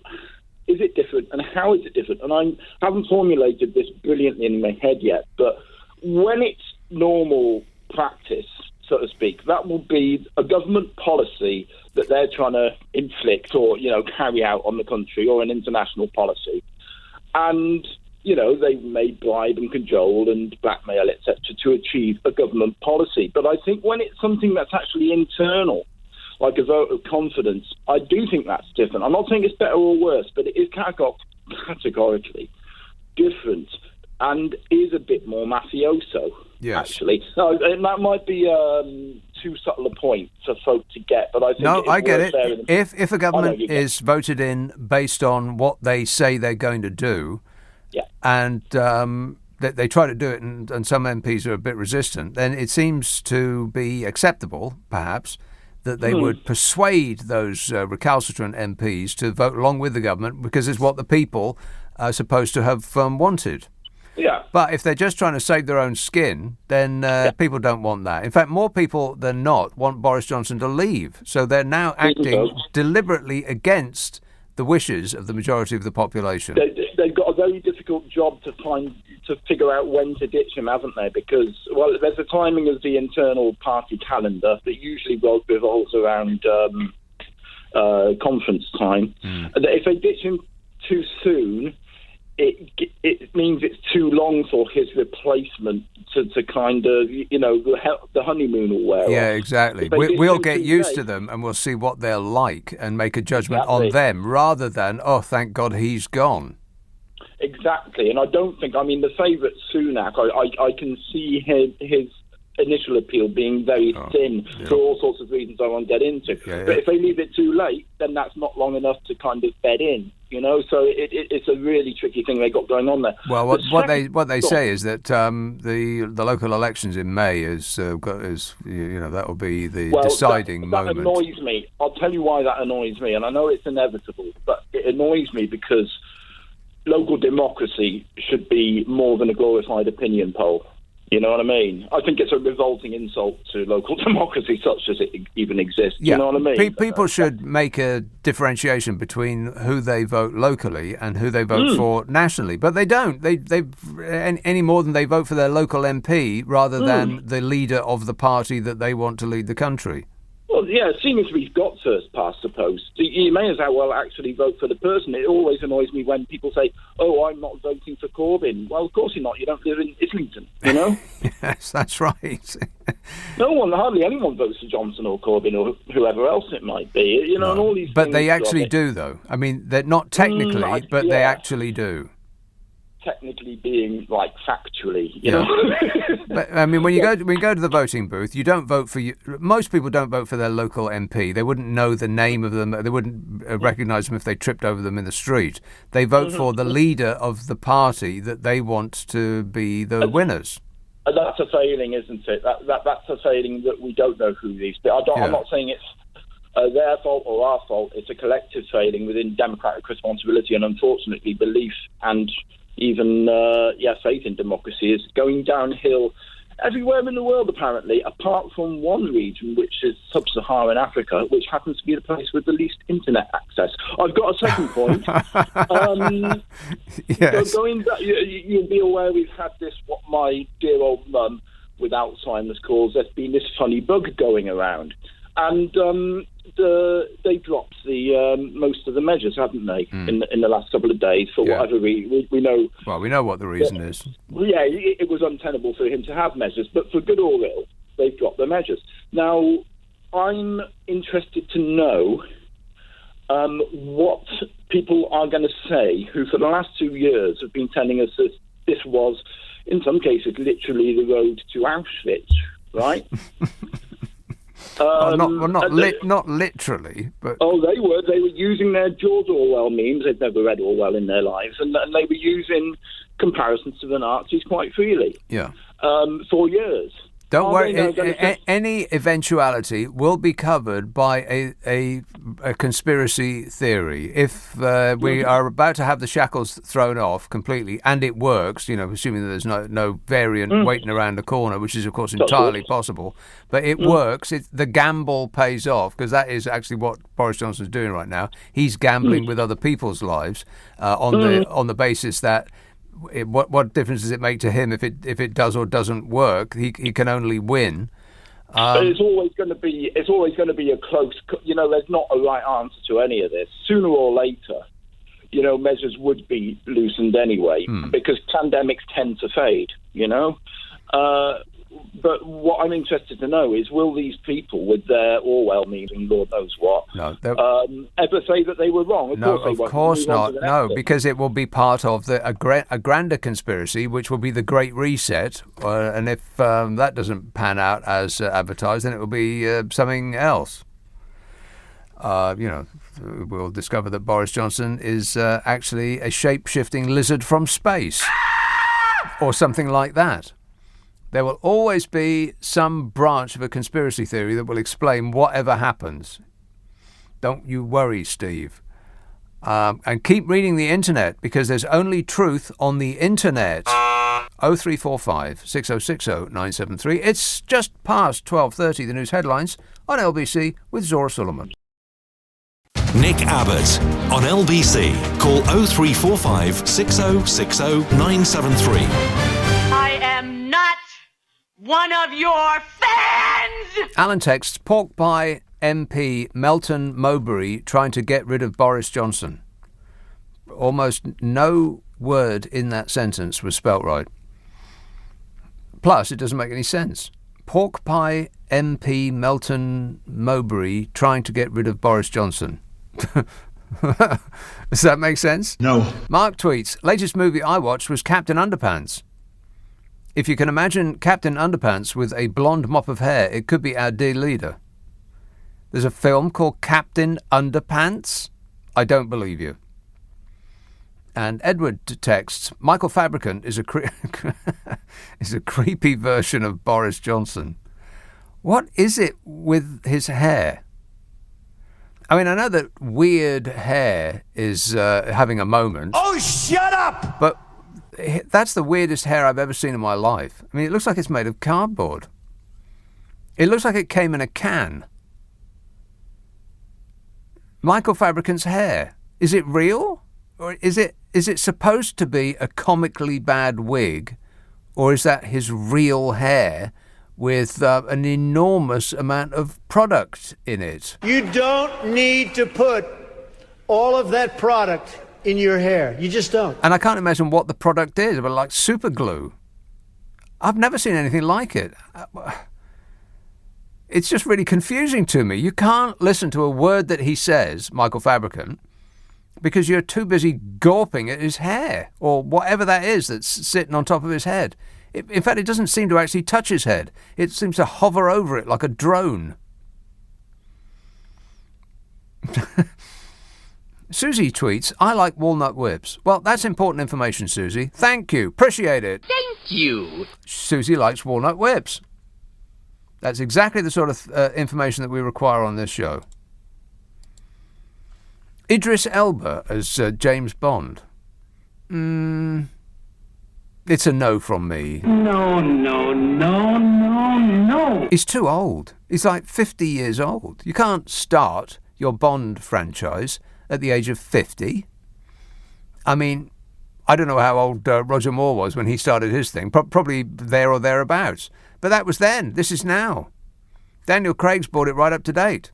Speaker 2: is it different, and how is it different? And I haven't formulated this brilliantly in my head yet, but when it's normal practice, so to speak, that will be a government policy that they're trying to inflict or, you know, carry out on the country, or an international policy. And, you know, they may bribe and cajole and blackmail, etc., to achieve a government policy. But I think when it's something that's actually internal, like a vote of confidence, I do think that's different. I'm not saying it's better or worse, but it is categorically different and is a bit more mafioso, actually. So, and that might be too subtle a point for folk to get, but I think
Speaker 3: I get it. If a government is voted in based on what they say they're going to do, and they try to do it, and some MPs are a bit resistant, then it seems to be acceptable, perhaps, that they would persuade those recalcitrant MPs to vote along with the government, because it's what the people are supposed to have wanted.
Speaker 2: Yeah.
Speaker 3: But if they're just trying to save their own skin, then people don't want that. In fact, more people than not want Boris Johnson to leave. So they're now acting deliberately against the wishes of the majority of the population.
Speaker 2: They've got a very difficult job to figure out when to ditch him, haven't they? Because, well, there's the timing of the internal party calendar that usually revolves around conference time. If they ditch him too soon, it means it's too long for his replacement to kind of, you know, the honeymoon will wear off.
Speaker 3: Yeah, exactly. We'll get used to them, and we'll see what they're like and make a judgment on them, rather than, oh, thank God he's gone.
Speaker 2: Exactly. And I don't think, I mean, the favourite Sunak, I can see his initial appeal being very thin for all sorts of reasons I won't get into. But if they leave it too late, then that's not long enough to kind of bed in, you know. So it's a really tricky thing they got going on there.
Speaker 3: Well, what they say is that the local elections in May is you know, that will be the deciding moment.
Speaker 2: That annoys me. I'll tell you why that annoys me, and I know it's inevitable, but it annoys me because local democracy should be more than a glorified opinion poll. You know what I mean? I think it's a revolting insult to local democracy, such as it even exists. You know what I mean?
Speaker 3: People should make a differentiation between who they vote locally and who they vote for nationally, but they don't. They any more than they vote for their local MP rather than the leader of the party that they want to lead the country.
Speaker 2: Well, yeah, seeing as we've got first past the post, you may as well actually vote for the person. It always annoys me when people say, oh, I'm not voting for Corbyn. Well, of course you're not. You don't live in Islington, you know?
Speaker 3: Yes, that's right.
Speaker 2: Hardly anyone votes for Johnson or Corbyn or whoever else it might be. You know, and all these
Speaker 3: But
Speaker 2: things
Speaker 3: they actually do, though. I mean, they're not technically, but they actually do.
Speaker 2: Technically being like factually, you know.
Speaker 3: But I mean, when you go to the voting booth, you don't vote for most people don't vote for their local MP. They wouldn't know the name of them. They wouldn't recognise them if they tripped over them in the street. They vote for the leader of the party that they want to be the winners.
Speaker 2: And that's a failing, isn't it? That's a failing that we don't know who these. I'm not saying it's their fault or our fault. It's a collective failing within democratic responsibility, and unfortunately belief and even faith in democracy is going downhill everywhere in the world, apparently, apart from one region, which is sub-Saharan Africa, which happens to be the place with the least internet access. I've got a second point.
Speaker 3: Yes.
Speaker 2: So going back, you'll be aware we've had this, what my dear old mum with Alzheimer's calls, there's been this funny bug going around. And they dropped the most of the measures, haven't they, in the last couple of days for whatever reason. We know.
Speaker 3: Well, we know what the reason is.
Speaker 2: Yeah, it was untenable for him to have measures, but for good or ill, they've dropped the measures. Now, I'm interested to know what people are going to say who, for the last 2 years, have been telling us that this was, in some cases, literally the road to Auschwitz, right?
Speaker 3: Not literally, but
Speaker 2: they were using their George Orwell memes. They'd never read Orwell in their lives, and they were using comparisons to the Nazis quite freely.
Speaker 3: Yeah,
Speaker 2: for years.
Speaker 3: Don't worry. Any eventuality will be covered by a conspiracy theory. If we are about to have the shackles thrown off completely, and it works, assuming that there's no variant waiting around the corner, which is, of course, entirely possible. But it works. The gamble pays off, because that is actually what Boris Johnson's doing right now. He's gambling with other people's lives on the basis that. What difference does it make to him if it does or doesn't work? He can only win.
Speaker 2: But it's always going to be a close. There's not a right answer to any of this. Sooner or later, measures would be loosened anyway because pandemics tend to fade. But what I'm interested to know is, will these people with their Orwell memes and Lord knows what ever say that they were wrong?
Speaker 3: Of course not. No, because it will be part of a grander conspiracy, which will be the Great Reset. And if that doesn't pan out as advertised, then it will be something else. We'll discover that Boris Johnson is actually a shape-shifting lizard from space or something like that. There will always be some branch of a conspiracy theory that will explain whatever happens. Don't you worry, Steve. And keep reading the internet, because there's only truth on the internet. 0345 6060 973. It's just past 12:30, the news headlines on LBC with Zora Suleiman.
Speaker 1: Nick Abbott on LBC. Call 0345 6060 973.
Speaker 16: I am not one of your fans!
Speaker 3: Alan texts, pork pie MP Melton Mowbray trying to get rid of Boris Johnson. Almost no word in that sentence was spelt right. Plus, it doesn't make any sense. Pork pie MP Melton Mowbray trying to get rid of Boris Johnson. Does that make sense?
Speaker 6: No.
Speaker 3: Mark tweets, latest movie I watched was Captain Underpants. If you can imagine Captain Underpants with a blonde mop of hair, it could be our dear leader. There's a film called Captain Underpants? I don't believe you. And Edward texts, Michael Fabricant is a creepy version of Boris Johnson. What is it with his hair? I mean, I know that weird hair is having a moment.
Speaker 16: Oh, shut up!
Speaker 3: But that's the weirdest hair I've ever seen in my life. I mean, it looks like it's made of cardboard. It looks like it came in a can. Michael Fabricant's hair. Is it real? Or is it supposed to be a comically bad wig? Or is that his real hair with an enormous amount of product in it?
Speaker 16: You don't need to put all of that product in your hair. You just don't.
Speaker 3: And I can't imagine what the product is, but like super glue. I've never seen anything like it. It's just really confusing to me. You can't listen to a word that he says, Michael Fabricant, because you're too busy gawping at his hair or whatever that is that's sitting on top of his head. In fact, it doesn't seem to actually touch his head. It seems to hover over it like a drone. Susie tweets, I like walnut whips. Well, that's important information, Susie. Thank you. Appreciate it.
Speaker 16: Thank you.
Speaker 3: Susie likes walnut whips. That's exactly the sort of information that we require on this show. Idris Elba as James Bond. It's a no from me.
Speaker 4: No.
Speaker 3: He's too old. He's like 50 years old. You can't start your Bond franchise at the age of 50. I mean, I don't know how old Roger Moore was when he started his thing. Probably there or thereabouts. But that was then. This is now. Daniel Craig's brought it right up to date.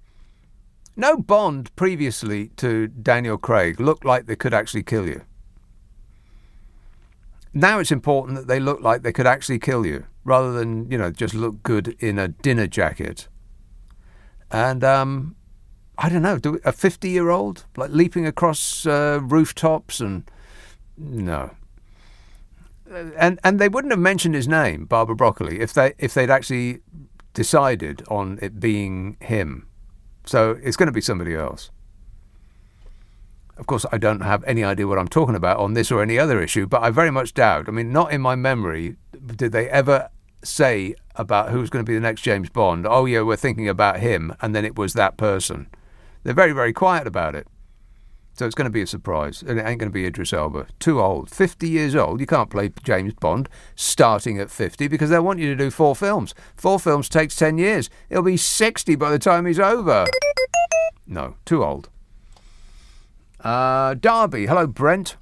Speaker 3: No Bond previously to Daniel Craig looked like they could actually kill you. Now it's important that they look like they could actually kill you, rather than, just look good in a dinner jacket. And, I don't know, a 50-year-old, like leaping across rooftops and... No. And they wouldn't have mentioned his name, Barbara Broccoli, if they'd actually decided on it being him. So it's going to be somebody else. Of course, I don't have any idea what I'm talking about on this or any other issue, but I very much doubt. I mean, not in my memory did they ever say about who's going to be the next James Bond. Oh, yeah, we're thinking about him, and then it was that person. They're very, very quiet about it. So it's going to be a surprise. And it ain't going to be Idris Elba. Too old. 50 years old. You can't play James Bond starting at 50 because they want you to do 4 films. 4 films takes 10 years. He'll be 60 by the time he's over. No, too old. Derby. Hello, Brent.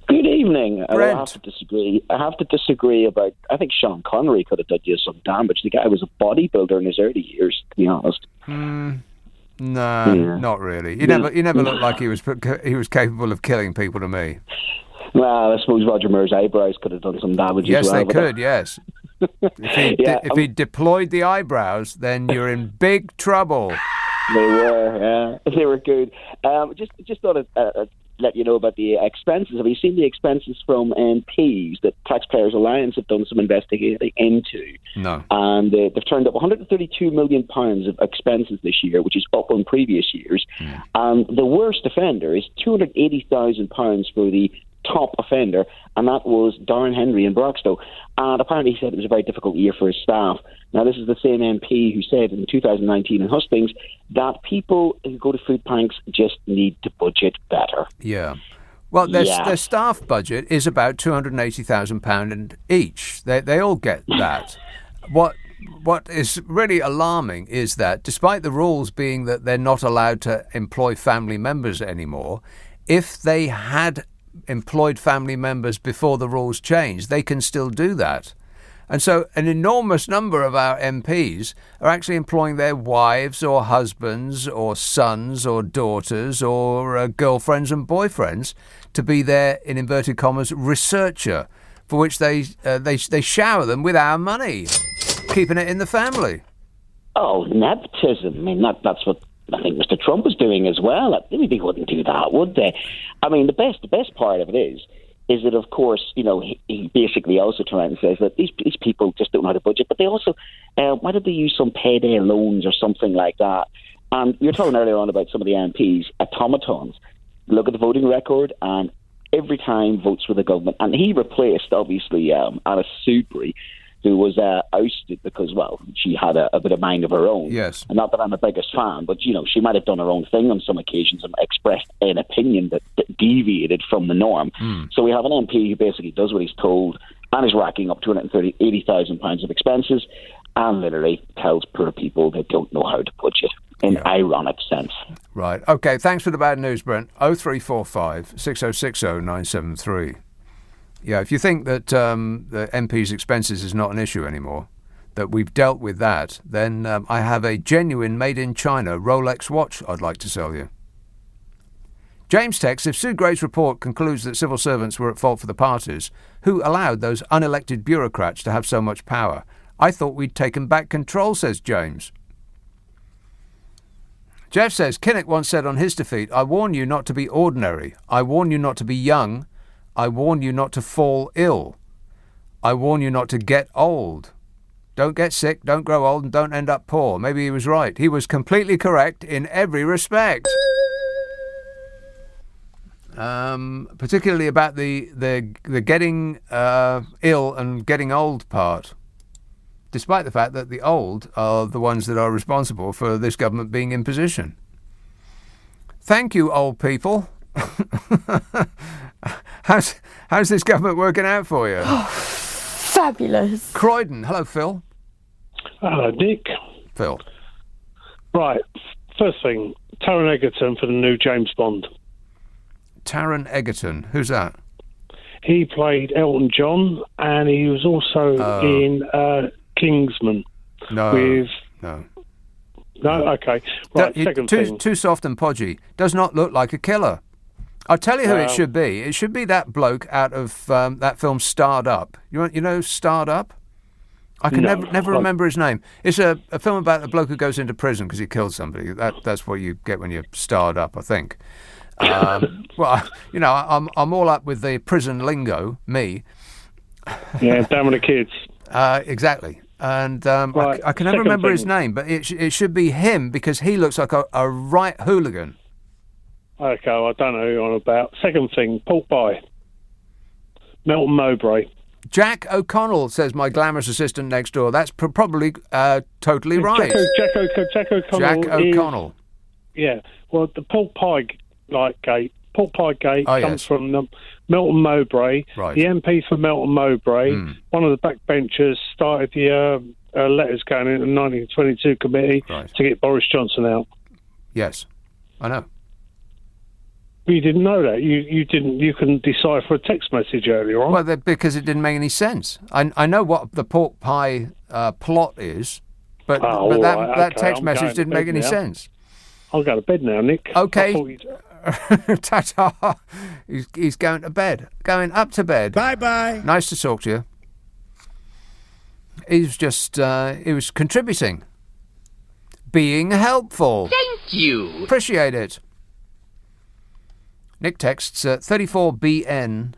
Speaker 5: Good evening.
Speaker 3: Brent.
Speaker 5: I have to disagree about. I think Sean Connery could have done you some damage. The guy was a bodybuilder in his early years, to be honest.
Speaker 3: No, not really. He never looked like he was capable of killing people to me.
Speaker 5: Well, I suppose Roger Moore's eyebrows could have done some damage
Speaker 3: yes,
Speaker 5: as well.
Speaker 3: Yes, they could, yes. If he deployed the eyebrows, then you're in big trouble.
Speaker 5: They were good. Just thought I'd let you know about the expenses. Have you seen the expenses from MPs that Taxpayers Alliance have done some investigating into?
Speaker 3: No.
Speaker 5: And they've turned up £132 million of expenses this year, which is up on previous years. And the worst offender is £280,000 for the top offender, and that was Darren Henry in Broxtowe. And apparently he said it was a very difficult year for his staff. Now, this is the same MP who said in 2019 in Hustings that people who go to food banks just need to budget better.
Speaker 3: Yeah. Well, their staff budget is about £280,000 each. They all get that. What is really alarming is that despite the rules being that they're not allowed to employ family members anymore, if they had employed family members before the rules changed, they can still do that. And so an enormous number of our MPs are actually employing their wives or husbands or sons or daughters or girlfriends and boyfriends to be their, in inverted commas, researcher, for which they shower them with our money, keeping it in the family.
Speaker 5: Oh, nepotism. I mean, that's what I think Mr. Trump was doing as well. They wouldn't do that, would they? I mean, the best part of it is that, of course, he basically also turns around and says that these people just don't know how to budget, but they also, why don't they use some payday loans or something like that? And you were talking earlier on about some of the MPs, automatons. Look at the voting record, and every time votes for the government. And he replaced, obviously, Anna Soubry, who was ousted because, well, she had a bit of mind of her own.
Speaker 3: Yes.
Speaker 5: And not that I'm the biggest fan, but, she might have done her own thing on some occasions and expressed an opinion that deviated from the norm. So we have an MP who basically does what he's told and is racking up £280,000 of expenses and literally tells poor people they don't know how to budget in ironic sense.
Speaker 3: Right. OK, thanks for the bad news, Brent. 0345 6060 973. Yeah, if you think that the MP's expenses is not an issue anymore, that we've dealt with that, then I have a genuine made-in-China Rolex watch I'd like to sell you. James texts, if Sue Gray's report concludes that civil servants were at fault for the parties, who allowed those unelected bureaucrats to have so much power? I thought we'd taken back control, says James. Jeff says, Kinnock once said on his defeat, I warn you not to be ordinary. I warn you not to be young. I warn you not to fall ill. I warn you not to get old. Don't get sick, don't grow old, and don't end up poor. Maybe he was right. He was completely correct in every respect. Particularly about the getting ill and getting old part. Despite the fact that the old are the ones that are responsible for this government being in position. Thank you, old people. How's this government working out for you?
Speaker 4: Fabulous.
Speaker 3: Croydon. Hello, Phil.
Speaker 9: Hello, Nick.
Speaker 3: Phil.
Speaker 9: Right. First thing, Taron Egerton for the new James Bond.
Speaker 3: Taron Egerton. Who's that?
Speaker 9: He played Elton John, and he was also in Kingsman.
Speaker 3: No.
Speaker 9: No, okay. Right, second thing.
Speaker 3: Too soft and podgy. Does not look like a killer. I'll tell you who it should be. It should be that bloke out of that film Starred Up. You know Starred Up? I can never remember his name. It's a film about a bloke who goes into prison because he killed somebody. That's what you get when you're starred up, I think. Well, you know, I'm all up with the prison lingo, me.
Speaker 9: Yeah, down with the kids.
Speaker 3: Exactly. And
Speaker 9: right,
Speaker 3: I can never remember his name, but it should be him because he looks like a right hooligan.
Speaker 9: Okay, well, I don't know who you're on about. Second thing, pork pie. Melton Mowbray.
Speaker 3: Jack O'Connell, says my glamorous assistant next door. That's probably totally right.
Speaker 9: Jack O'Connell.
Speaker 3: Jack O'Connell.
Speaker 9: Yeah, well, the pork pie gate comes from Melton Mowbray.
Speaker 3: Right.
Speaker 9: The MP for Melton Mowbray, one of the backbenchers, started the letters going in the 1922 committee to get Boris Johnson out.
Speaker 3: Yes, I know.
Speaker 9: You didn't know that. You didn't. You couldn't decipher a text message earlier on.
Speaker 3: Well, because it didn't make any sense. I know what the pork pie plot is, but that text message didn't make any sense.
Speaker 9: I'll go to bed now, Nick.
Speaker 3: Okay. Ta-ta. He's going to bed. Going up to bed.
Speaker 16: Bye-bye.
Speaker 3: Nice to talk to you. He was contributing. Being helpful.
Speaker 21: Thank you.
Speaker 3: Appreciate it. Nick texts 34 billion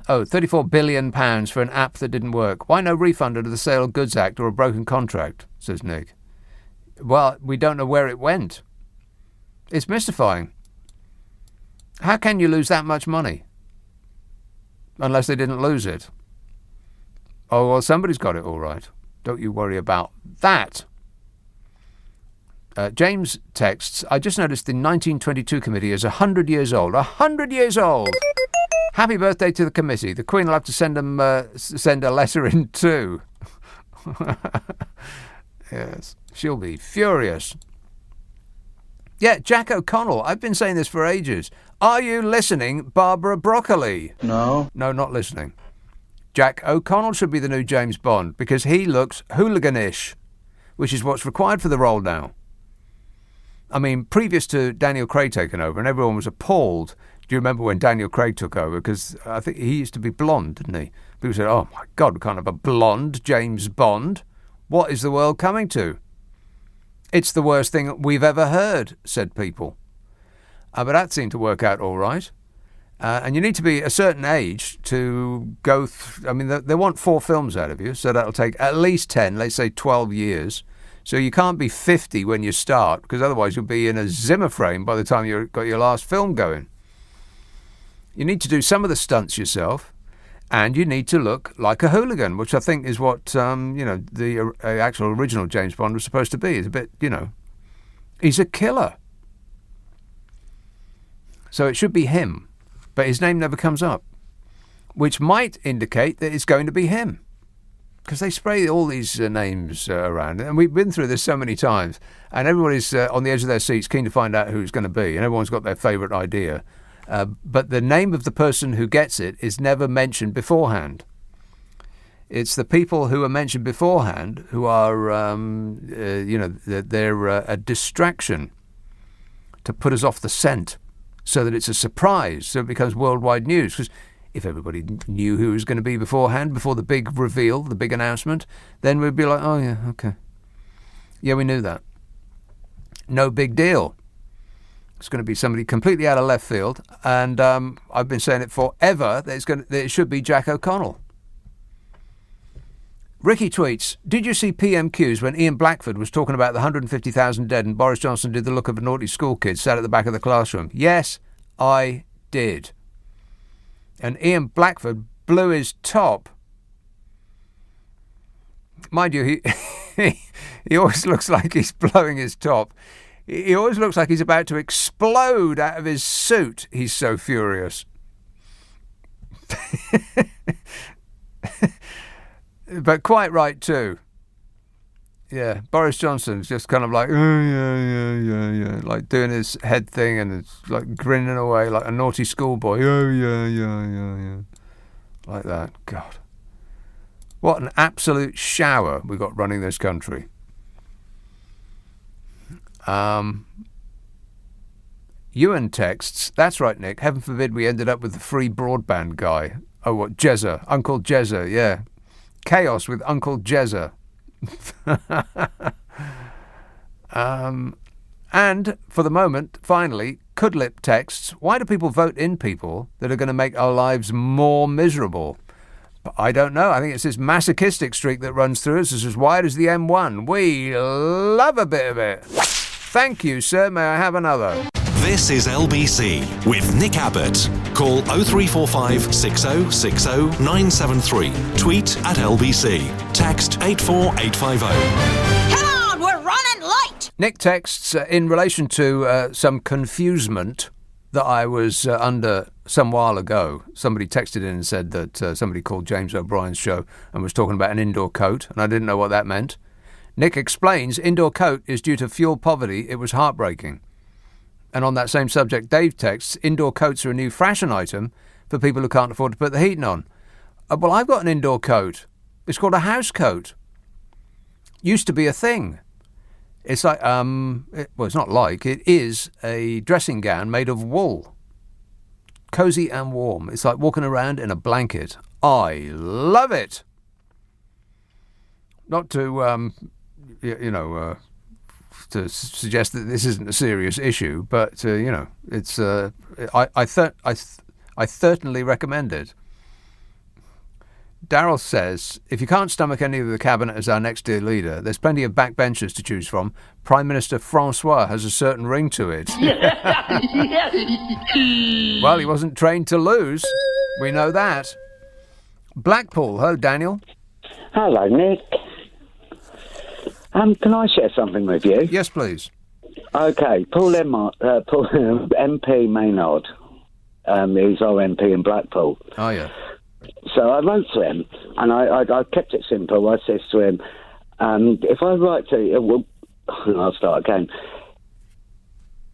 Speaker 3: pounds for an app that didn't work. Why no refund under the Sale of Goods Act or a broken contract, says Nick. Well, we don't know where it went. It's mystifying. How can you lose that much money? Unless they didn't lose it. Oh, well, somebody's got it all right. Don't you worry about that. James texts, I just noticed the 1922 committee is 100 years old. 100 years old! Happy birthday to the committee. The Queen will have to send a letter in too. Yes, she'll be furious. Yeah, Jack O'Connell. I've been saying this for ages. Are you listening, Barbara Broccoli?
Speaker 24: No.
Speaker 3: No, not listening. Jack O'Connell should be the new James Bond because he looks hooliganish, which is what's required for the role now. I mean, previous to Daniel Craig taking over, and everyone was appalled. Do you remember when Daniel Craig took over? Because I think he used to be blonde, didn't he? People said, oh my God, we can't have a blonde James Bond. What is the world coming to? It's the worst thing we've ever heard, said people. But that seemed to work out all right. And you need to be a certain age to go I mean, they want 4 films out of you, so that'll take at least 10, let's say 12 years. So you can't be 50 when you start, because otherwise you'll be in a Zimmer frame by the time you've got your last film going. You need to do some of the stunts yourself, and you need to look like a hooligan, which I think is what, the actual original James Bond was supposed to be. It's a bit, he's a killer. So it should be him, but his name never comes up, which might indicate that it's going to be him. Because they spray all these names around. And we've been through this so many times. And everybody's on the edge of their seats keen to find out who it's going to be. And everyone's got their favourite idea. But the name of the person who gets it is never mentioned beforehand. It's the people who are mentioned beforehand who are, they're a distraction to put us off the scent so that it's a surprise, so it becomes worldwide news. Because if everybody knew who it was going to be beforehand, before the big reveal, the big announcement, then we'd be like, oh, yeah, okay. Yeah, we knew that. No big deal. It's going to be somebody completely out of left field, and I've been saying it forever that it should be Jack O'Connell. Ricky tweets, did you see PMQs when Ian Blackford was talking about the 150,000 dead and Boris Johnson did the look of a naughty school kid sat at the back of the classroom? Yes, I did. And Ian Blackford blew his top. Mind you, he always looks like he's blowing his top. He always looks like he's about to explode out of his suit. He's so furious. But quite right too. Yeah, Boris Johnson's just kind of like, oh, yeah, like doing his head thing and it's like grinning away like a naughty schoolboy. Oh, yeah. Like that. God. What an absolute shower we got running this country. Ewan texts, that's right, Nick. Heaven forbid we ended up with the free broadband guy. Oh, what? Jezza. Uncle Jezza, yeah. Chaos with Uncle Jezza. And for the moment, finally, Cudlip texts, why do people vote in people that are going to make our lives more miserable? But I don't know. I think it's this masochistic streak that runs through us. It's as wide as the M1. We love a bit of it. Thank you, sir. May I have another?
Speaker 1: This is LBC with Nick Abbott. Call 0345 6060 973. Tweet at LBC. Text 84850.
Speaker 22: Come on, we're running late!
Speaker 3: Nick texts in relation to some confusement that I was under some while ago. Somebody texted in and said that somebody called James O'Brien's show and was talking about an indoor coat, and I didn't know what that meant. Nick explains indoor coat is due to fuel poverty. It was heartbreaking. And on that same subject, Dave texts, indoor coats are a new fashion item for people who can't afford to put the heating on. Well, I've got an indoor coat. It's called a house coat. Used to be a thing. It's like, it's not like, it is a dressing gown made of wool. Cosy and warm. It's like walking around in a blanket. I love it. Not to, to suggest that this isn't a serious issue, but it's. I certainly recommend it. Darryl says, if you can't stomach any of the cabinet as our next dear leader, there's plenty of backbenchers to choose from. Prime Minister Francois has a certain ring to it. Well, he wasn't trained to lose. We know that. Blackpool. Hello, Daniel.
Speaker 5: Hello, Nick. Can I share something with you?
Speaker 3: Yes, please.
Speaker 5: Okay, Paul MP Maynard, he's our MP in Blackpool.
Speaker 3: Oh, yeah.
Speaker 5: So I wrote to him, and I kept it simple. I says to him, if I write to... I'll start again.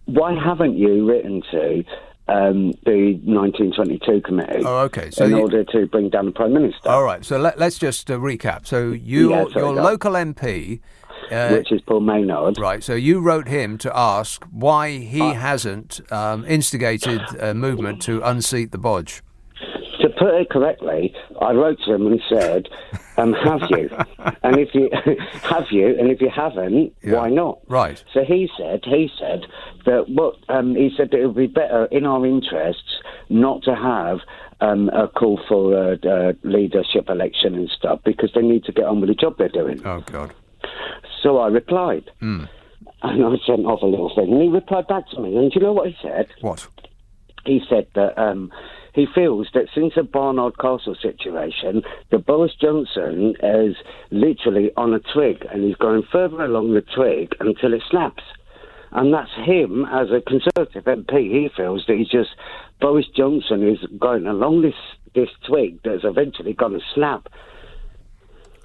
Speaker 5: Why haven't you written to the 1922 committee in order to bring down the Prime Minister?
Speaker 3: All right, so let's just recap. So your local MP...
Speaker 5: which is Paul Maynard.
Speaker 3: Right, so you wrote him to ask why he hasn't instigated a movement to unseat the Bodge.
Speaker 5: To put it correctly, I wrote to him and said, have you? And if you have you, and if you haven't, why not?
Speaker 3: Right.
Speaker 5: So he said that he said that it would be better in our interests not to have a call for a leadership election and stuff because they need to get on with the job they're doing.
Speaker 3: Oh, God.
Speaker 5: So I replied. And I sent off a little thing. And he replied back to me. And do you know what he said?
Speaker 3: What?
Speaker 5: He said that he feels that since the Barnard Castle situation, that Boris Johnson is literally on a twig and he's going further along the twig until it snaps. And that's him as a Conservative MP. He feels that Boris Johnson is going along this twig that's eventually going to snap.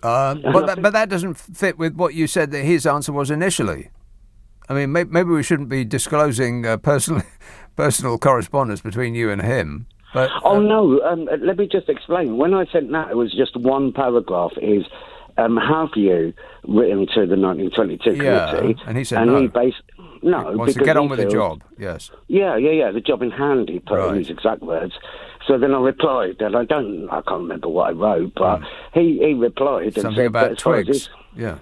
Speaker 3: But that doesn't fit with what you said that his answer was initially. I mean, maybe we shouldn't be disclosing personal correspondence between you and him. But
Speaker 5: no, let me just explain. When I sent that, it was just one paragraph. Have you written to the 1922 committee?
Speaker 3: And he said no.
Speaker 5: No,
Speaker 3: he wants to get on with the job. Yes.
Speaker 5: Yeah. The job in hand. He put in his exact words. So then I replied, and I can't remember what I wrote, but he replied and
Speaker 3: something
Speaker 5: said
Speaker 3: about twigs. Yeah.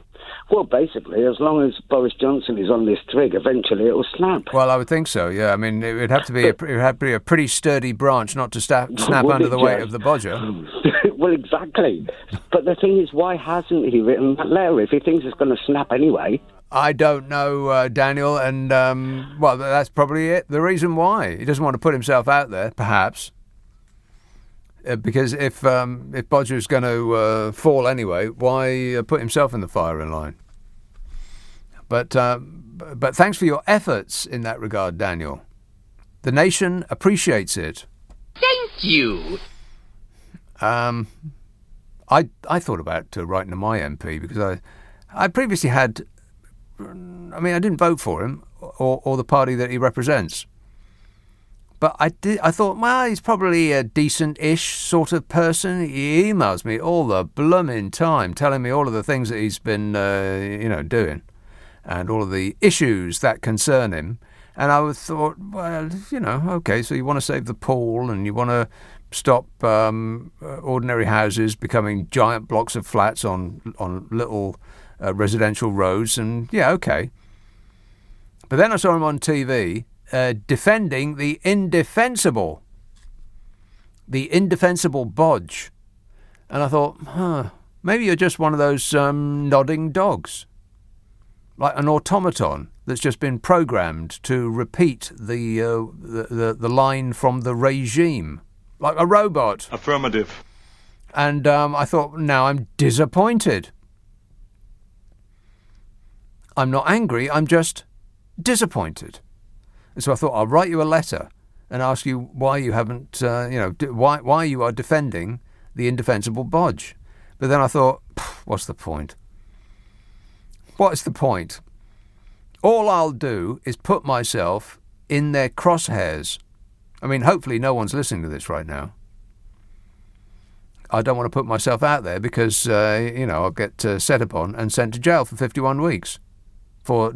Speaker 5: Well, basically, as long as Boris Johnson is on this twig, eventually it will snap.
Speaker 3: Well, I would think so. Yeah, I mean, it would have to be a pretty sturdy branch not to snap under the weight of the bodger.
Speaker 5: Well, exactly. But the thing is, why hasn't he written that letter if he thinks it's going to snap anyway?
Speaker 3: I don't know, Daniel, and that's probably it. The reason why he doesn't want to put himself out there, perhaps. Because if Bodger's going to fall anyway, why put himself in the firing line? But thanks for your efforts in that regard, Daniel. The nation appreciates it.
Speaker 10: Thank you.
Speaker 3: I thought about writing to my MP because I previously had. I mean, I didn't vote for him or the party that he represents. But I thought, well, he's probably a decent-ish sort of person. He emails me all the blooming time, telling me all of the things that he's been, doing, and all of the issues that concern him. And I thought, well, okay, so you want to save the pool and you want to stop ordinary houses becoming giant blocks of flats on little residential roads, and yeah, okay. But then I saw him on TV defending the indefensible bodge. And I thought, maybe you're just one of those nodding dogs, like an automaton that's just been programmed to repeat the line from the regime, like a robot.
Speaker 12: Affirmative.
Speaker 3: And I thought, now I'm disappointed. I'm not angry, I'm just disappointed. And so I thought I'll write you a letter and ask you why you haven't, why you are defending the indefensible bodge. But then I thought, what's the point? What's the point? All I'll do is put myself in their crosshairs. I mean, hopefully no one's listening to this right now. I don't want to put myself out there because, I'll get set upon and sent to jail for 51 weeks for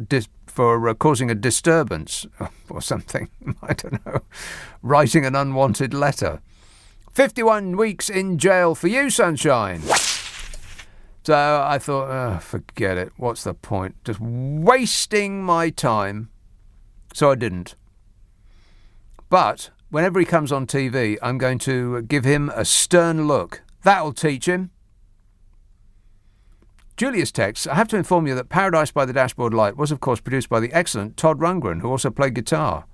Speaker 3: causing a disturbance or something. I don't know. Writing an unwanted letter. 51 weeks in jail for you, sunshine. So I thought, forget it. What's the point? Just wasting my time. So I didn't. But whenever he comes on TV, I'm going to give him a stern look. That'll teach him. Julius texts, I have to inform you that Paradise by the Dashboard Light was, of course, produced by the excellent Todd Rundgren, who also played guitar.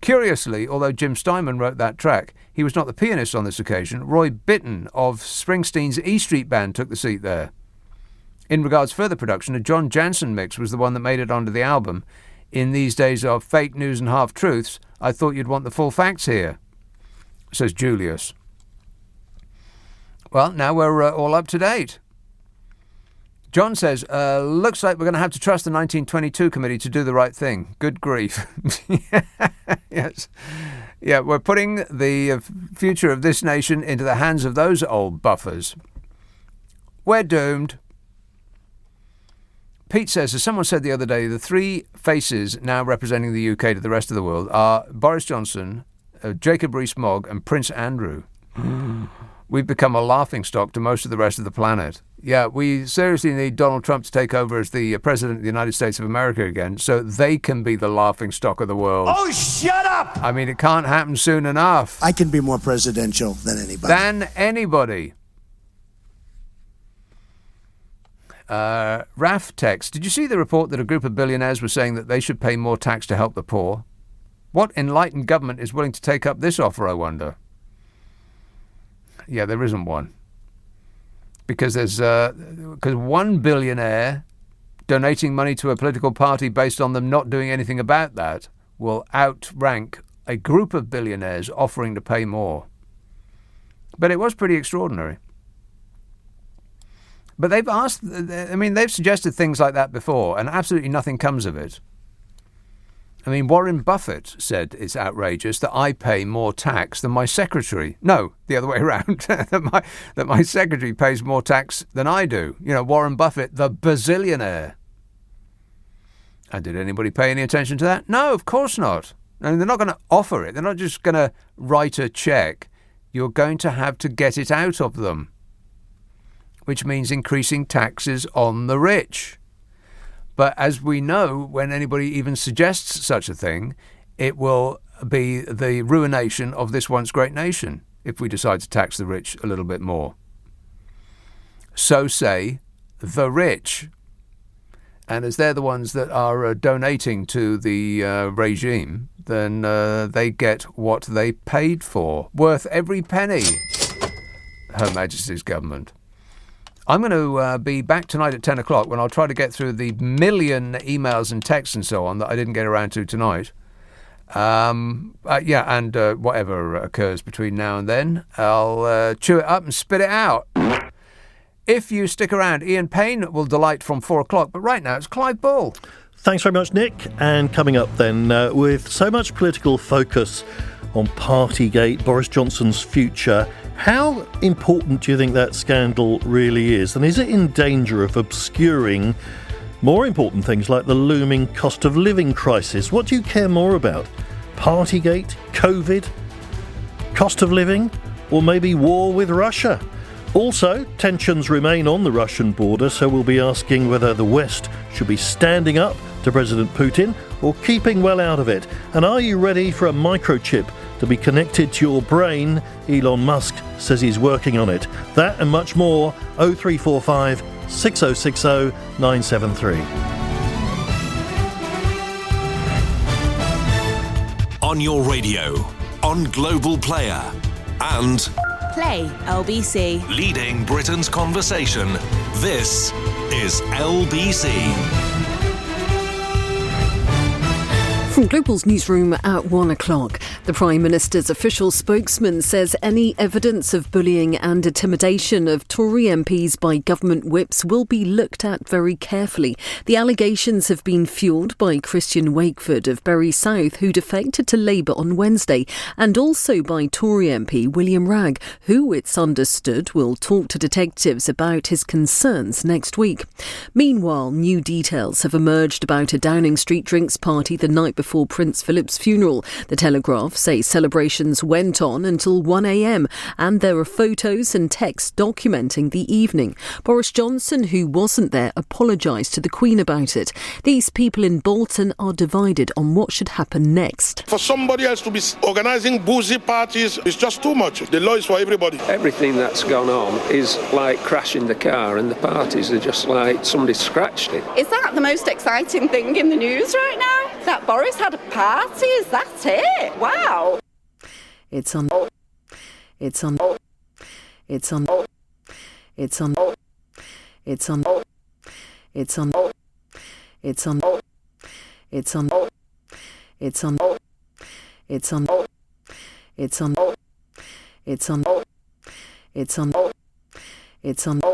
Speaker 3: Curiously, although Jim Steinman wrote that track, he was not the pianist on this occasion. Roy Bittan of Springsteen's E Street Band took the seat there. In regards further production, a John Jansen mix was the one that made it onto the album. In these days of fake news and half-truths, I thought you'd want the full facts here, says Julius. Well, now we're all up to date. John says, looks like we're going to have to trust the 1922 committee to do the right thing. Good grief. Yes. Yeah, we're putting the future of this nation into the hands of those old buffers. We're doomed. Pete says, as someone said the other day, the three faces now representing the UK to the rest of the world are Boris Johnson, Jacob Rees-Mogg and Prince Andrew. We've become a laughingstock to most of the rest of the planet. Yeah, we seriously need Donald Trump to take over as the President of the United States of America again so they can be the laughingstock of the world.
Speaker 16: Oh, shut up!
Speaker 3: I mean, it can't happen soon enough.
Speaker 16: I can be more presidential than anybody.
Speaker 3: Raf text, did you see the report that a group of billionaires were saying that they should pay more tax to help the poor? What enlightened government is willing to take up this offer, I wonder? Yeah, there isn't one. Because because one billionaire donating money to a political party based on them not doing anything about that will outrank a group of billionaires offering to pay more. But it was pretty extraordinary. But they've suggested things like that before, and absolutely nothing comes of it. I mean, Warren Buffett said it's outrageous that I pay more tax than my secretary. No, the other way around, that my secretary pays more tax than I do. You know, Warren Buffett, the bazillionaire. And did anybody pay any attention to that? No, of course not. I mean, they're not going to offer it. They're not just going to write a cheque. You're going to have to get it out of them, which means increasing taxes on the rich. But as we know, when anybody even suggests such a thing, it will be the ruination of this once great nation if we decide to tax the rich a little bit more. So say the rich. And as they're the ones that are donating to the regime, then they get what they paid for, worth every penny. Her Majesty's government. I'm going to be back tonight at 10 o'clock when I'll try to get through the million emails and texts and so on that I didn't get around to tonight. And whatever occurs between now and then, I'll chew it up and spit it out. If you stick around, Ian Payne will delight from 4 o'clock, but right now it's Clive Bull.
Speaker 12: Thanks very much, Nick. And coming up then, with so much political focus on Partygate, Boris Johnson's future, how important do you think that scandal really is? And is it in danger of obscuring more important things like the looming cost of living crisis? What do you care more about? Partygate, COVID, cost of living, or maybe war with Russia? Also, tensions remain on the Russian border, so we'll be asking whether the West should be standing up to President Putin or keeping well out of it. And are you ready for a microchip to be connected to your brain? Elon Musk says he's working on it. That and much more, 0345 6060 973.
Speaker 1: On your radio, on Global Player, and
Speaker 21: Play LBC.
Speaker 1: leading Britain's conversation. This is LBC.
Speaker 21: From Global's newsroom at 1 o'clock, the Prime Minister's official spokesman says any evidence of bullying and intimidation of Tory MPs by government whips will be looked at very carefully. The allegations have been fuelled by Christian Wakeford of Bury South, who defected to Labour on Wednesday, and also by Tory MP William Ragg, who, it's understood, will talk to detectives about his concerns next week. Meanwhile, new details have emerged about a Downing Street drinks party the night before Prince Philip's funeral. The Telegraph say celebrations went on until 1 a.m. and there are photos and texts documenting the evening. Boris Johnson, who wasn't there, apologised to the Queen about it. These people in Bolton are divided on what should happen next.
Speaker 23: For somebody else to be organising boozy parties is just too much. The law is for everybody.
Speaker 24: Everything that's gone on is like crashing the car, and the parties are just like somebody scratched it.
Speaker 25: Is that the most exciting thing in the news right now? That Boris had a party? Is that it? Wow.
Speaker 21: It's on. It's on. It's on. It's on. It's on. It's on. It's on. It's on. It's on. It's on. It's on. It's on. It's on. It's on.